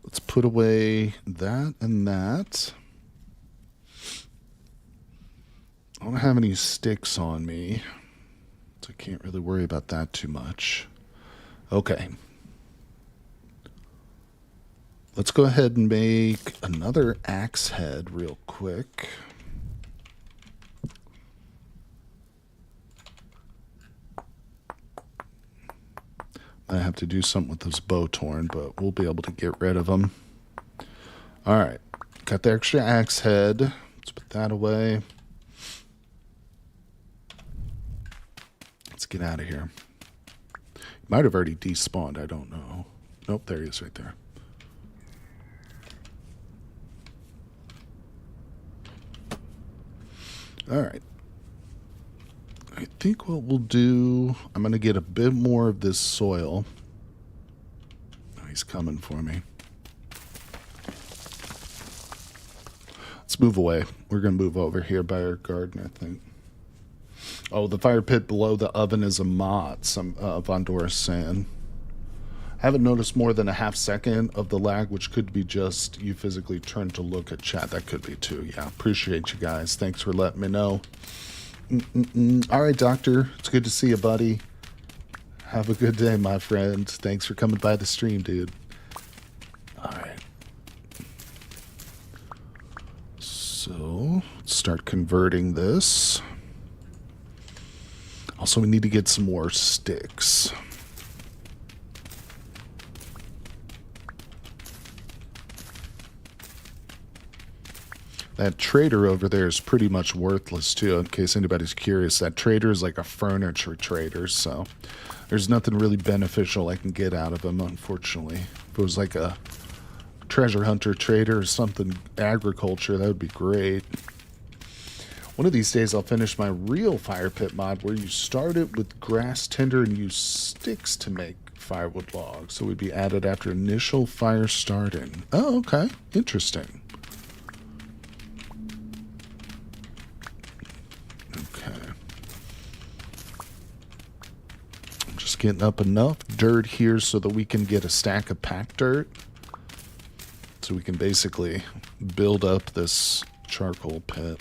let's put away that and that. I don't have any sticks on me, so I can't really worry about that too much. Okay. Let's go ahead and make another axe head real quick. I have to do something with this bow torn, but we'll be able to get rid of them. All right, got the extra axe head. Let's put that away. Let's get out of here. Might have already despawned, I don't know. Nope, there he is right there. All right. I think what we'll do, I'm going to get a bit more of this soil. Oh, he's coming for me. Let's move away. We're going to move over here by our garden, I think. Oh, the fire pit below the oven is a mod, some Vondora's saying. I haven't noticed more than a half second of the lag, which could be just you physically turn to look at chat. That could be too. Yeah, appreciate you guys. Thanks for letting me know. All right, Doctor. It's good to see you, buddy. Have a good day, my friend. Thanks for coming by the stream, dude. All right. So, let's start converting this. Also, we need to get some more sticks. That trader over there is pretty much worthless, too, in case anybody's curious. That trader is like a furniture trader, so there's nothing really beneficial I can get out of him, unfortunately. If it was like a treasure hunter trader or something, agriculture, that would be great. One of these days I'll finish my real fire pit mod where you start it with grass tinder and use sticks to make firewood logs. So it would be added after initial fire starting. Oh, okay. Interesting. Okay. I'm just getting up enough dirt here so that we can get a stack of packed dirt. So we can basically build up this charcoal pit.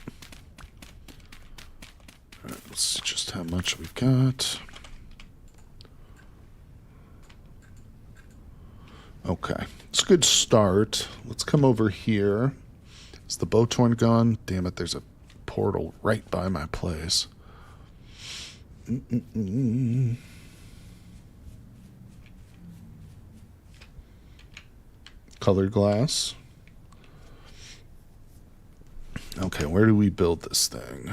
All right, let's see just how much we've got. Okay, it's a good start. Let's come over here. Is the bowtorn gone? Damn it, there's a portal right by my place. Colored glass. Okay, where do we build this thing?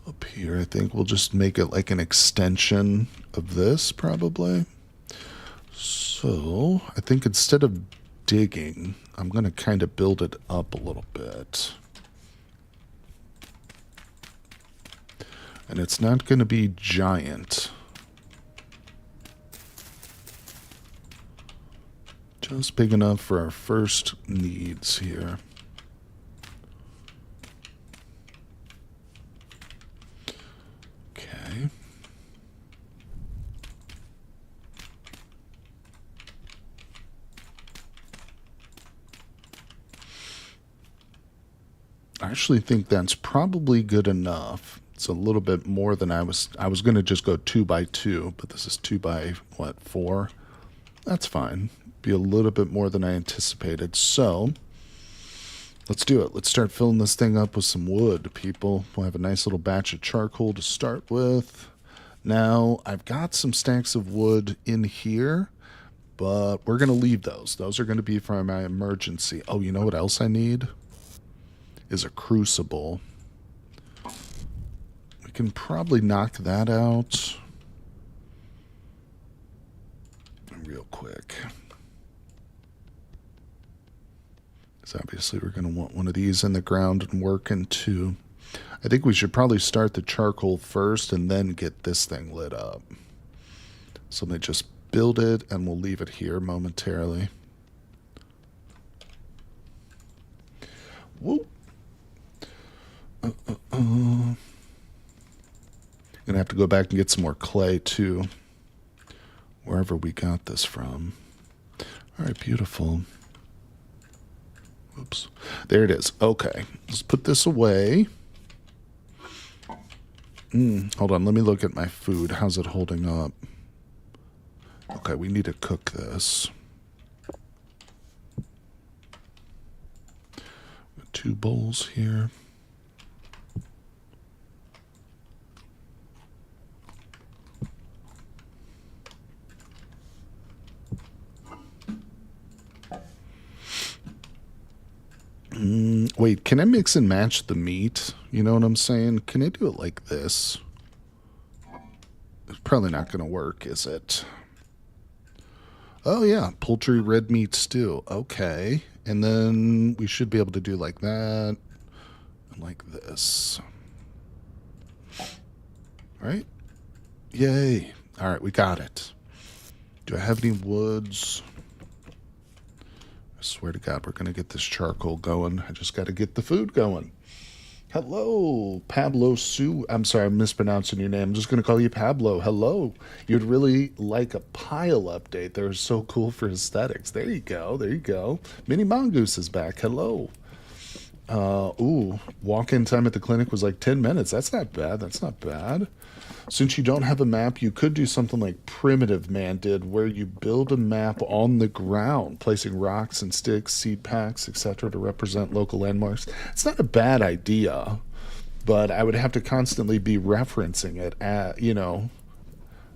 Up here, I think we'll just make it like an extension of this, probably. So, I think instead of digging, I'm going to kind of build it up a little bit. And it's not going to be giant. Just big enough for our first needs here. Okay. I actually think that's probably good enough. It's a little bit more than I was going to just go 2 by 2, but this is 2 by what, 4? That's fine. Be a little bit more than I anticipated. So, let's do it. Let's start filling this thing up with some wood, people. We'll have a nice little batch of charcoal to start with. Now, I've got some stacks of wood in here, but we're going to leave those. Those are going to be for my emergency. Oh, you know what else I need? Is a crucible. We can probably knock that out real quick. Because obviously we're going to want one of these in the ground and working too. I think we should probably start the charcoal first and then get this thing lit up. So let me just build it and we'll leave it here momentarily. Whoop. Gonna have to go back and get some more clay too, wherever we got this from. All right, beautiful. Oops, there it is. Okay, let's put this away. Hold on, let me look at my food. How's it holding up? Okay, we need to cook this. 2 bowls here. Wait, can I mix and match the meat? You know what I'm saying? Can I do it like this? It's probably not going to work, is it? Oh, yeah. Poultry red meat stew. Okay. And then we should be able to do like that and like this. Right? Yay. All right, we got it. Do I have any woods? I swear to God, we're going to get this charcoal going. I just got to get the food going. Hello, Pablo Sue. I'm sorry, I'm mispronouncing your name. I'm just going to call you Pablo. Hello. You'd really like a pile update. They're so cool for aesthetics. There you go. There you go. Mini Mongoose is back. Hello. Walk-in time at the clinic was like 10 minutes. That's not bad. That's not bad. Since you don't have a map, you could do something like Primitive Man did, where you build a map on the ground, placing rocks and sticks, seed packs, etc. to represent local landmarks. It's not a bad idea, but I would have to constantly be referencing it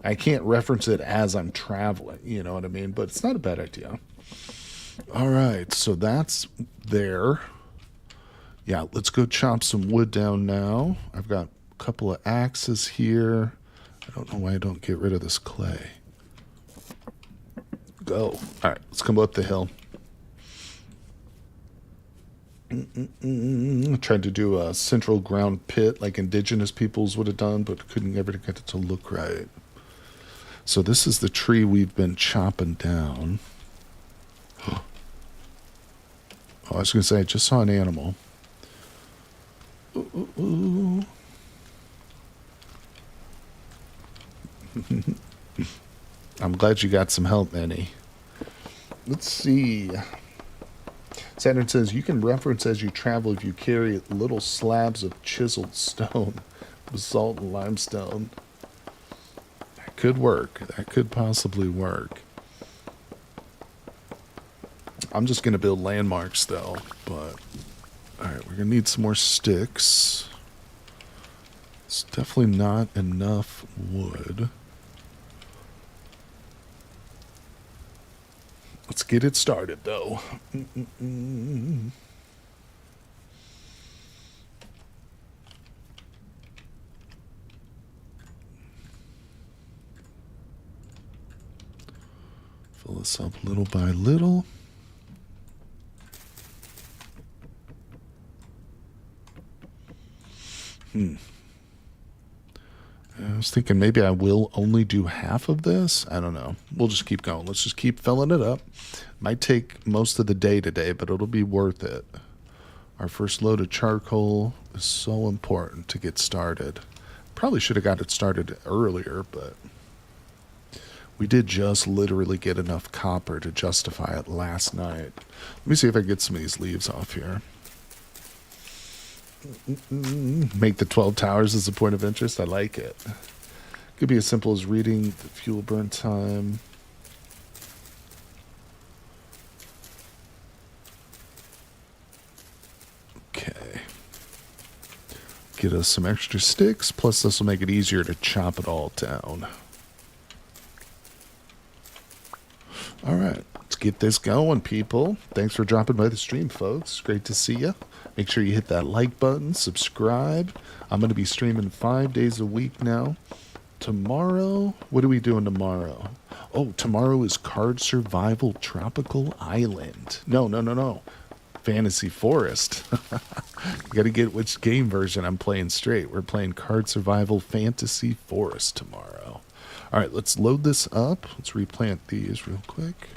I can't reference it as I'm traveling, you know what I mean? But it's not a bad idea. All right, so that's there. Yeah, let's go chop some wood down now. I've got a couple of axes here. I don't know why I don't get rid of this clay. Go. All right, let's come up the hill. Tried to do a central ground pit like indigenous peoples would have done, but couldn't ever get it to look right. So this is the tree we've been chopping down. Oh, I was going to say, I just saw an animal. Ooh, ooh, ooh. I'm glad you got some help, Manny. Let's see. Saturn says, you can reference as you travel if you carry little slabs of chiseled stone, basalt and limestone. That could work. That could possibly work. I'm just going to build landmarks, though. But, alright, we're going to need some more sticks. It's definitely not enough wood. Let's get it started, though. Fill this up little by little. I was thinking maybe I will only do half of this. I don't know. We'll just keep going. Let's just keep filling it up. Might take most of the day today, but it'll be worth it. Our first load of charcoal is so important to get started. Probably should have got it started earlier, but we did just literally get enough copper to justify it last night. Let me see if I can get some of these leaves off here. Make the 12 towers as a point of interest. I like it. Could be as simple as reading the fuel burn time. Okay. Get us some extra sticks, plus this will make it easier to chop it all down. Alright, let's get this going, people. Thanks for dropping by the stream, folks. Great to see you. Make sure you hit that like button, subscribe. I'm going to be streaming 5 days a week now. Tomorrow, what are we doing tomorrow? Oh, tomorrow is Card Survival Tropical Island. No. Fantasy Forest. Got to get which game version I'm playing straight. We're playing Card Survival Fantasy Forest tomorrow. All right, let's load this up. Let's replant these real quick.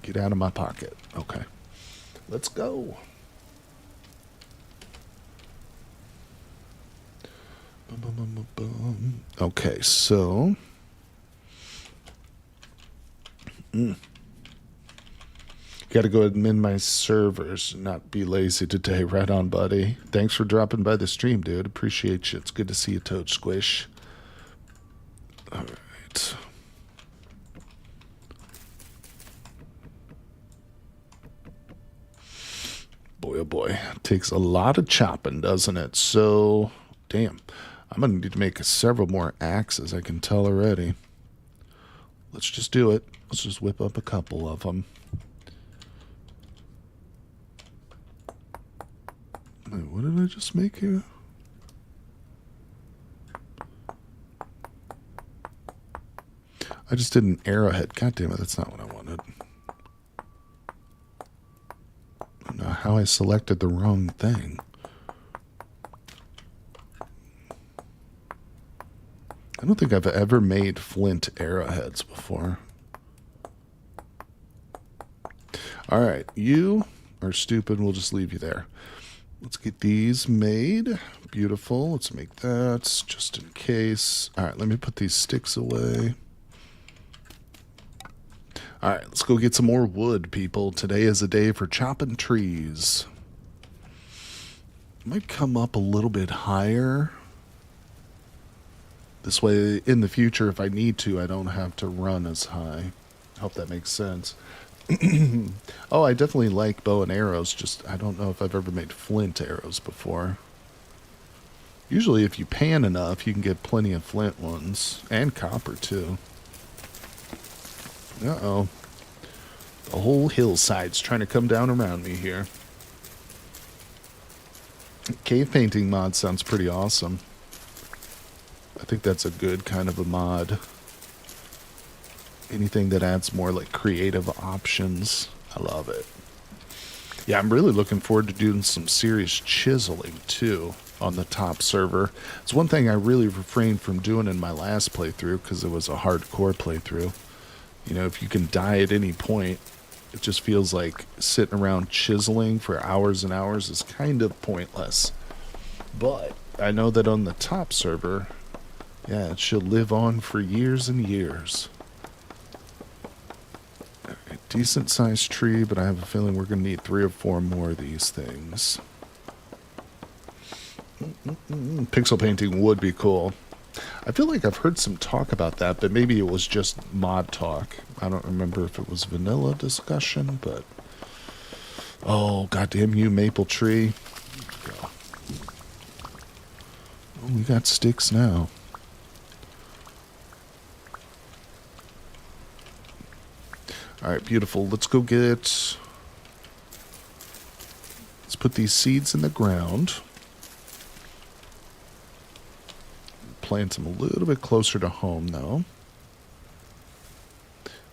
Get out of my pocket. Okay. Let's go. Okay, so gotta go admin my servers, not be lazy today. Right on, buddy. Thanks for dropping by the stream, dude. Appreciate you. It's good to see you, Toad Squish. All right. Boy, oh boy. Takes a lot of chopping, doesn't it? So, damn. I'm going to need to make several more axes, I can tell already. Let's just do it. Let's just whip up a couple of them. Wait, what did I just make here? I just did an arrowhead. God damn it, that's not what I wanted. I don't know how I selected the wrong thing. I don't think I've ever made flint arrowheads before. Alright, you are stupid. We'll just leave you there. Let's get these made. Beautiful. Let's make that just in case. Alright, let me put these sticks away. Alright, let's go get some more wood, people. Today is a day for chopping trees. Might come up a little bit higher. This way, in the future, if I need to, I don't have to run as high. I hope that makes sense. Oh, I definitely like bow and arrows, just I don't know if I've ever made flint arrows before. Usually, if you pan enough, you can get plenty of flint ones. And copper, too. Uh-oh. The whole hillside's trying to come down around me here. Cave painting mod sounds pretty awesome. I think that's a good kind of a mod. Anything that adds more like creative options, I love it. Yeah, I'm really looking forward to doing some serious chiseling too on the top server. It's one thing I really refrained from doing in my last playthrough because it was a hardcore playthrough. You know, if you can die at any point, it just feels like sitting around chiseling for hours and hours is kind of pointless. But I know that on the top server, yeah, it should live on for years and years. A decent sized tree, but I have a feeling we're going to need 3 or 4 more of these things. Pixel painting would be cool. I feel like I've heard some talk about that, but maybe it was just mod talk. I don't remember if it was vanilla discussion, but... Oh, goddamn you, maple tree. Oh, we got sticks now. Alright, beautiful. Let's go get... Let's put these seeds in the ground. Plant them a little bit closer to home, though.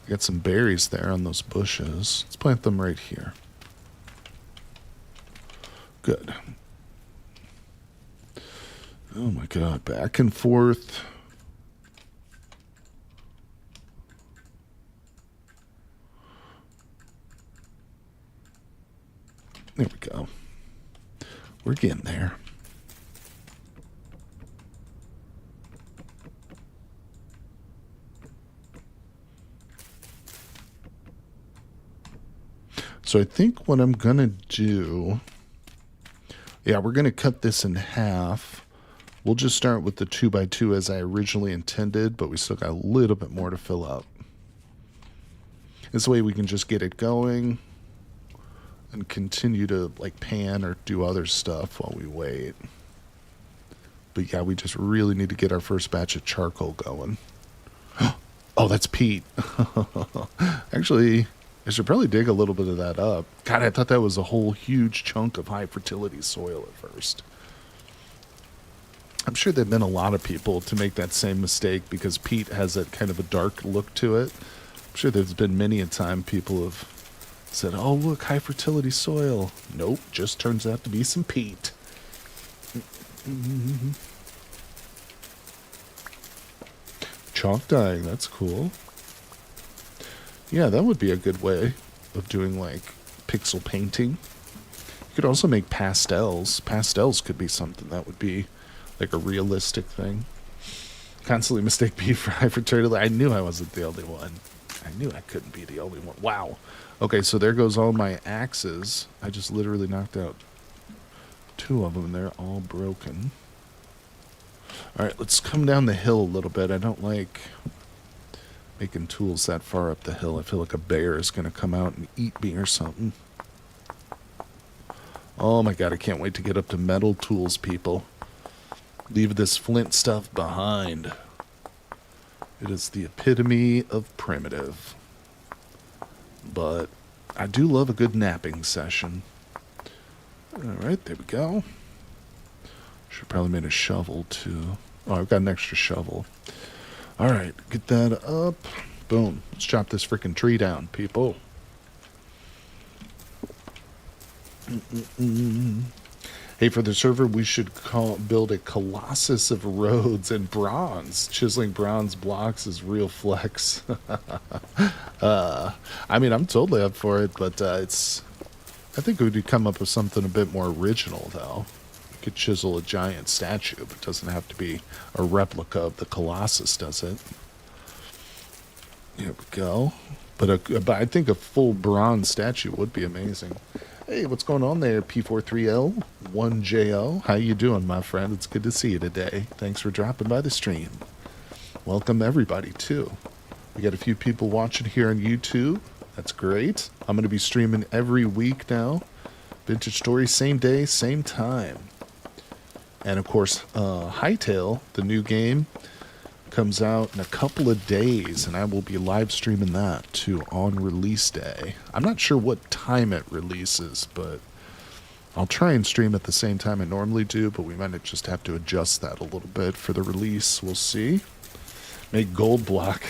Got some berries there on those bushes. Let's plant them right here. Good. Oh my god, back and forth. There we go. We're getting there. So I think what I'm going to do... Yeah, we're going to cut this in half. We'll just start with the 2x2 as I originally intended, but we still got a little bit more to fill up. This way we can just get it going and continue to like pan or do other stuff while we wait. But yeah, we just really need to get our first batch of charcoal going. Oh, that's peat. Actually, I should probably dig a little bit of that up. God, I thought that was a whole huge chunk of high fertility soil at first. I'm sure there have been a lot of people to make that same mistake because peat has that kind of a dark look to it. I'm sure there's been many a time people have said, oh, look, high fertility soil. Nope, just turns out to be some peat. Chalk dyeing, that's cool. Yeah, that would be a good way of doing, like, pixel painting. You could also make pastels. Pastels could be something that would be, like, a realistic thing. Constantly mistake peat for high fertility. I knew I wasn't the only one. I knew I couldn't be the only one. Wow. Okay, so there goes all my axes. I just literally knocked out 2 of them, and they're all broken. Alright, let's come down the hill a little bit. I don't like making tools that far up the hill. I feel like a bear is going to come out and eat me or something. Oh my god, I can't wait to get up to metal tools, people. Leave this flint stuff behind. It is the epitome of primitive. But I do love a good napping session. Alright, there we go. Should probably made a shovel too. Oh, I've got an extra shovel. Alright, get that up. Boom. Let's chop this freaking tree down, people. Hey, for the server, we should build a colossus of roads in bronze. Chiseling bronze blocks is real flex. I mean, I'm totally up for it, but I think we could come up with something a bit more original, though. We could chisel a giant statue, but it doesn't have to be a replica of the colossus, does it? Here we go. But I think a full bronze statue would be amazing. Hey, what's going on there, P43L, 1JO? How you doing, my friend? It's good to see you today. Thanks for dropping by the stream. Welcome, everybody, too. We got a few people watching here on YouTube. That's great. I'm going to be streaming every week now. Vintage Story, same day, same time. And, of course, Hightail, the new game, comes out in a couple of days, and I will be live streaming that too on release day. I'm not sure what time it releases, but I'll try and stream at the same time I normally do, but we might just have to adjust that a little bit for the release. We'll see. Make gold block.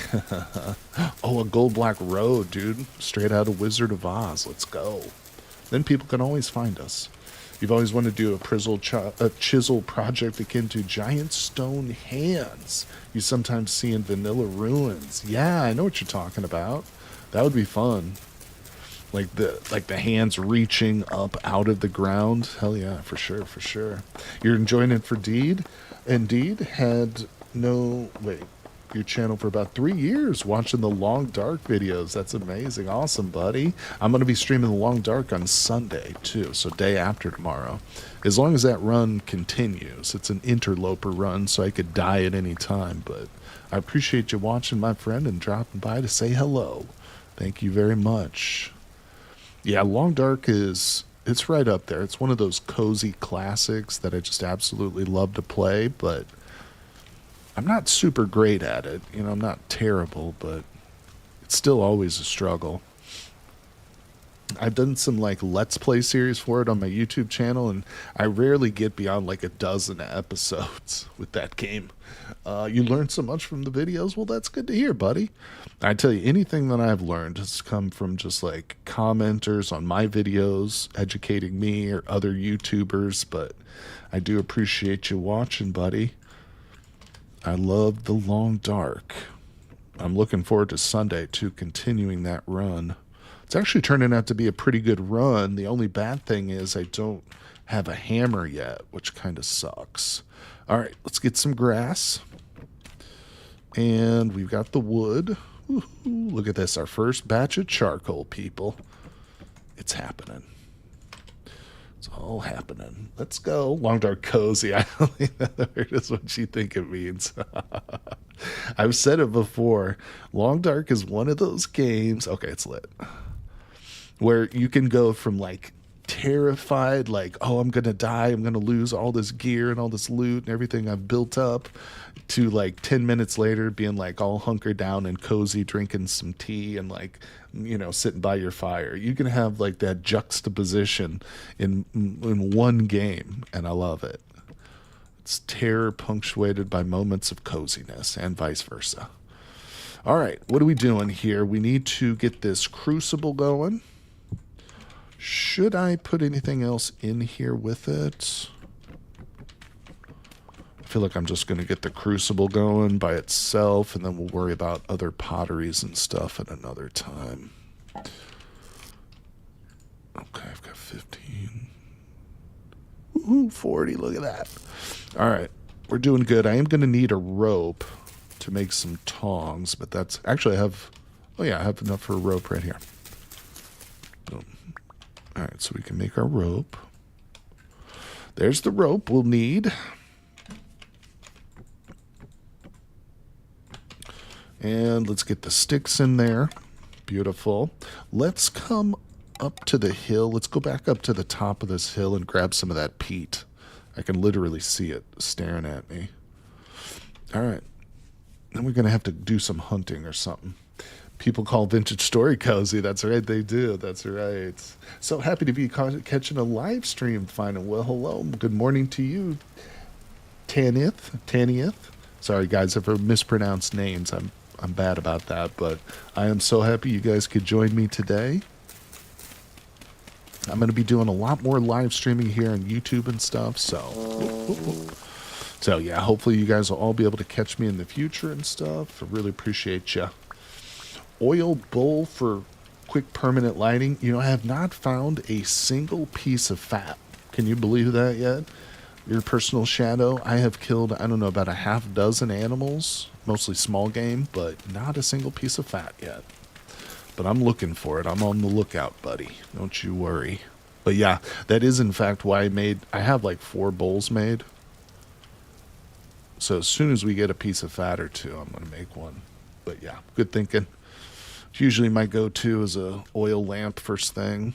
Oh, a gold block road, dude. Straight out of Wizard of Oz. Let's go. then people can always find us. You've always wanted to do a chisel project akin to giant stone hands you sometimes see in vanilla ruins. Yeah, I know what you're talking about. That would be fun. Like the hands reaching up out of the ground. Hell yeah, for sure, for sure. You're enjoying it for Deed? Indeed had no wait. Your channel for about 3 years watching the Long Dark videos. That's amazing. Awesome, buddy. I'm going to be streaming the Long Dark on Sunday, too, so day after tomorrow. As long as that run continues. It's an interloper run, so I could die at any time, but I appreciate you watching, my friend, and dropping by to say hello. Thank you very much. Yeah, Long Dark it's right up there. It's one of those cozy classics that I just absolutely love to play, but I'm not super great at it. You know, I'm not terrible, but it's still always a struggle. I've done some like Let's Play series for it on my YouTube channel, and I rarely get beyond like a dozen episodes with that game. You learn so much from the videos. Well, that's good to hear, buddy. I tell you, anything that I've learned has come from just like commenters on my videos, educating me or other YouTubers, but I do appreciate you watching, buddy. I love the Long Dark. I'm looking forward to Sunday, too, continuing that run. It's actually turning out to be a pretty good run. The only bad thing is I don't have a hammer yet, which kind of sucks. All right, let's get some grass. And we've got the wood. Woo-hoo, look at this, our first batch of charcoal, people. It's happening. It's all happening. Let's go. Long Dark Cozy. I don't think that word is what you think it means. I've said it before. Long Dark is one of those games. Okay, it's lit. Where you can go from like terrified, like, oh, I'm going to die. I'm going to lose all this gear and all this loot and everything I've built up, to like 10 minutes later being like all hunkered down and cozy, drinking some tea and like, you know, sitting by your fire. You can have like that juxtaposition in one game, and I love it. It's terror punctuated by moments of coziness, and vice versa. All right, what are we doing here? We need to get this crucible going. Should I put anything else in here with it? I feel like I'm just going to get the crucible going by itself, and then we'll worry about other potteries and stuff at another time. Okay, I've got 15. Ooh, 40, look at that. All right, we're doing good. I am going to need a rope to make some tongs, but that's... Actually, I have... Oh, yeah, I have enough for a rope right here. Boom. All right, so we can make our rope. There's the rope we'll need. And let's get the sticks in there. Beautiful. Let's come up to the hill. Let's go back up to the top of this hill and grab some of that peat. I can literally see it staring at me. All right. Then we're going to have to do some hunting or something. People call Vintage Story cozy. That's right, they do. That's right. So happy to be catching a live stream finally. Well, hello. Good morning to you, Tanith. Sorry, guys, if I mispronounced names. I'm bad about that, but I am so happy you guys could join me today. I'm going to be doing a lot more live streaming here on YouTube and stuff, so yeah, hopefully you guys will all be able to catch me in the future and stuff. I really appreciate you. Oil bowl for quick permanent lighting. You know, I have not found a single piece of fat. Can you believe that yet? Your personal shadow. I have killed, I don't know, about a half dozen animals, mostly small game, but not a single piece of fat yet. But I'm looking for it. I'm on the lookout, buddy. Don't you worry. But yeah, that is in fact why I have like 4 bowls made. So as soon as we get a piece of fat or two, I'm going to make one. But yeah, good thinking. Usually my go-to is a oil lamp first thing.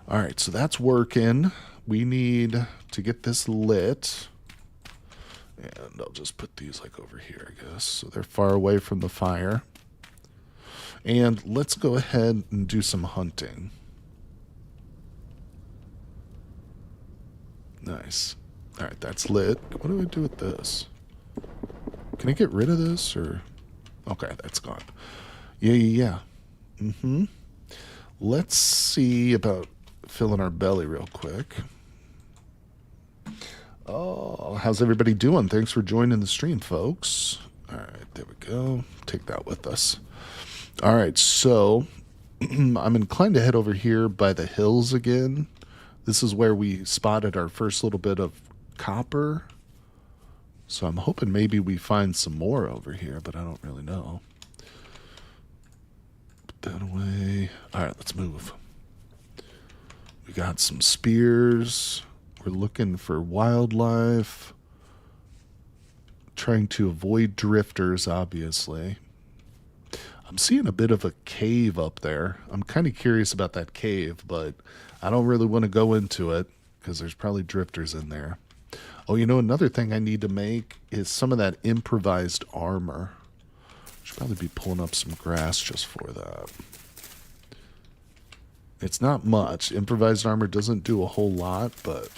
All right, so that's working. We need to get this lit. And I'll just put these like over here, I guess, so they're far away from the fire. And let's go ahead and do some hunting. Nice. All right, that's lit. What do I do with this? Can I get rid of this, or... Okay, that's gone. Yeah. Let's see about filling our belly real quick. Oh, how's everybody doing? Thanks for joining the stream, folks. All right, there we go. Take that with us. All right, so I'm inclined to head over here by the hills again. This is where we spotted our first little bit of copper. So I'm hoping maybe we find some more over here, but I don't really know. Put that away. All right, let's move. We got some spears. We're looking for wildlife. Trying to avoid drifters, obviously. I'm seeing a bit of a cave up there. I'm kind of curious about that cave, but I don't really want to go into it because there's probably drifters in there. Oh, you know, another thing I need to make is some of that improvised armor. Should probably be pulling up some grass just for that. It's not much. Improvised armor doesn't do a whole lot, but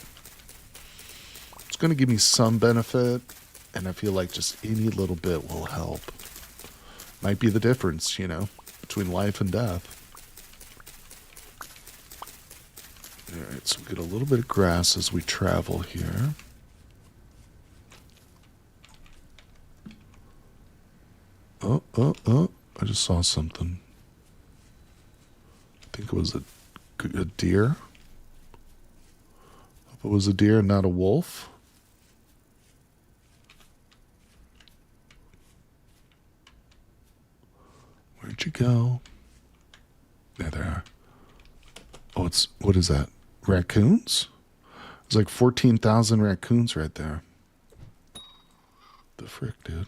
it's going to give me some benefit, and I feel like just any little bit will help. Might be the difference, you know, between life and death. Alright, so we get a little bit of grass as we travel here. Oh, I just saw something. I think it was a deer. Hope it was a deer and not a wolf. Where'd you go? There they are. Oh, what is that? Raccoons? There's like 14,000 raccoons right there. The frick, dude.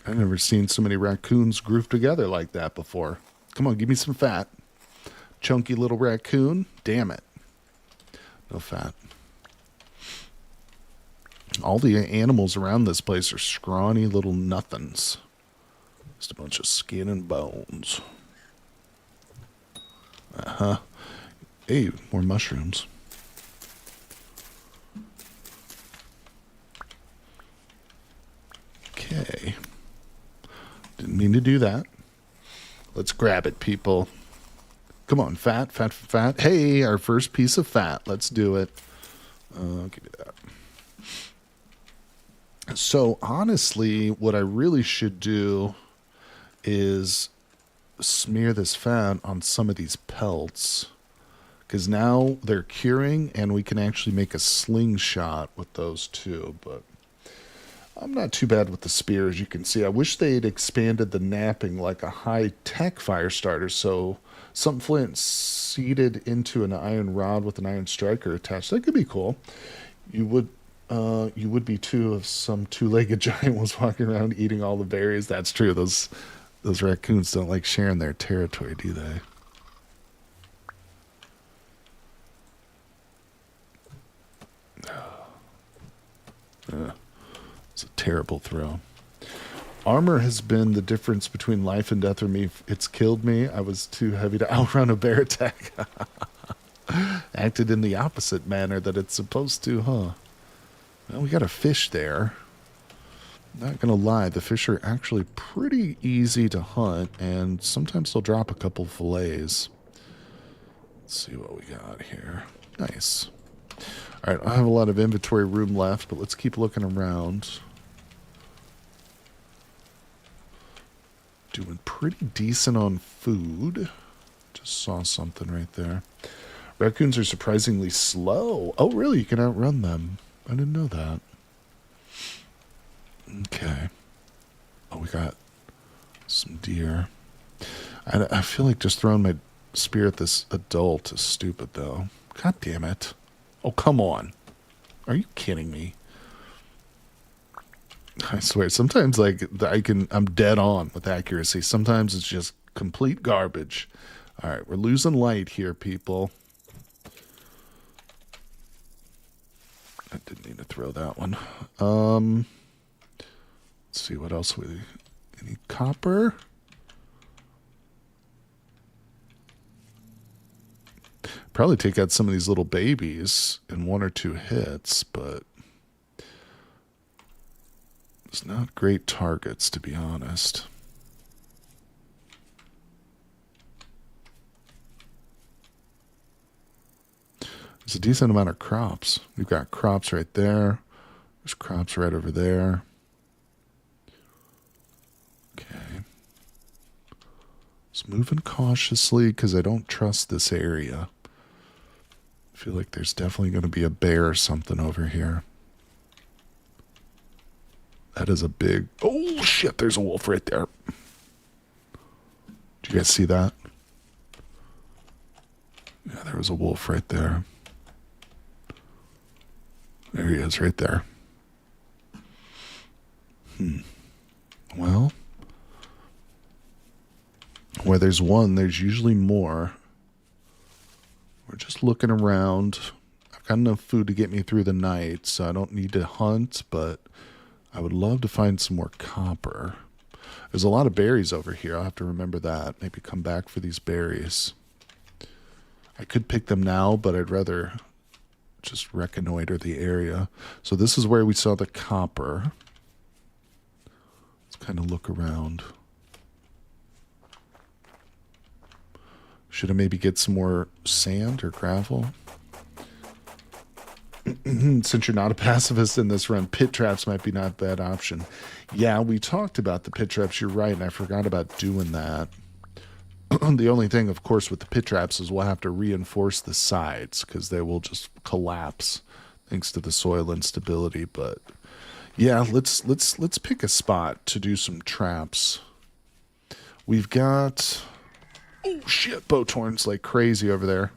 I've never seen so many raccoons grouped together like that before. Come on, give me some fat. Chunky little raccoon. Damn it. No fat. All the animals around this place are scrawny little nothings. Just a bunch of skin and bones. Uh-huh. Hey, more mushrooms. Okay. Didn't mean to do that. Let's grab it, people. Come on, fat. Hey, our first piece of fat. Let's do it. Give me that. So, honestly, what I really should do is smear this fat on some of these pelts. Because now they're curing, and we can actually make a slingshot with those too. But I'm not too bad with the spear, as you can see. I wish they'd expanded the napping like a high-tech fire starter, so some flint seated into an iron rod with an iron striker attached. That could be cool. You would be too if some two-legged giant was walking around eating all the berries. That's true. Those raccoons don't like sharing their territory, do they? It's a terrible throw. Armor has been the difference between life and death for me. It's killed me. I was too heavy to outrun a bear attack. Acted in the opposite manner that it's supposed to, huh? Well, we got a fish there. Not gonna lie, the fish are actually pretty easy to hunt, and sometimes they'll drop a couple fillets. Let's see what we got here. Nice. Alright, I have a lot of inventory room left, but let's keep looking around. Doing pretty decent on food. Just saw something right there. Raccoons are surprisingly slow. Oh, really? You can outrun them. I didn't know that. Okay. Oh, we got some deer. I feel like just throwing my spear at this adult is stupid, though. God damn it. Oh, come on. Are you kidding me? I swear, sometimes like I'm dead on with accuracy. Sometimes it's just complete garbage. All right, we're losing light here, people. I didn't mean to throw that one. Let's see what else we. Any copper? Probably take out some of these little babies in 1 or 2 hits, but It's not great targets, to be honest. There's a decent amount of crops. We've got crops right there. There's crops right over there. Okay. Just moving cautiously because I don't trust this area. I feel like there's definitely going to be a bear or something over here. That is a big... Oh, shit, there's a wolf right there. Did you guys see that? Yeah, there was a wolf right there. There he is, right there. Well, where there's one, there's usually more. We're just looking around. I've got enough food to get me through the night, so I don't need to hunt, but I would love to find some more copper. There's a lot of berries over here. I'll have to remember that. Maybe come back for these berries. I could pick them now, but I'd rather just reconnoiter the area. So this is where we saw the copper. Let's kind of look around. Should I maybe get some more sand or gravel? Since you're not a pacifist in this run, pit traps might be not a bad option. Yeah, we talked about the pit traps. You're right, and I forgot about doing that. The only thing, of course, with the pit traps is we'll have to reinforce the sides because they will just collapse thanks to the soil instability. But yeah, let's pick a spot to do some traps. We've got... Oh, shit, boathorns like crazy over there.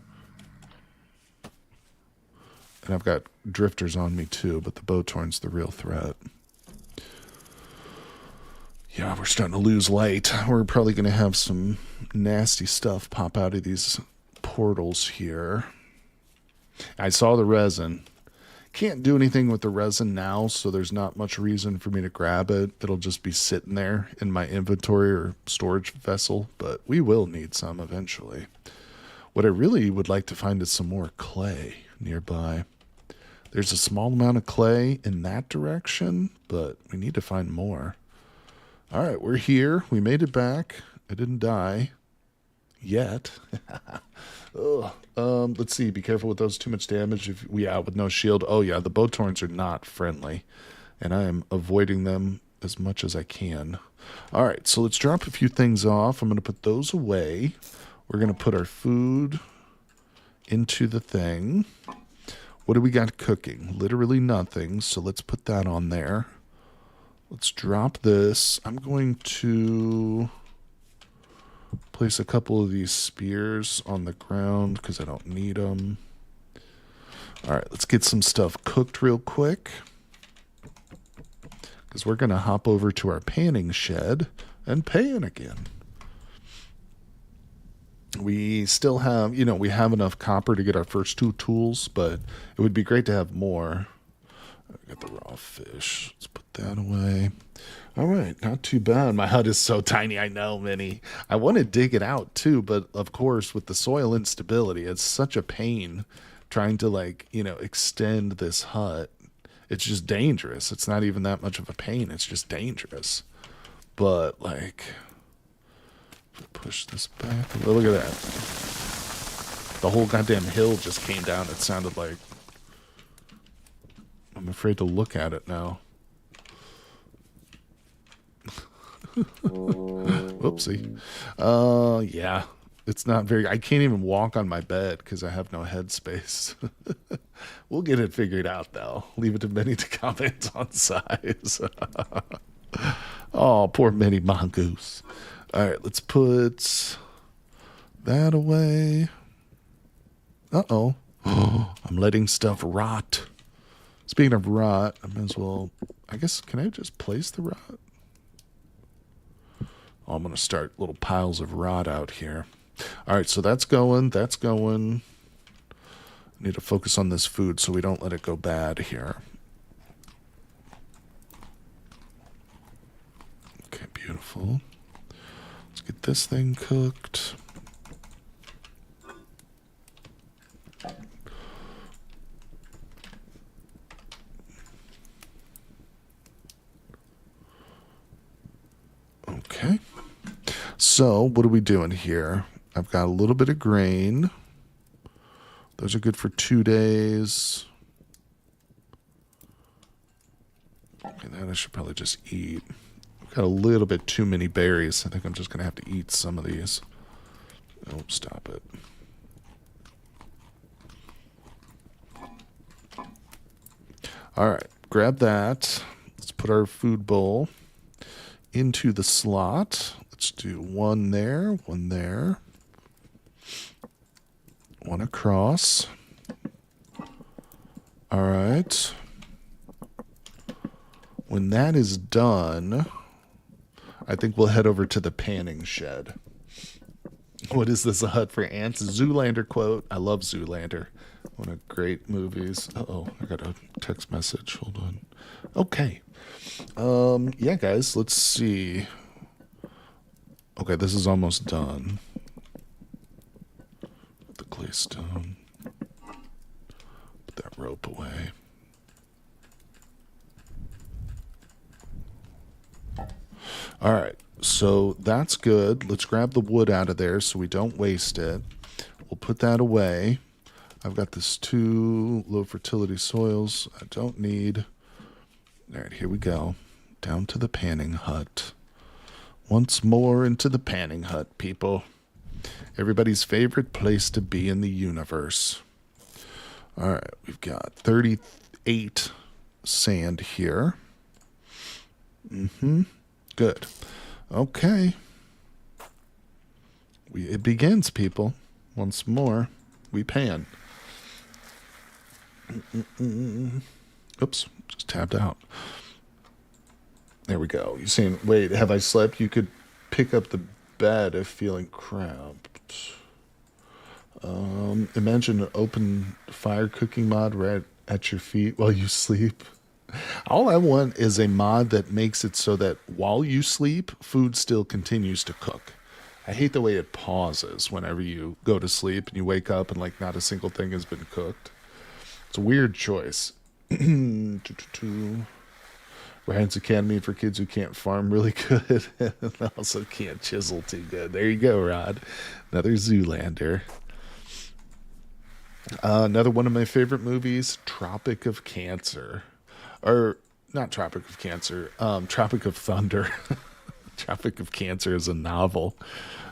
And I've got drifters on me too, but the boathorn's the real threat. Yeah, we're starting to lose light. We're probably going to have some nasty stuff pop out of these portals here. I saw the resin. Can't do anything with the resin now, so there's not much reason for me to grab it. It'll just be sitting there in my inventory or storage vessel, but we will need some eventually. What I really would like to find is some more clay nearby. There's a small amount of clay in that direction, but we need to find more. All right, we're here. We made it back. I didn't die yet. Let's see. Be careful with those. Too much damage if we out with no shield. Oh yeah, the boathorns are not friendly, and I am avoiding them as much as I can. All right, so let's drop a few things off. I'm going to put those away. We're going to put our food into the thing. What do we got cooking? Literally nothing, so let's put that on there. Let's drop this. I'm going to place a couple of these spears on the ground because I don't need them. All right, let's get some stuff cooked real quick because we're going to hop over to our panning shed and pan again. We still have, we have enough copper to get our first 2 tools, but it would be great to have more. I got the raw fish. Let's put that away. All right, not too bad. My hut is so tiny, I know, Minnie. I want to dig it out too, but of course, with the soil instability, it's such a pain trying to extend this hut. It's just dangerous. It's not even that much of a pain. It's just dangerous. But push this back a little. Look at that. The whole goddamn hill just came down. It sounded like... I'm afraid to look at it now. Whoopsie. Yeah. It's not very... I can't even walk on my bed because I have no headspace. We'll get it figured out, though. Leave it to Minnie to comment on size. Oh, poor Minnie Mongoose. All right, let's put that away. Uh-oh. I'm letting stuff rot. Speaking of rot, I might as well... I guess, can I just place the rot? Oh, I'm going to start little piles of rot out here. All right, so that's going. That's going. I need to focus on this food so we don't let it go bad here. Okay, beautiful. Let's get this thing cooked. So, what are we doing here? I've got a little bit of grain. Those are good for 2 days. Okay, then I should probably just eat. I've got a little bit too many berries. I think I'm just going to have to eat some of these. Oh, stop it. All right, grab that. Let's put our food bowl into the slot. Let's do one there, one there, one across. All right. When that is done, I think we'll head over to the panning shed. What is this, a hut for ants? Zoolander quote. I love Zoolander. One of great movies. Uh-oh, I got a text message. Hold on. Okay. Yeah, guys, let's see. Okay, this is almost done. Put the clay stone. Put that rope away. All right, so that's good. Let's grab the wood out of there so we don't waste it. We'll put that away. I've got this 2 low fertility soils I don't need. All right, here we go. Down to the panning hut. Once more into the panning hut, people. Everybody's favorite place to be in the universe. All right, we've got 38 sand here. Good. Okay. It begins, people. Once more, we pan. Oops, just tabbed out. There we go. You're saying, wait, have I slept? You could pick up the bed if feeling cramped. Imagine an open fire cooking mod right at your feet while you sleep. All I want is a mod that makes it so that while you sleep, food still continues to cook. I hate the way it pauses whenever you go to sleep and you wake up and like not a single thing has been cooked. It's a weird choice. Ryan's Academy for kids who can't farm really good and also can't chisel too good. There you go, Rod. Another Zoolander. Another one of my favorite movies, Tropic of Cancer. Or, not Tropic of Cancer, Tropic of Thunder. Tropic of Cancer is a novel.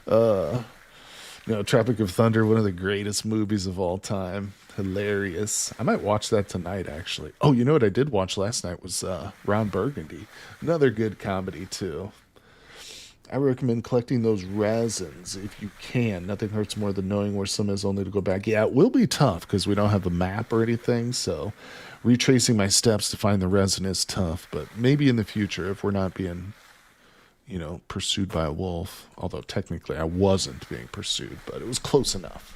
Tropic of Thunder, one of the greatest movies of all time. Hilarious. I might watch that tonight, actually. Oh, you know what I did watch last night was Ron Burgundy. Another good comedy, too. I recommend collecting those resins if you can. Nothing hurts more than knowing where some is only to go back. Yeah, it will be tough because we don't have a map or anything, so retracing my steps to find the resin is tough, but maybe in the future if we're not being, pursued by a wolf. Although technically I wasn't being pursued, but it was close enough.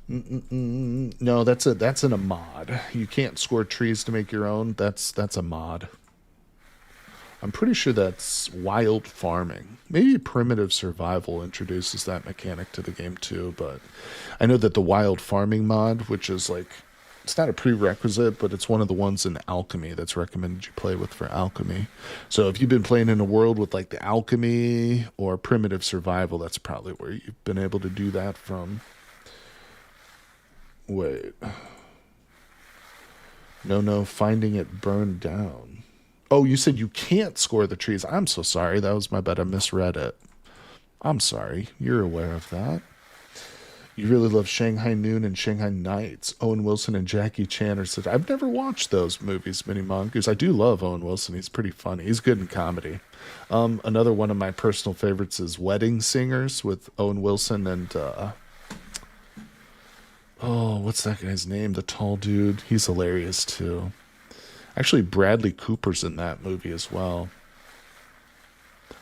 No, that's in a mod. You can't score trees to make your own. That's a mod. I'm pretty sure that's wild farming. Maybe primitive survival introduces that mechanic to the game too, but I know that the wild farming mod, which is like, it's not a prerequisite, but it's one of the ones in alchemy that's recommended you play with for alchemy. So if you've been playing in a world with like the alchemy or primitive survival, that's probably where you've been able to do that from. Wait. No, finding it burned down. Oh, you said you can't score the trees. I'm so sorry. That was my bad. I misread it. I'm sorry. You're aware of that. You really love Shanghai Noon and Shanghai Nights. Owen Wilson and Jackie Chan are such... I've never watched those movies, Mini Mongoose. I do love Owen Wilson. He's pretty funny. He's good in comedy. Another one of my personal favorites is Wedding Singers with Owen Wilson and... what's that guy's name? The tall dude. He's hilarious, too. Actually, Bradley Cooper's in that movie as well.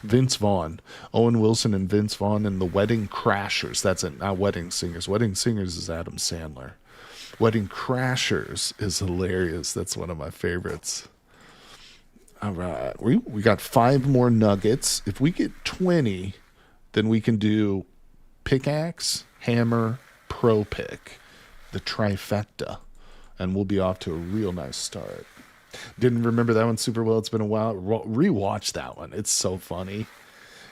Vince Vaughn. Owen Wilson and Vince Vaughn in The Wedding Crashers. That's it, not Wedding Singers. Wedding Singers is Adam Sandler. Wedding Crashers is hilarious. That's one of my favorites. All right. We got 5 more nuggets. If we get 20, then we can do pickaxe, hammer, pro pick. The trifecta. And we'll be off to a real nice start. Didn't remember that one super well. It's been a while. Rewatch that one. It's so funny.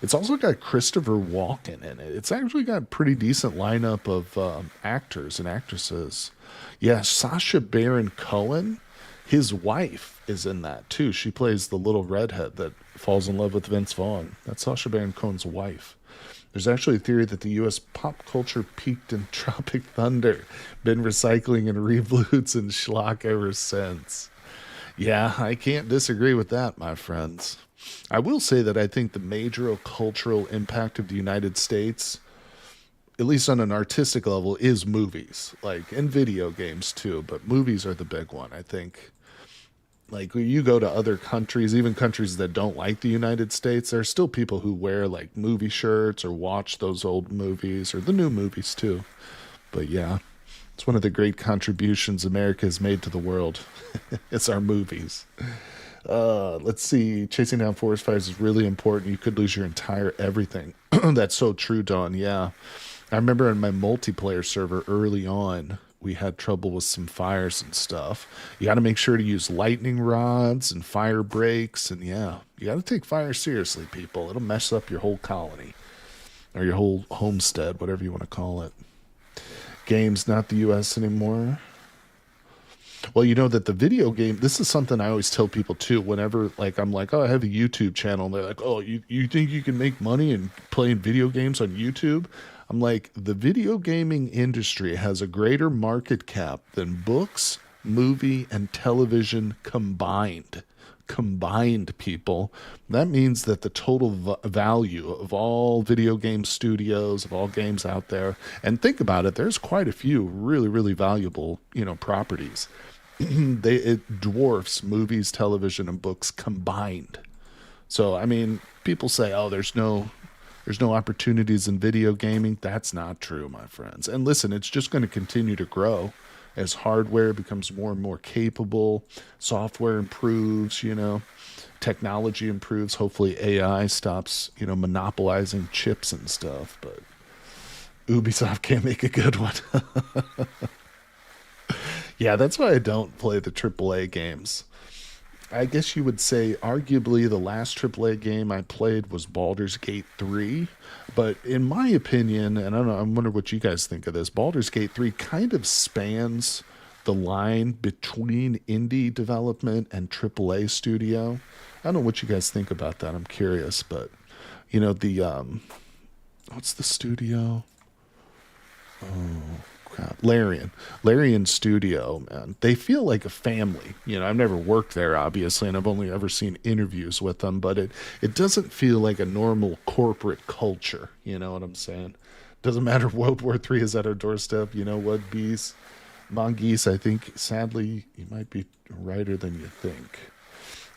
It's also got Christopher Walken in it. It's actually got a pretty decent lineup of actors and actresses. Yeah, Sacha Baron Cohen, his wife is in that too. She plays the little redhead that falls in love with Vince Vaughn. That's Sacha Baron Cohen's wife. There's actually a theory that the U.S. pop culture peaked in Tropic Thunder, been recycling and reboots and schlock ever since. Yeah, I can't disagree with that, my friends. I will say that I think the major cultural impact of the United States, at least on an artistic level, is movies, like and video games too. But movies are the big one. I think, like when you go to other countries, even countries that don't like the United States, there are still people who wear like movie shirts or watch those old movies or the new movies too. But yeah, it's one of the great contributions America has made to the world. It's our movies. Let's see. Chasing down forest fires is really important. You could lose your entire everything. That's so true, Don. Yeah. I remember in my multiplayer server early on, we had trouble with some fires and stuff. You got to make sure to use lightning rods and fire breaks. And yeah, you got to take fire seriously, people. It'll mess up your whole colony or your whole homestead, whatever you want to call it. Games, not the US anymore. Well, you know that the video game, this is something I always tell people too. Whenever like I'm like, oh, I have a YouTube channel. And they're like, oh, you think you can make money and playing video games on YouTube? I'm like, the video gaming industry has a greater market cap than books, movie, and television combined. Combined, people. That means that the total value of all video game studios, of all games out there, and think about it, there's quite a few really, really valuable, properties. It dwarfs movies, television, and books combined. So, I mean, people say, oh, there's no opportunities in video gaming. That's not true, my friends. And listen, it's just going to continue to grow as hardware becomes more and more capable, software improves, technology improves. Hopefully AI stops, monopolizing chips and stuff. But Ubisoft can't make a good one. Yeah, that's why I don't play the AAA games. I guess you would say arguably the last AAA game I played was Baldur's Gate 3. But in my opinion, and I don't know, I wonder what you guys think of this, Baldur's Gate 3 kind of spans the line between indie development and AAA studio. I don't know what you guys think about that. I'm curious, but the what's the studio? Oh, crap. Larian Studio, man. They feel like a family. I've never worked there, obviously, and I've only ever seen interviews with them, but it doesn't feel like a normal corporate culture. You know what I'm saying? Doesn't matter if World War III is at our doorstep. You know what, Bees? Mongeese, I think, sadly, you might be righter than you think.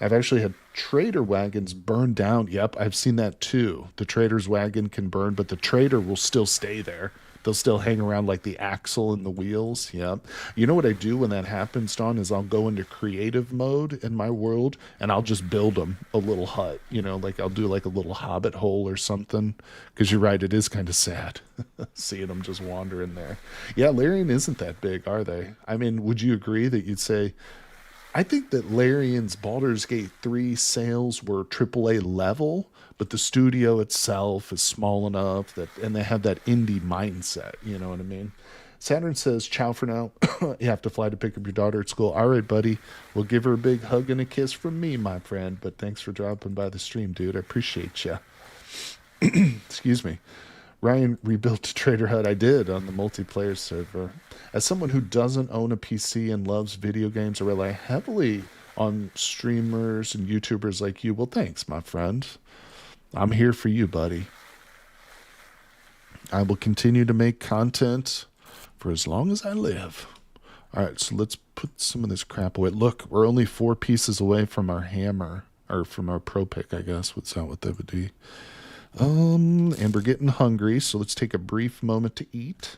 I've actually had trader wagons burned down. Yep, I've seen that too. The trader's wagon can burn, but the trader will still stay there. They'll still hang around like the axle and the wheels. Yeah. You know what I do when that happens, Don, is I'll go into creative mode in my world and I'll just build them a little hut. Like I'll do like a little hobbit hole or something. Because you're right, it is kind of sad seeing them just wandering there. Yeah, Larian isn't that big, are they? I mean, would you agree that you'd say, I think that Larian's Baldur's Gate 3 sales were AAA level, but the studio itself is small enough and they have that indie mindset. You know what I mean? Saturn says, ciao for now. You have to fly to pick up your daughter at school. All right, buddy. We'll give her a big hug and a kiss from me, my friend. But thanks for dropping by the stream, dude. I appreciate you. Excuse me. Ryan rebuilt a Trader Hut. I did on the multiplayer server. As someone who doesn't own a PC and loves video games, I rely heavily on streamers and YouTubers like you. Well, thanks, my friend. I'm here for you, buddy. I will continue to make content for as long as I live. All right, so let's put some of this crap away. Look, we're only 4 pieces away from our hammer, or from our pro pick, I guess. What's that? What that would be? And we're getting hungry, so let's take a brief moment to eat.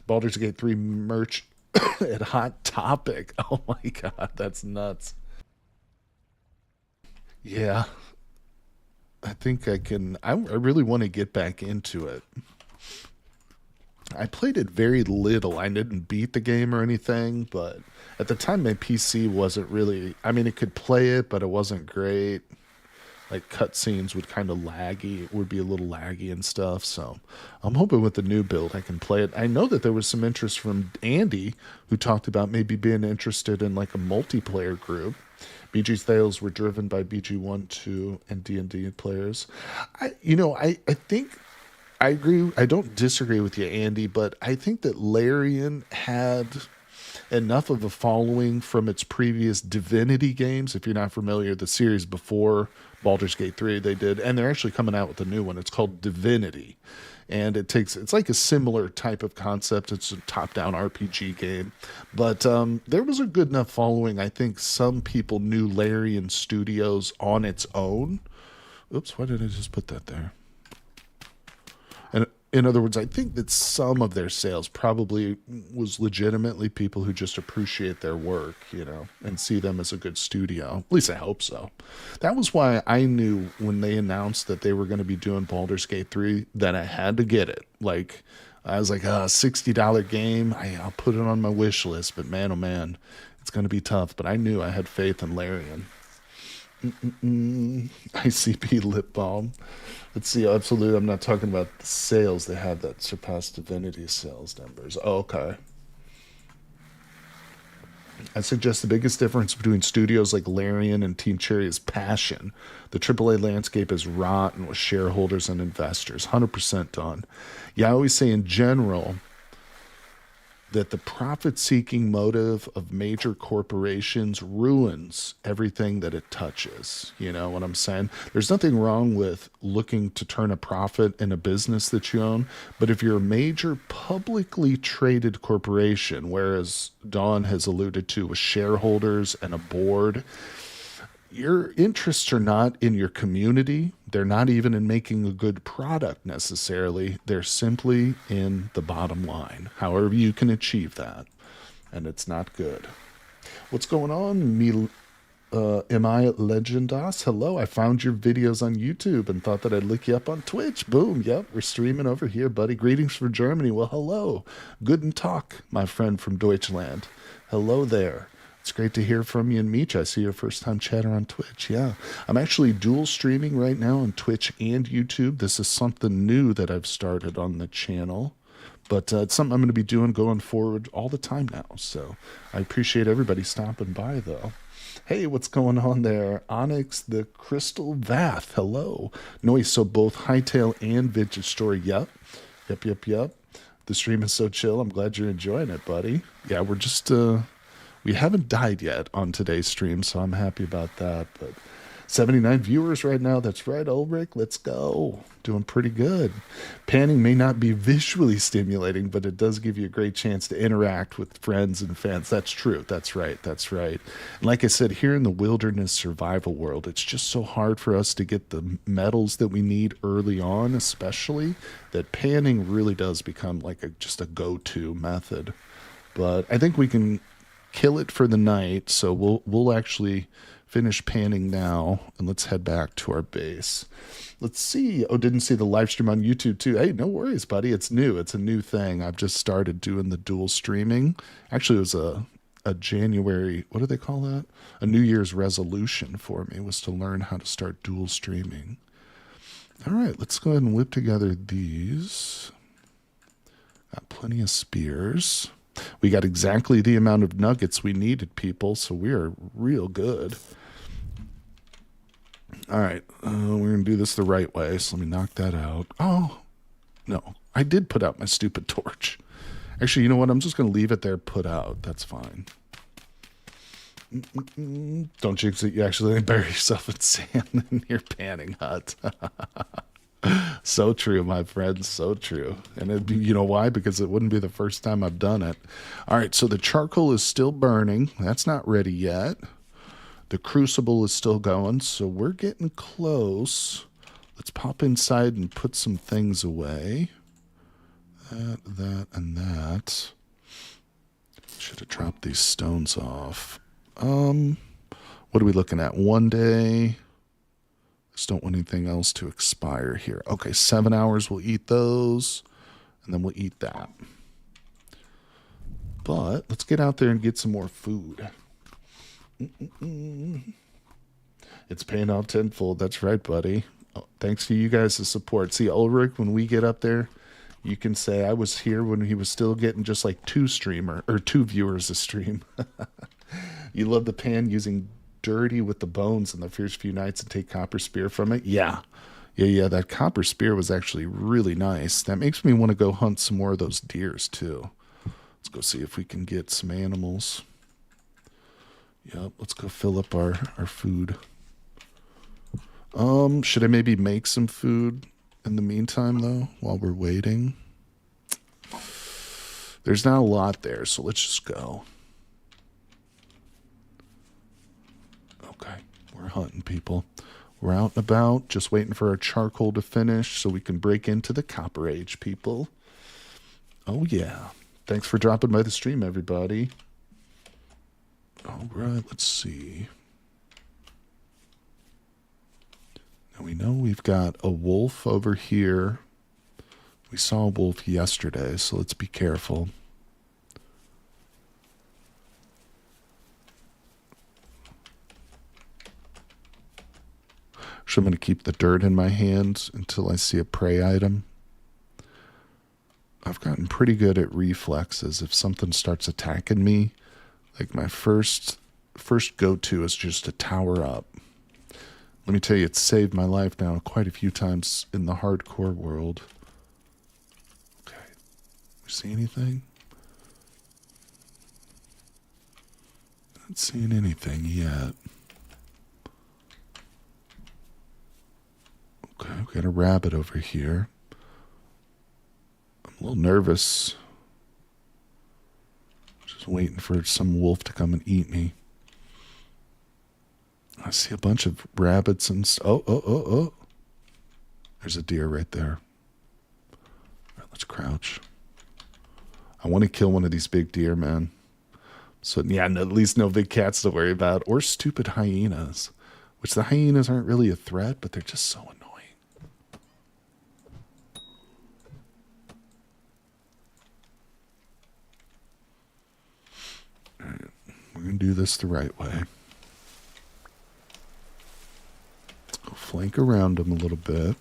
Baldur's Gate 3 merch at Hot Topic. Oh my god, that's nuts. Yeah, I think I really want to get back into it. I played it very little. I didn't beat the game or anything, but at the time my PC wasn't really, I mean, it could play it, but it wasn't great. like cutscenes would kind of laggy. It would be a little laggy and stuff. So I'm hoping with the new build I can play it. I know that there was some interest from Andy, who talked about maybe being interested in like a multiplayer group. BG's sales were driven by BG1, 2, and D&D players. I think I agree. I don't disagree with you, Andy, but I think that Larian had enough of a following from its previous Divinity games. If you're not familiar, the series before Baldur's Gate 3 they did, and they're actually coming out with a new one. It's called Divinity. And it's like a similar type of concept. It's a top-down RPG game. But there was a good enough following. I think some people knew Larian Studios on its own. Oops, why did I just put that there? And in other words, I think that some of their sales probably was legitimately people who just appreciate their work, and see them as a good studio. At least I hope so. That was why I knew when they announced that they were going to be doing Baldur's Gate 3 that I had to get it. Like, I was like, $60 game. I'll put it on my wish list, but man, oh man, it's going to be tough. But I knew I had faith in Larian. ICP lip balm. Let's see. Absolutely, I'm not talking about the sales they had that surpassed Divinity sales numbers. Oh, okay. I suggest the biggest difference between studios like Larian and Team Cherry is passion. The AAA landscape is rotten with shareholders and investors. 100% done. Yeah, I always say in general that the profit-seeking motive of major corporations ruins everything that it touches. You know what I'm saying? There's nothing wrong with looking to turn a profit in a business that you own, but if you're a major publicly traded corporation, whereas Dawn has alluded to with shareholders and a board, your interests are not in your community. They're not even in making a good product necessarily. They're simply in the bottom line, however you can achieve that. And it's not good. What's going on, am I Legendas? Hello, I found your videos on YouTube and thought that I'd look you up on Twitch. Boom, yep, we're streaming over here, buddy. Greetings from Germany. Well, hello. Guten Tag, my friend from Deutschland. Hello there. It's great to hear from you and meet you. I see your first time chatter on Twitch. Yeah. I'm actually dual streaming right now on Twitch and YouTube. This is something new that I've started on the channel. But it's something I'm going to be doing going forward all the time now. So I appreciate everybody stopping by, though. Hey, what's going on there? Onyx the Crystal Vath. Hello. Noise. So both Hightail and Vintage Story. Yep. Yep. The stream is so chill. I'm glad you're enjoying it, buddy. Yeah, we're just... we haven't died yet on today's stream, so I'm happy about that. But 79 viewers right now. That's right, Ulrich. Let's go. Doing pretty good. Panning may not be visually stimulating, but it does give you a great chance to interact with friends and fans. That's true. That's right. And like I said, here in the wilderness survival world, it's just so hard for us to get the metals that we need early on, especially, that panning really does become like just a go-to method. But I think we can kill it for the night, so we'll actually finish panning now, and let's head back to our base. Let's see. Oh, didn't see the live stream on YouTube too. Hey, no worries, buddy. It's new. It's a new thing. I've just started doing the dual streaming. Actually, it was a January, what do they call that? A New Year's resolution for me was to learn how to start dual streaming. All right, let's go ahead and whip together these. Got plenty of spears. We got exactly the amount of nuggets we needed, people, so we are real good. All right, we're going to do this the right way, so let me knock that out. Oh, no, I did put out my stupid torch. Actually, you know what? I'm just going to leave it there put out. That's fine. Don't jinx it. You actually bury yourself in sand in your panning hut. So true, my friend, so true. And you know why? Because it wouldn't be the first time I've done it. All right, so the charcoal is still burning. That's not ready yet. The crucible is still going, so we're getting close. Let's pop inside and put some things away. That, and that. Should have dropped these stones off. What are we looking at? 1 day. Just don't want anything else to expire here. Okay, 7 hours, we'll eat those, and then we'll eat that. But let's get out there and get some more food. It's paying off tenfold. That's right, buddy. Oh, thanks to you guys' support. See, Ulrich, when we get up there, you can say I was here when he was still getting just like two viewers a stream. You love the pan using dirty with the bones in the first few nights and take copper spear from it? Yeah. Yeah. That copper spear was actually really nice. That makes me want to go hunt some more of those deers too. Let's go see if we can get some animals. Yep, let's go fill up our food. Should I maybe make some food in the meantime though, while we're waiting? There's not a lot there, so let's just go. Okay, we're hunting, people. We're out and about, just waiting for our charcoal to finish so we can break into the Copper Age, people. Oh, yeah. Thanks for dropping by the stream, everybody. All right, let's see. Now we know we've got a wolf over here. We saw a wolf yesterday, so let's be careful. So I'm going to keep the dirt in my hands until I see a prey item. I've gotten pretty good at reflexes. If something starts attacking me, like my first go-to is just to tower up. Let me tell you, it's saved my life now quite a few times in the hardcore world. Okay. You see anything? Not seeing anything yet. Okay, we got a rabbit over here. I'm a little nervous. Just waiting for some wolf to come and eat me. I see a bunch of rabbits and oh. There's a deer right there. All right, let's crouch. I want to kill one of these big deer, man. So, yeah, at least no big cats to worry about. Or stupid hyenas. Which the hyenas aren't really a threat, but they're just so annoying. All right, we're going to do this the right way. Let's go flank around them a little bit.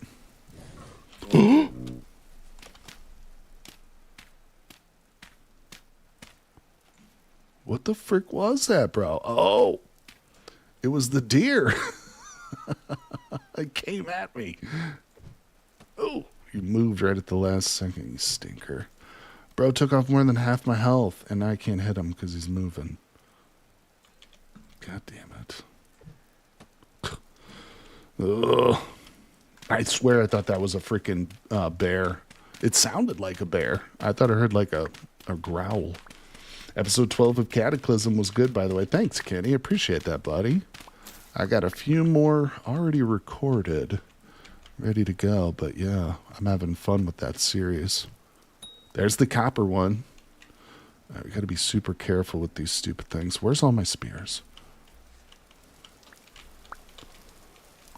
What the frick was that, bro? Oh, it was the deer. It came at me. Oh, you moved right at the last second, you stinker. Bro took off more than half my health, and now I can't hit him because he's moving. God damn it. Ugh. I swear I thought that was a freaking bear. It sounded like a bear. I thought I heard like a growl. Episode 12 of Cataclysm was good, by the way. Thanks, Kenny. Appreciate that, buddy. I got a few more already recorded, ready to go. But yeah, I'm having fun with that series. There's the copper one. Right, we got to be super careful with these stupid things. Where's all my spears?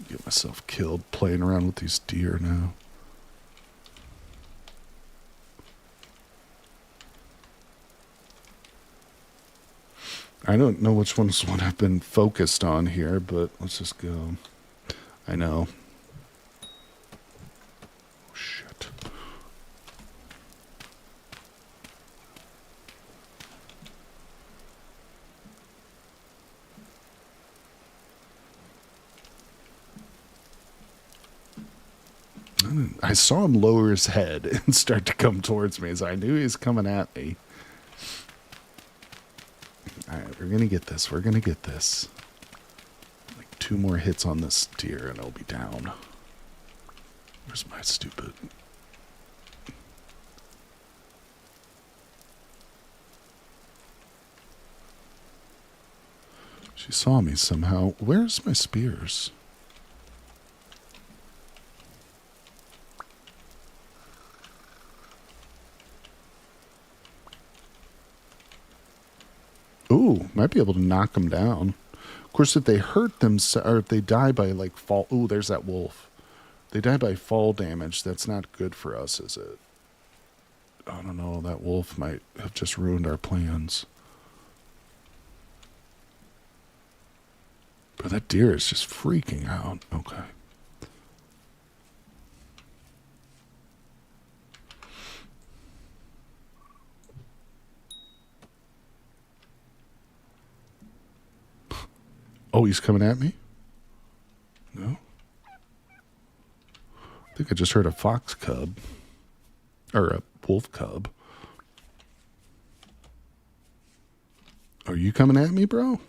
Get myself killed playing around with these deer now. I don't know which one's what I've been focused on here, but let's just go. I know. Oh, shit. I saw him lower his head and start to come towards me, so I knew he was coming at me. Alright, we're gonna get this. We're gonna get this. Like 2 more hits on this deer and it'll be down. Where's my stupid... She saw me somehow. Where's my spears? Ooh, might be able to knock them down. Of course, if they hurt them, or if they die by like fall... Ooh, there's that wolf. They die by fall damage. That's not good for us, is it? I don't know. That wolf might have just ruined our plans. But that deer is just freaking out. Okay. Oh, he's coming at me? No? I think I just heard a fox cub. Or a wolf cub. Are you coming at me, bro?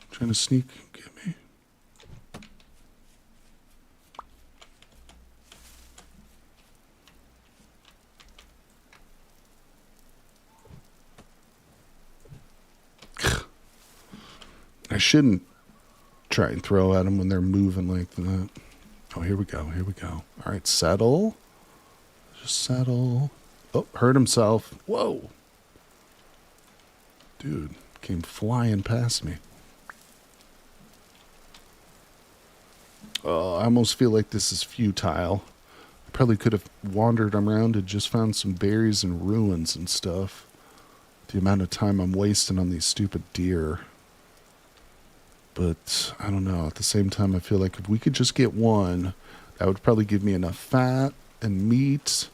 Trying to sneak get me? I shouldn't try and throw at them when they're moving like that. Oh, here we go. Here we go. All right, settle. Just settle. Oh, hurt himself. Whoa. Dude, came flying past me. Oh, I almost feel like this is futile. I probably could have wandered around and just found some berries and ruins and stuff. The amount of time I'm wasting on these stupid deer. But I don't know. At the same time, I feel like if we could just get one, that would probably give me enough fat and meat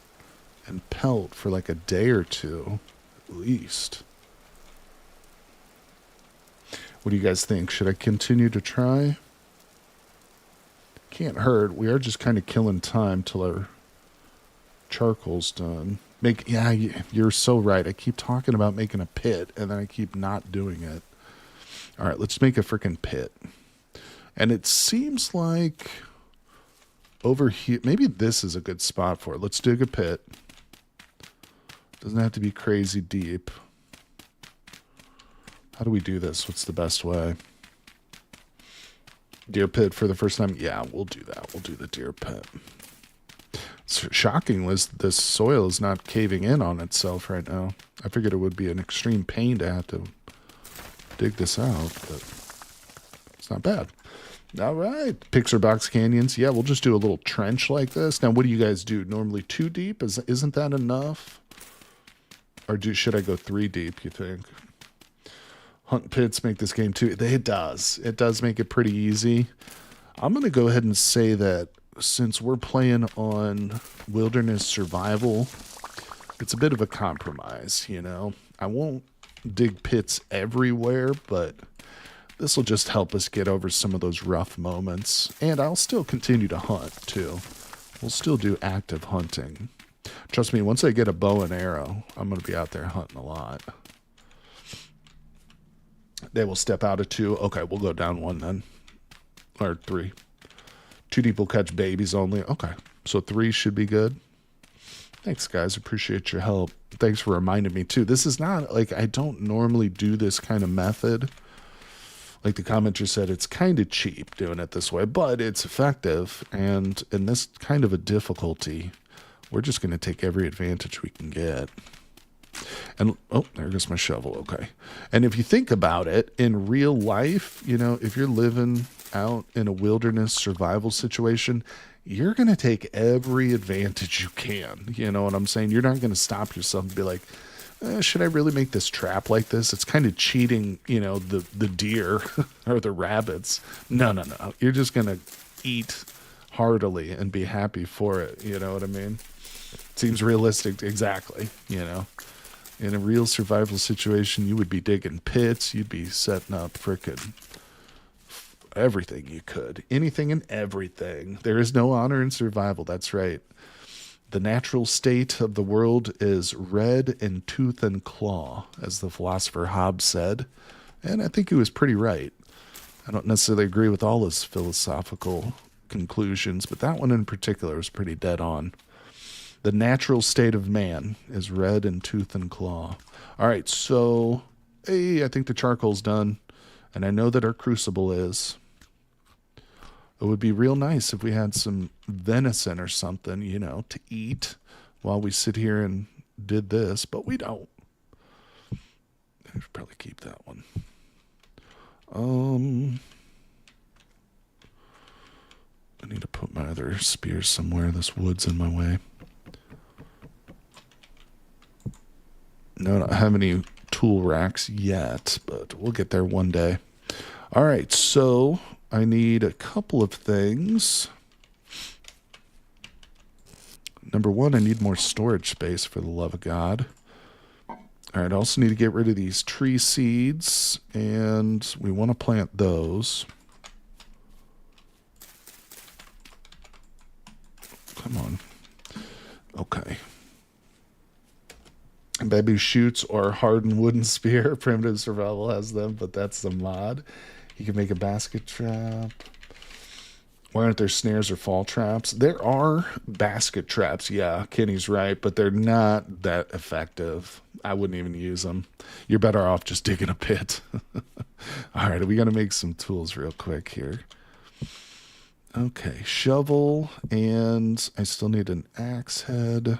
and pelt for like a day or two, at least. What do you guys think? Should I continue to try? Can't hurt. We are just kind of killing time till our charcoal's done. Yeah, you're so right. I keep talking about making a pit, and then I keep not doing it. All right, let's make a freaking pit. And it seems like over here, maybe this is a good spot for it. Let's dig a pit. Doesn't have to be crazy deep. How do we do this? What's the best way? Deer pit for the first time? Yeah, we'll do that. We'll do the deer pit. It's shocking was this soil is not caving in on itself right now. I figured it would be an extreme pain to have to dig this out, but it's not bad. All right, Pixar box canyons. Yeah, we'll just do a little trench like this. Now, what do you guys do? Normally 2 deep? Isn't that enough? Or should I go 3 deep, you think? Hunt pits make this game too. It does. It does make it pretty easy. I'm going to go ahead and say that since we're playing on wilderness survival, it's a bit of a compromise, you know? I won't dig pits everywhere, but this will just help us get over some of those rough moments. And I'll still continue to hunt, too. We'll still do active hunting. Trust me, once I get a bow and arrow, I'm going to be out there hunting a lot. They will step out of 2. Okay, we'll go down 1 then. Or 3. 2 deep will catch babies only. Okay, so 3 should be good. Thanks, guys. Appreciate your help. Thanks for reminding me, too. This is not, like, I don't normally do this kind of method. Like the commenter said, it's kind of cheap doing it this way, but it's effective. And in this kind of a difficulty, we're just going to take every advantage we can get. And, oh, there goes my shovel. Okay. And if you think about it, in real life, you know, if you're living out in a wilderness survival situation, you're going to take every advantage you can. You know what I'm saying? You're not going to stop yourself and be like, should I really make this trap like this? It's kind of cheating, you know, the deer or the rabbits. No. You're just going to eat heartily and be happy for it. You know what I mean? Seems realistic. Exactly. You know, in a real survival situation, you would be digging pits. You'd be setting up frickin' everything you could. Anything and everything. There is no honor in survival. That's right. The natural state of the world is red in tooth and claw, as the philosopher Hobbes said. And I think he was pretty right. I don't necessarily agree with all his philosophical conclusions, but that one in particular is pretty dead on. The natural state of man is red in tooth and claw. All right, so, hey, I think the charcoal's done. And I know that our crucible is. It would be real nice if we had some venison or something, you know, to eat while we sit here and did this, but we don't. I should probably keep that one. I need to put my other spears somewhere. This wood's in my way. No, I don't have any tool racks yet, but we'll get there one day. All right, so I need a couple of things. Number one, I need more storage space, for the love of God. All right, I also need to get rid of these tree seeds, and we want to plant those. Come on. Okay. Bamboo shoots or hardened wooden spear. Primitive survival has them, but that's the mod. You can make a basket trap. Why aren't there snares or fall traps? There are basket traps, yeah, Kenny's right, but they're not that effective. I wouldn't even use them. You're better off just digging a pit. All right, we got to make some tools real quick here. Okay, shovel, and I still need an axe head.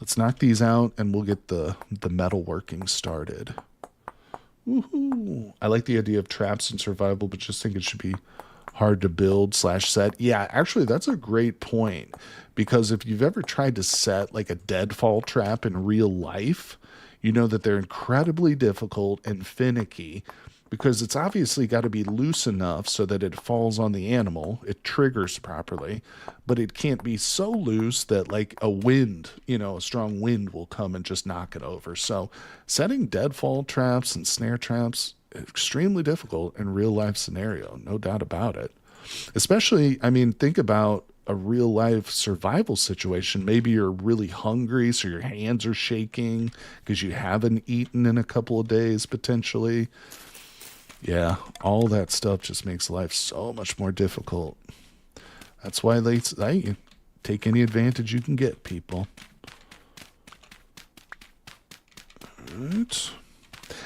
Let's knock these out, and we'll get the metal working started. Woohoo! I like the idea of traps in survival, but just think it should be hard to build / set. Yeah, actually, that's a great point, because if you've ever tried to set like a deadfall trap in real life, you know that they're incredibly difficult and finicky, because it's obviously got to be loose enough so that it falls on the animal, it triggers properly, but it can't be so loose that like a wind, a strong wind will come and just knock it over. So setting deadfall traps and snare traps, extremely difficult in real life scenario, no doubt about it. Especially, I mean, think about a real life survival situation. Maybe you're really hungry, so your hands are shaking because you haven't eaten in a couple of days potentially. Yeah, all that stuff just makes life so much more difficult. That's why they take any advantage you can get, people. All right.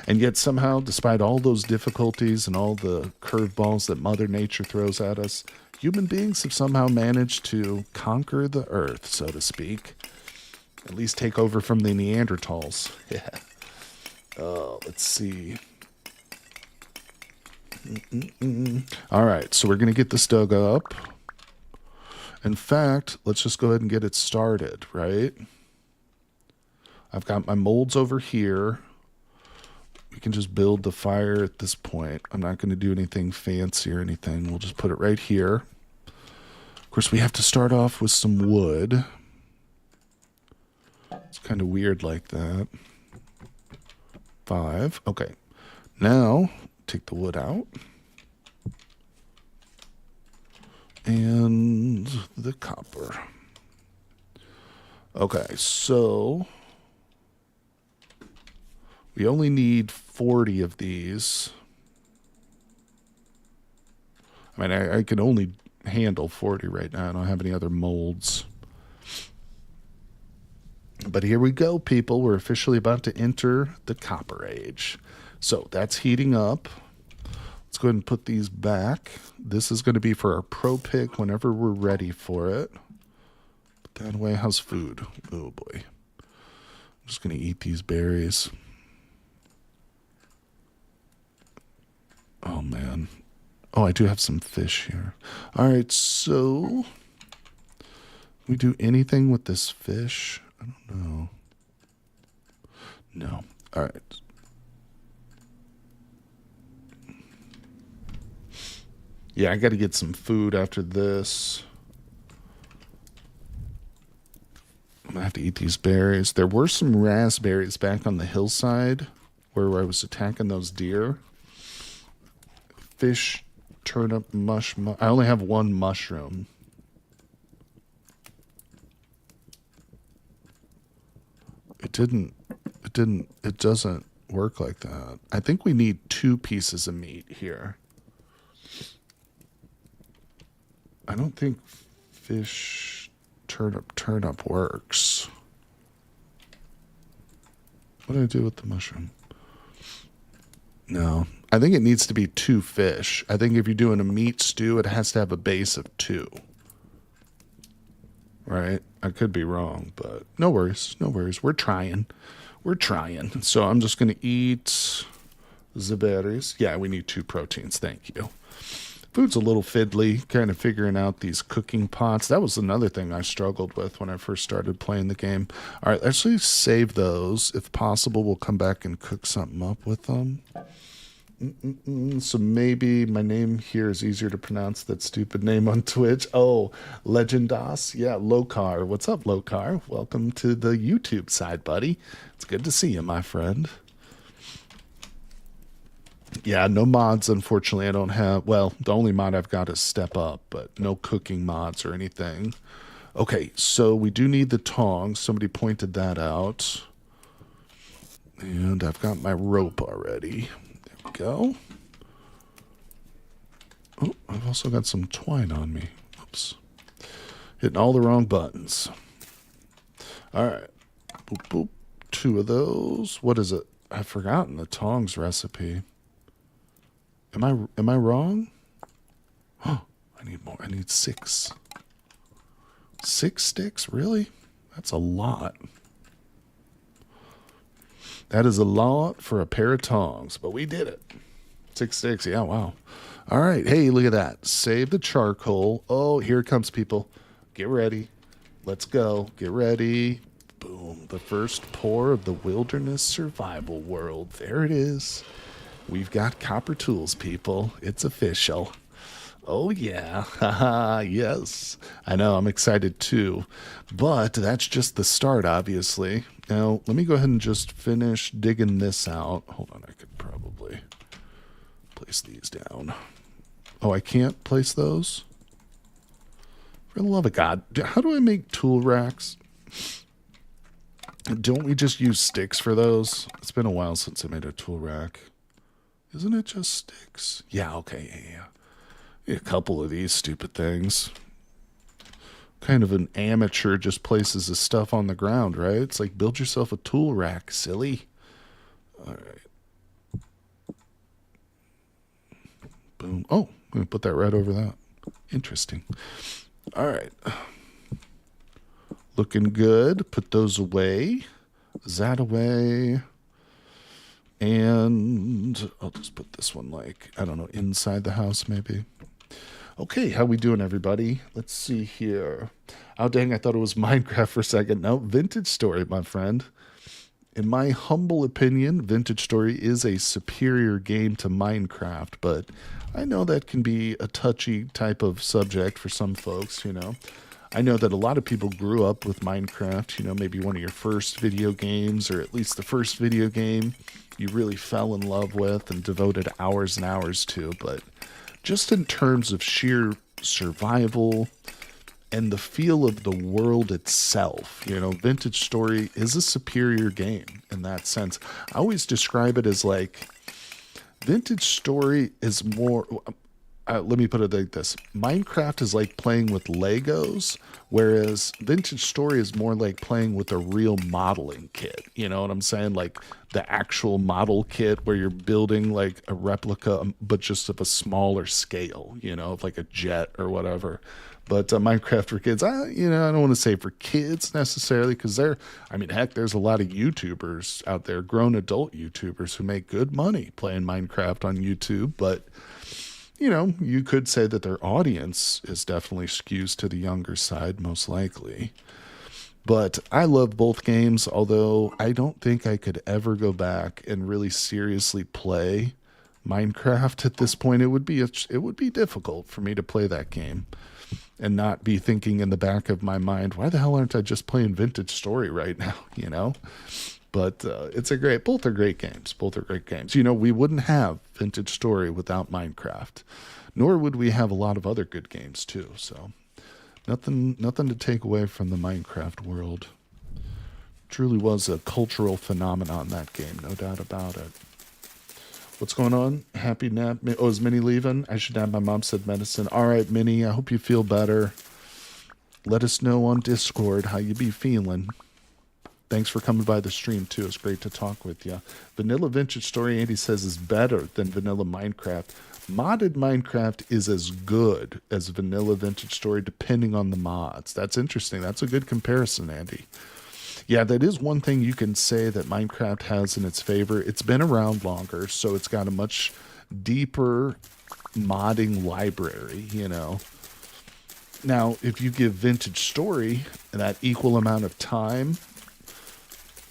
And yet somehow, despite all those difficulties and all the curveballs that Mother Nature throws at us, human beings have somehow managed to conquer the earth, so to speak. At least take over from the Neanderthals. Yeah. Let's see. All right, so we're going to get this dug up. In fact, let's just go ahead and get it started, right? I've got my molds over here. We can just build the fire at this point. I'm not going to do anything fancy or anything. We'll just put it right here. Of course, we have to start off with some wood. It's kind of weird like that. 5. Okay. Now, take the wood out. And the copper. Okay, so we only need 40 of these. I mean, I can only handle 40 right now. I don't have any other molds. But here we go, people. We're officially about to enter the Copper Age. So that's heating up. Let's go ahead and put these back. This is going to be for our pro pick whenever we're ready for it. Put that away. How's food? Oh, boy. I'm just going to eat these berries. Oh, man. Oh, I do have some fish here. All right, so we do anything with this fish? I don't know. No. All right. Yeah, I got to get some food after this. I'm going to have to eat these berries. There were some raspberries back on the hillside where I was attacking those deer. Fish, turnip, I only have one mushroom. It doesn't work like that. I think we need 2 pieces of meat here. I don't think fish, turnip works. What did I do with the mushroom? No. I think it needs to be 2 fish. I think if you're doing a meat stew, it has to have a base of 2. Right? I could be wrong, but no worries. No worries. We're trying. So I'm just going to eat the berries. Yeah, we need 2 proteins. Thank you. Food's a little fiddly, kind of figuring out these cooking pots. That was another thing I struggled with when I first started playing the game. All right, let's just save those. If possible, we'll come back and cook something up with them. So maybe my name here is easier to pronounce that stupid name on Twitch. Oh, Legendas. Yeah, Lokar. What's up, Lokar? Welcome to the YouTube side, buddy. It's good to see you, my friend. Yeah, no mods, unfortunately. I don't have. Well, the only mod I've got is Step Up, but no cooking mods or anything. Okay, so we do need the tongs. Somebody pointed that out. And I've got my rope already. There we go. Oh, I've also got some twine on me. Oops. Hitting all the wrong buttons. All right. Boop, boop. 2 of those. What is it? I've forgotten the tongs recipe. Am I wrong? Oh, I need more. I need 6. 6 sticks? Really? That's a lot. That is a lot for a pair of tongs, but we did it. 6 sticks. Yeah, wow. All right. Hey, look at that. Save the charcoal. Oh, here it comes, people. Get ready. Let's go. Get ready. Boom. The first pour of the wilderness survival world. There it is. We've got copper tools, people. It's official. Oh, yeah. Haha, yes. I know. I'm excited, too. But that's just the start, obviously. Now, let me go ahead and just finish digging this out. Hold on. I could probably place these down. Oh, I can't place those? For the love of God. How do I make tool racks? Don't we just use sticks for those? It's been a while since I made a tool rack. Isn't it just sticks? Yeah, okay, yeah. A couple of these stupid things. Kind of an amateur just places his stuff on the ground, right? It's like build yourself a tool rack, silly. All right. Boom. Oh, I'm going to put that right over that. Interesting. All right. Looking good. Put those away. That away. And I'll just put this one like, I don't know, inside the house maybe. Okay, how we doing, everybody? Let's see here. Oh, dang, I thought it was Minecraft for a second. No, Vintage Story, my friend. In my humble opinion, Vintage Story is a superior game to Minecraft, but I know that can be a touchy type of subject for some folks, you know. I know that a lot of people grew up with Minecraft, you know, maybe one of your first video games, or at least the first video game you really fell in love with and devoted hours and hours to, but just in terms of sheer survival and the feel of the world itself, you know, Vintage Story is a superior game in that sense. I always describe it as like Vintage Story is more. Let me put it like this. Minecraft is like playing with Legos, whereas Vintage Story is more like playing with a real modeling kit. You know what I'm saying? Like the actual model kit where you're building like a replica, but just of a smaller scale, you know, of like a jet or whatever. But Minecraft for kids, I don't want to say for kids necessarily, because heck, there's a lot of YouTubers out there, grown adult YouTubers who make good money playing Minecraft on YouTube, but you know, you could say that their audience is definitely skews to the younger side, most likely. But I love both games, although I don't think I could ever go back and really seriously play Minecraft at this point. It would be difficult for me to play that game and not be thinking in the back of my mind, why the hell aren't I just playing Vintage Story right now, you know? But both are great games. Both are great games. You know, we wouldn't have Vintage Story without Minecraft, nor would we have a lot of other good games too. So nothing to take away from the Minecraft world. Truly was a cultural phenomenon, that game, no doubt about it. What's going on? Happy nap? Oh, is Minnie leaving? I should have. My mom said medicine. All right, Minnie, I hope you feel better. Let us know on Discord how you be feeling. Thanks for coming by the stream, too. It's great to talk with you. Vanilla Vintage Story, Andy says, is better than Vanilla Minecraft. Modded Minecraft is as good as Vanilla Vintage Story, depending on the mods. That's interesting. That's a good comparison, Andy. Yeah, that is one thing you can say that Minecraft has in its favor. It's been around longer, so it's got a much deeper modding library, you know. Now, if you give Vintage Story that equal amount of time,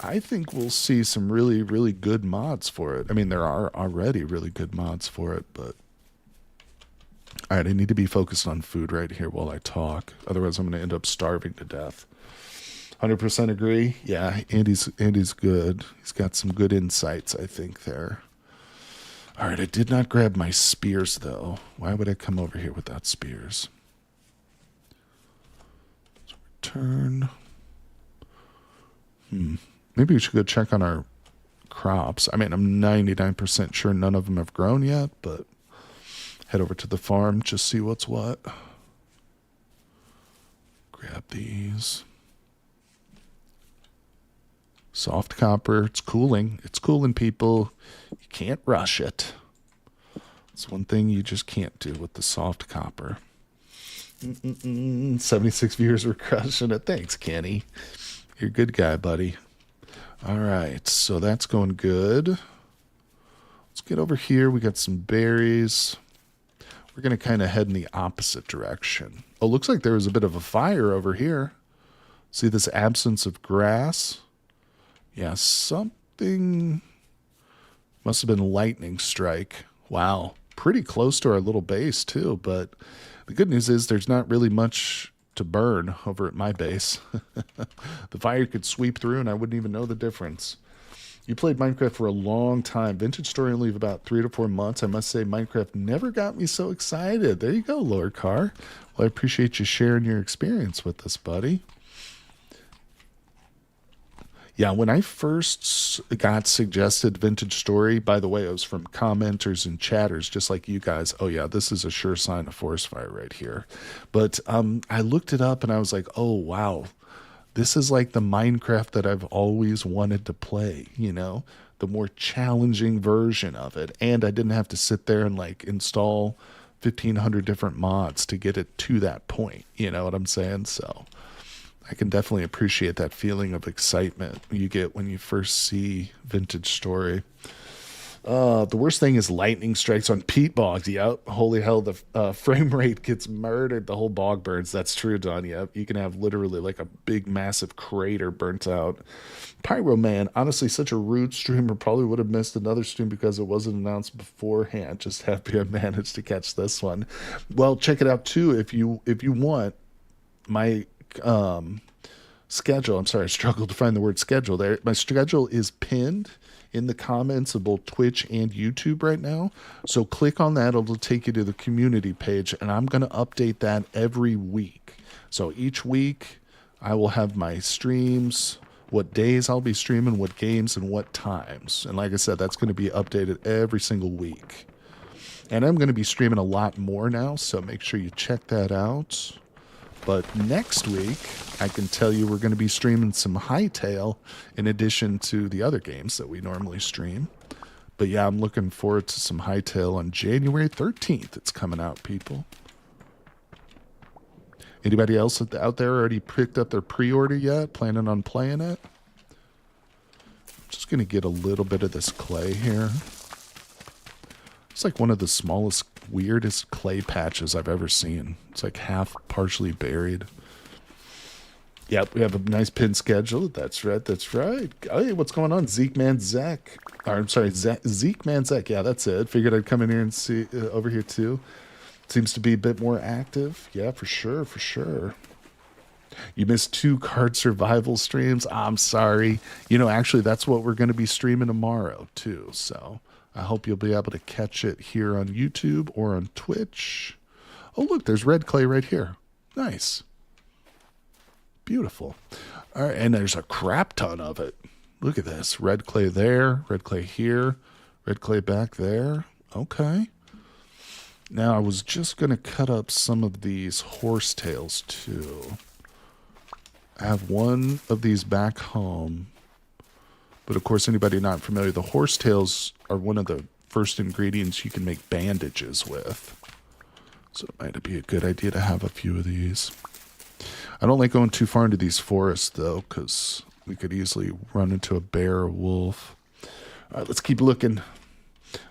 I think we'll see some really, really good mods for it. I mean, there are already really good mods for it, but all right, I need to be focused on food right here while I talk. Otherwise, I'm going to end up starving to death. 100% agree. Yeah, Andy's good. He's got some good insights, I think, there. All right, I did not grab my spears, though. Why would I come over here without spears? Let's return. Maybe we should go check on our crops. I mean, I'm 99% sure none of them have grown yet, but head over to the farm, just see what's what. Grab these. Soft copper, it's cooling. It's cooling, people. You can't rush it. It's one thing you just can't do with the soft copper. 76 viewers were crushing it. Thanks, Kenny. You're a good guy, buddy. All right, so that's going good. Let's get over here. We got some berries. We're going to kind of head in the opposite direction. Oh, looks like there was a bit of a fire over here. See this absence of grass? Yeah, something must have been lightning strike. Wow, pretty close to our little base too, but the good news is there's not really much to burn over at my base. The fire could sweep through and I wouldn't even know the difference. You played Minecraft for a long time. Vintage Story only about 3 to 4 months. I must say Minecraft never got me so excited. There you go, Lord Carr. Well, I appreciate you sharing your experience with us, buddy. Yeah, when I first got suggested Vintage Story, by the way, it was from commenters and chatters, just like you guys. Oh, yeah, this is a sure sign of forest fire right here. But I looked it up and I was like, oh, wow. This is like the Minecraft that I've always wanted to play, you know, the more challenging version of it. And I didn't have to sit there and like install 1,500 different mods to get it to that point. You know what I'm saying? So I can definitely appreciate that feeling of excitement you get when you first see Vintage Story. The worst thing is lightning strikes on peat bogs. Yep. Holy hell, the frame rate gets murdered. The whole bog burns. That's true, Don. Yep. You can have literally like a big, massive crater burnt out. Pyro Man, honestly, such a rude streamer. Probably would have missed another stream because it wasn't announced beforehand. Just happy I managed to catch this one. Well, check it out too if you want. My schedule. I'm sorry, I struggled to find the word schedule there. My schedule is pinned in the comments of both Twitch and YouTube right now. So click on that. It'll take you to the community page, and I'm going to update that every week. So each week I will have my streams, what days I'll be streaming, what games, and what times. And like I said, that's going to be updated every single week. And I'm going to be streaming a lot more now, so make sure you check that out. But next week, I can tell you we're going to be streaming some Hightail in addition to the other games that we normally stream. But yeah, I'm looking forward to some Hightail on January 13th. It's coming out, people. Anybody else out there already picked up their pre-order yet? Planning on playing it? I'm just going to get a little bit of this clay here. It's like one of the smallest, weirdest clay patches I've ever seen. It's like half partially buried. Yep, we have a nice pin schedule. That's right, that's right. Oh, hey, what's going on? Zeke Man Zach. Or, I'm sorry, Zeke Man Zach. Yeah, that's it. Figured I'd come in here and see over here too. Seems to be a bit more active. Yeah, for sure, for sure. You missed 2 card survival streams. I'm sorry. You know, actually, that's what we're going to be streaming tomorrow too. So I hope you'll be able to catch it here on YouTube or on Twitch. Oh, look, there's red clay right here. Nice. Beautiful. All right, and there's a crap ton of it. Look at this. Red clay there, red clay here, red clay back there. Okay. Now, I was just going to cut up some of these horsetails too. I have one of these back home. But of course, anybody not familiar, the horsetails are one of the first ingredients you can make bandages with. So it might be a good idea to have a few of these. I don't like going too far into these forests, though, because we could easily run into a bear or wolf. All right, let's keep looking.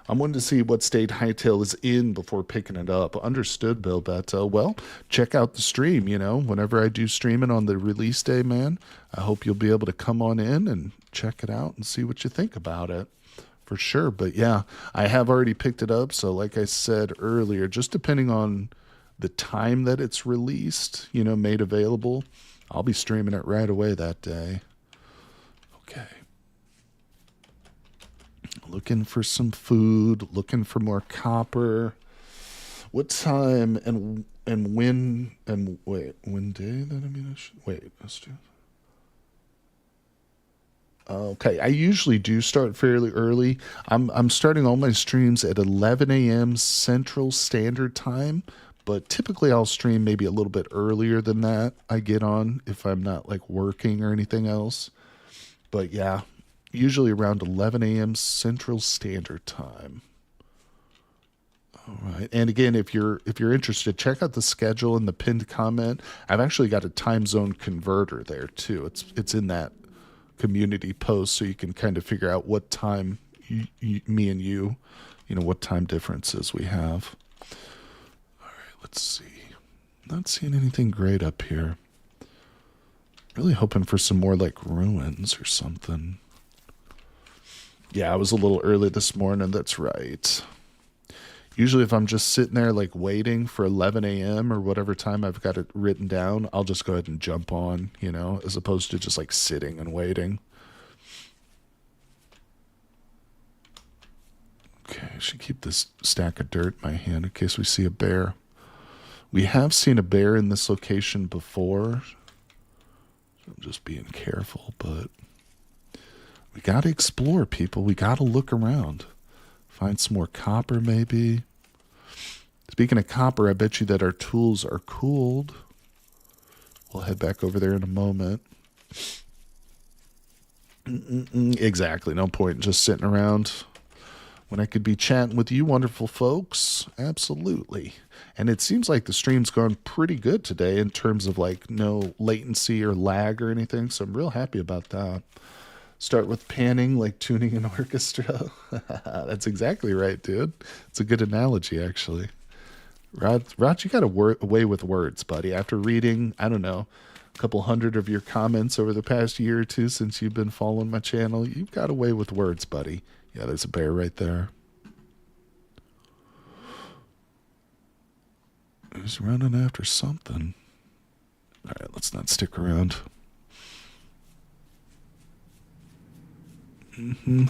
I'm wanting to see what state Hightail is in before picking it up. Understood, Bill Beto. Well, check out the stream, whenever I do streaming on the release day, man. I hope you'll be able to come on in and check it out and see what you think about it. For sure. But yeah, I have already picked it up. So, like I said earlier, just depending on the time that it's released, made available, I'll be streaming it right away that day. Okay. Looking for some food, looking for more copper. What time and when and wait, when day that wait, let's do. Okay, I usually do start fairly early. I'm starting all my streams at 11 a.m. Central Standard Time, but typically I'll stream maybe a little bit earlier than that. I get on if I'm not like working or anything else. But yeah, usually around 11 a.m. Central Standard Time. All right. And again, if you're interested, check out the schedule in the pinned comment. I've actually got a time zone converter there too. It's in that community post, so you can kind of figure out what time me and what time differences we have. All right, let's see. Not seeing anything great up here. Really hoping for some more like ruins or something. Yeah, I was a little early this morning. That's right. Usually if I'm just sitting there like waiting for 11 a.m. or whatever time I've got it written down, I'll just go ahead and jump on, as opposed to just like sitting and waiting. Okay, I should keep this stack of dirt in my hand in case we see a bear. We have seen a bear in this location before. I'm just being careful, but we got to explore, people. We got to look around. Find some more copper, maybe. Speaking of copper, I bet you that our tools are cooled. We'll head back over there in a moment. Exactly. No point in just sitting around when I could be chatting with you wonderful folks. Absolutely. And it seems like the stream's gone pretty good today in terms of like no latency or lag or anything. So I'm real happy about that. Start with panning, like tuning an orchestra. That's exactly right, dude. It's a good analogy, actually. Rod, you got a way with words, buddy. After reading, I don't know, a couple hundred of your comments over the past year or two since you've been following my channel, you've got a way with words, buddy. Yeah, there's a bear right there. He's running after something. All right, let's not stick around.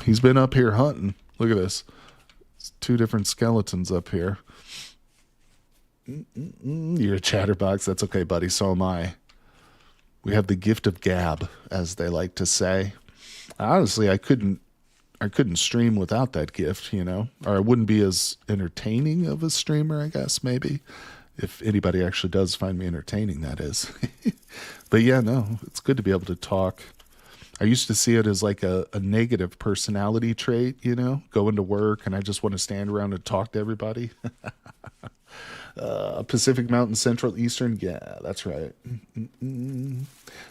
He's been up here hunting. Look at this. It's two different skeletons up here. You're a chatterbox. That's okay, buddy. So am I. We have the gift of gab, as they like to say. Honestly, I couldn't stream without that gift, or I wouldn't be as entertaining of a streamer, I guess, maybe. If anybody actually does find me entertaining, that is. But yeah, no, it's good to be able to talk. I used to see it as like a negative personality trait, going to work and I just want to stand around and talk to everybody. Pacific Mountain, Central, Eastern. Yeah, that's right.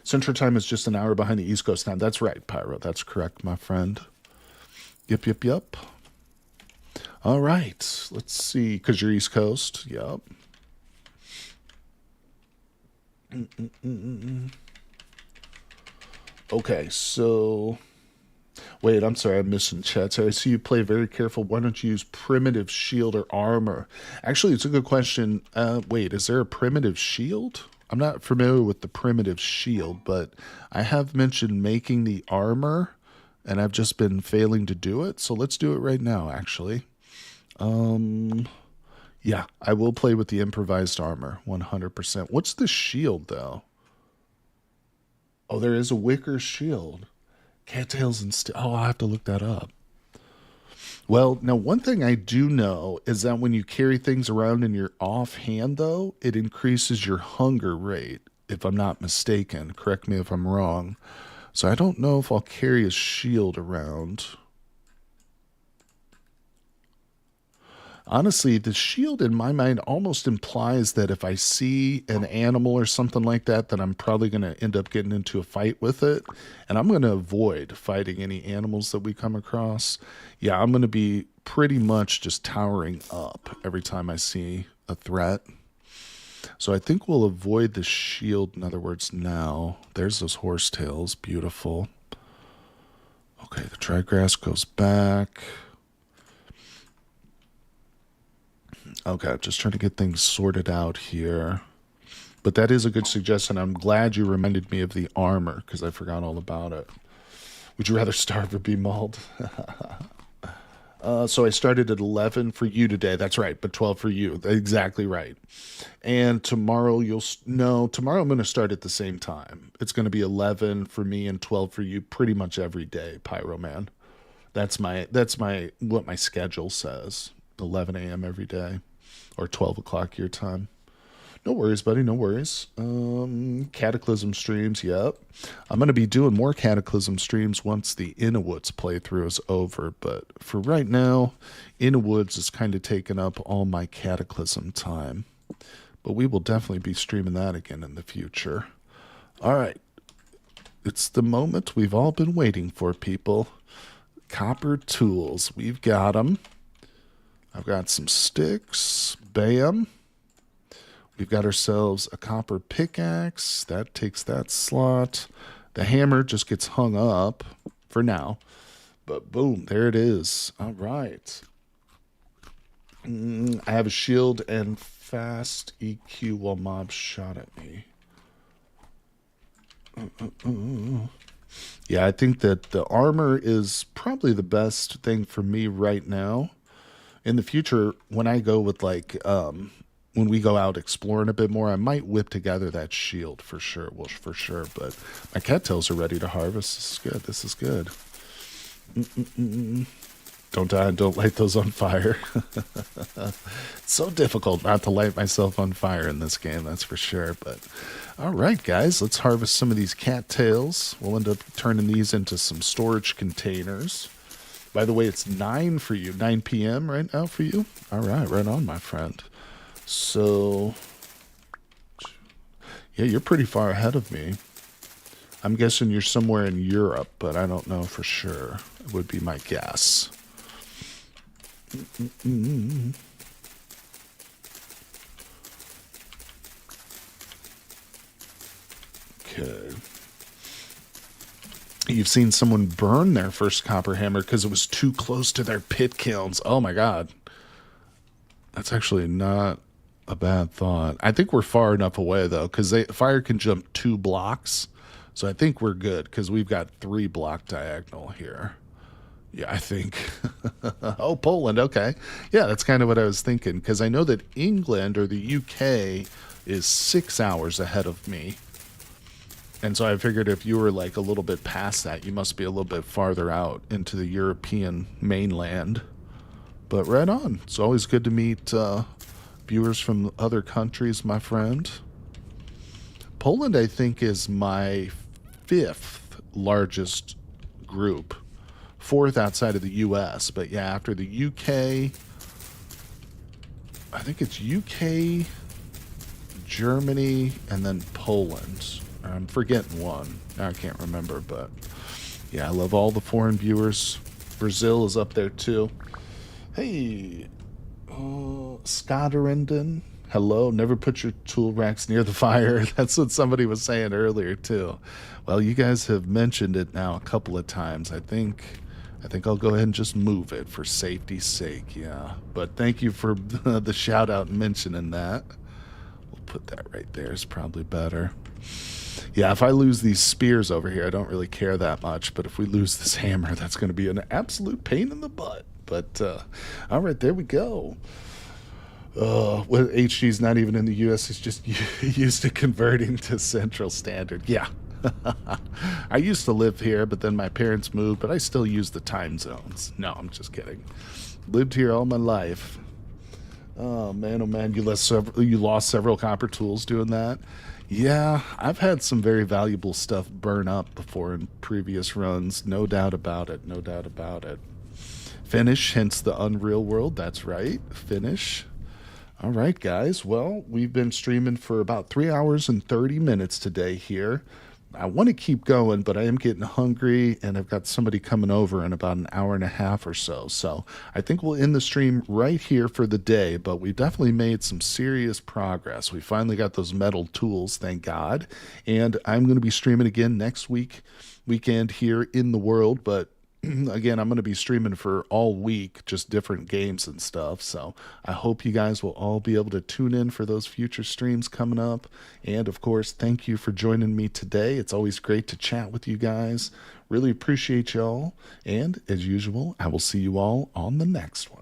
Central Time is just an hour behind the East Coast time. That's right, Pyro. That's correct, my friend. Yep. All right. Let's see. Because you're East Coast. Yep. Okay, so wait, I'm sorry, I'm missing chat. So I see you play very careful. Why don't you use primitive shield or armor? Actually, it's a good question. Wait, is there a primitive shield? I'm not familiar with the primitive shield, but I have mentioned making the armor, and I've just been failing to do it. So let's do it right now, actually. Yeah, I will play with the improvised armor, 100%. What's the shield, though? Oh, there is a wicker shield. Cattails and oh, I'll have to look that up. Well, now one thing I do know is that when you carry things around in your offhand, though, it increases your hunger rate, if I'm not mistaken. Correct me if I'm wrong. So I don't know if I'll carry a shield around. Honestly, the shield in my mind almost implies that if I see an animal or something like that, then I'm probably going to end up getting into a fight with it. And I'm going to avoid fighting any animals that we come across. Yeah, I'm going to be pretty much just towering up every time I see a threat. So I think we'll avoid the shield, in other words, now. There's those horsetails. Beautiful. Okay, the dry grass goes back. Okay, just trying to get things sorted out here. But that is a good suggestion. I'm glad you reminded me of the armor, because I forgot all about it. Would you rather starve or be mauled? So I started at 11 for you today. That's right, but 12 for you. Exactly right. And tomorrow tomorrow I'm going to start at the same time. It's going to be 11 for me and 12 for you pretty much every day, Pyro Man. What my schedule says. 11 a.m. every day or 12 o'clock your time. No worries, buddy. No worries. Cataclysm streams. Yep. I'm going to be doing more Cataclysm streams once the Innowoods playthrough is over. But for right now, Innowoods is kind of taking up all my Cataclysm time. But we will definitely be streaming that again in the future. All right. It's the moment we've all been waiting for, people. Copper tools. We've got them. I've got some sticks. Bam. We've got ourselves a copper pickaxe. That takes that slot. The hammer just gets hung up for now. But boom, there it is. All right. I have a shield and fast EQ while mobs shot at me. Yeah, I think that the armor is probably the best thing for me right now. In the future, when I go with when we go out exploring a bit more, I might whip together that shield for sure. Well, for sure. But my cattails are ready to harvest. This is good. This is good. Don't die and don't light those on fire. It's so difficult not to light myself on fire in this game, that's for sure. But all right, guys, let's harvest some of these cattails. We'll end up turning these into some storage containers. By the way, it's 9 for you, 9 p.m. right now for you. All right on, my friend. So, yeah, you're pretty far ahead of me. I'm guessing you're somewhere in Europe, but I don't know for sure. It would be my guess. Okay. You've seen someone burn their first copper hammer because it was too close to their pit kilns. Oh my god. That's actually not a bad thought. I think we're far enough away though, because fire can jump 2 blocks. So I think we're good because we've got 3 block diagonal here. Yeah, I think. Oh, Poland. Okay. Yeah, that's kind of what I was thinking, because I know that England or the UK is 6 hours ahead of me. And so I figured if you were like a little bit past that, you must be a little bit farther out into the European mainland. But right on. It's always good to meet viewers from other countries, my friend. Poland, I think, is my 5th largest group. 4th outside of the US. But yeah, after the UK, I think it's UK, Germany, and then Poland. I'm forgetting one. I can't remember, but yeah, I love all the foreign viewers. Brazil is up there too. Hey, Scotterenden. Hello, never put your tool racks near the fire. That's what somebody was saying earlier too. Well, you guys have mentioned it now a couple of times. I think I'll go ahead and just move it for safety's sake. Yeah, but thank you for the shout out and mentioning that. We'll put that right there. It's probably better. Yeah, if I lose these spears over here, I don't really care that much. But if we lose this hammer, that's going to be an absolute pain in the butt. But, all right, there we go. Well, HG's not even in the U.S. It's just used to converting to Central Standard. Yeah. I used to live here, but then my parents moved, but I still use the time zones. No, I'm just kidding. Lived here all my life. Oh, man, you lost several copper tools doing that. Yeah, I've had some very valuable stuff burn up before in previous runs. No doubt about it. No doubt about it. Finish, hence the Unreal World. That's right. Finish. All right, guys. Well, we've been streaming for about 3 hours and 30 minutes today here. I want to keep going, but I am getting hungry and I've got somebody coming over in about an hour and a half or so. So I think we'll end the stream right here for the day, but we definitely made some serious progress. We finally got those metal tools, thank God. And I'm going to be streaming again next weekend here in the world, but again, I'm going to be streaming for all week, just different games and stuff. So I hope you guys will all be able to tune in for those future streams coming up. And of course, thank you for joining me today. It's always great to chat with you guys. Really appreciate y'all. And as usual, I will see you all on the next one.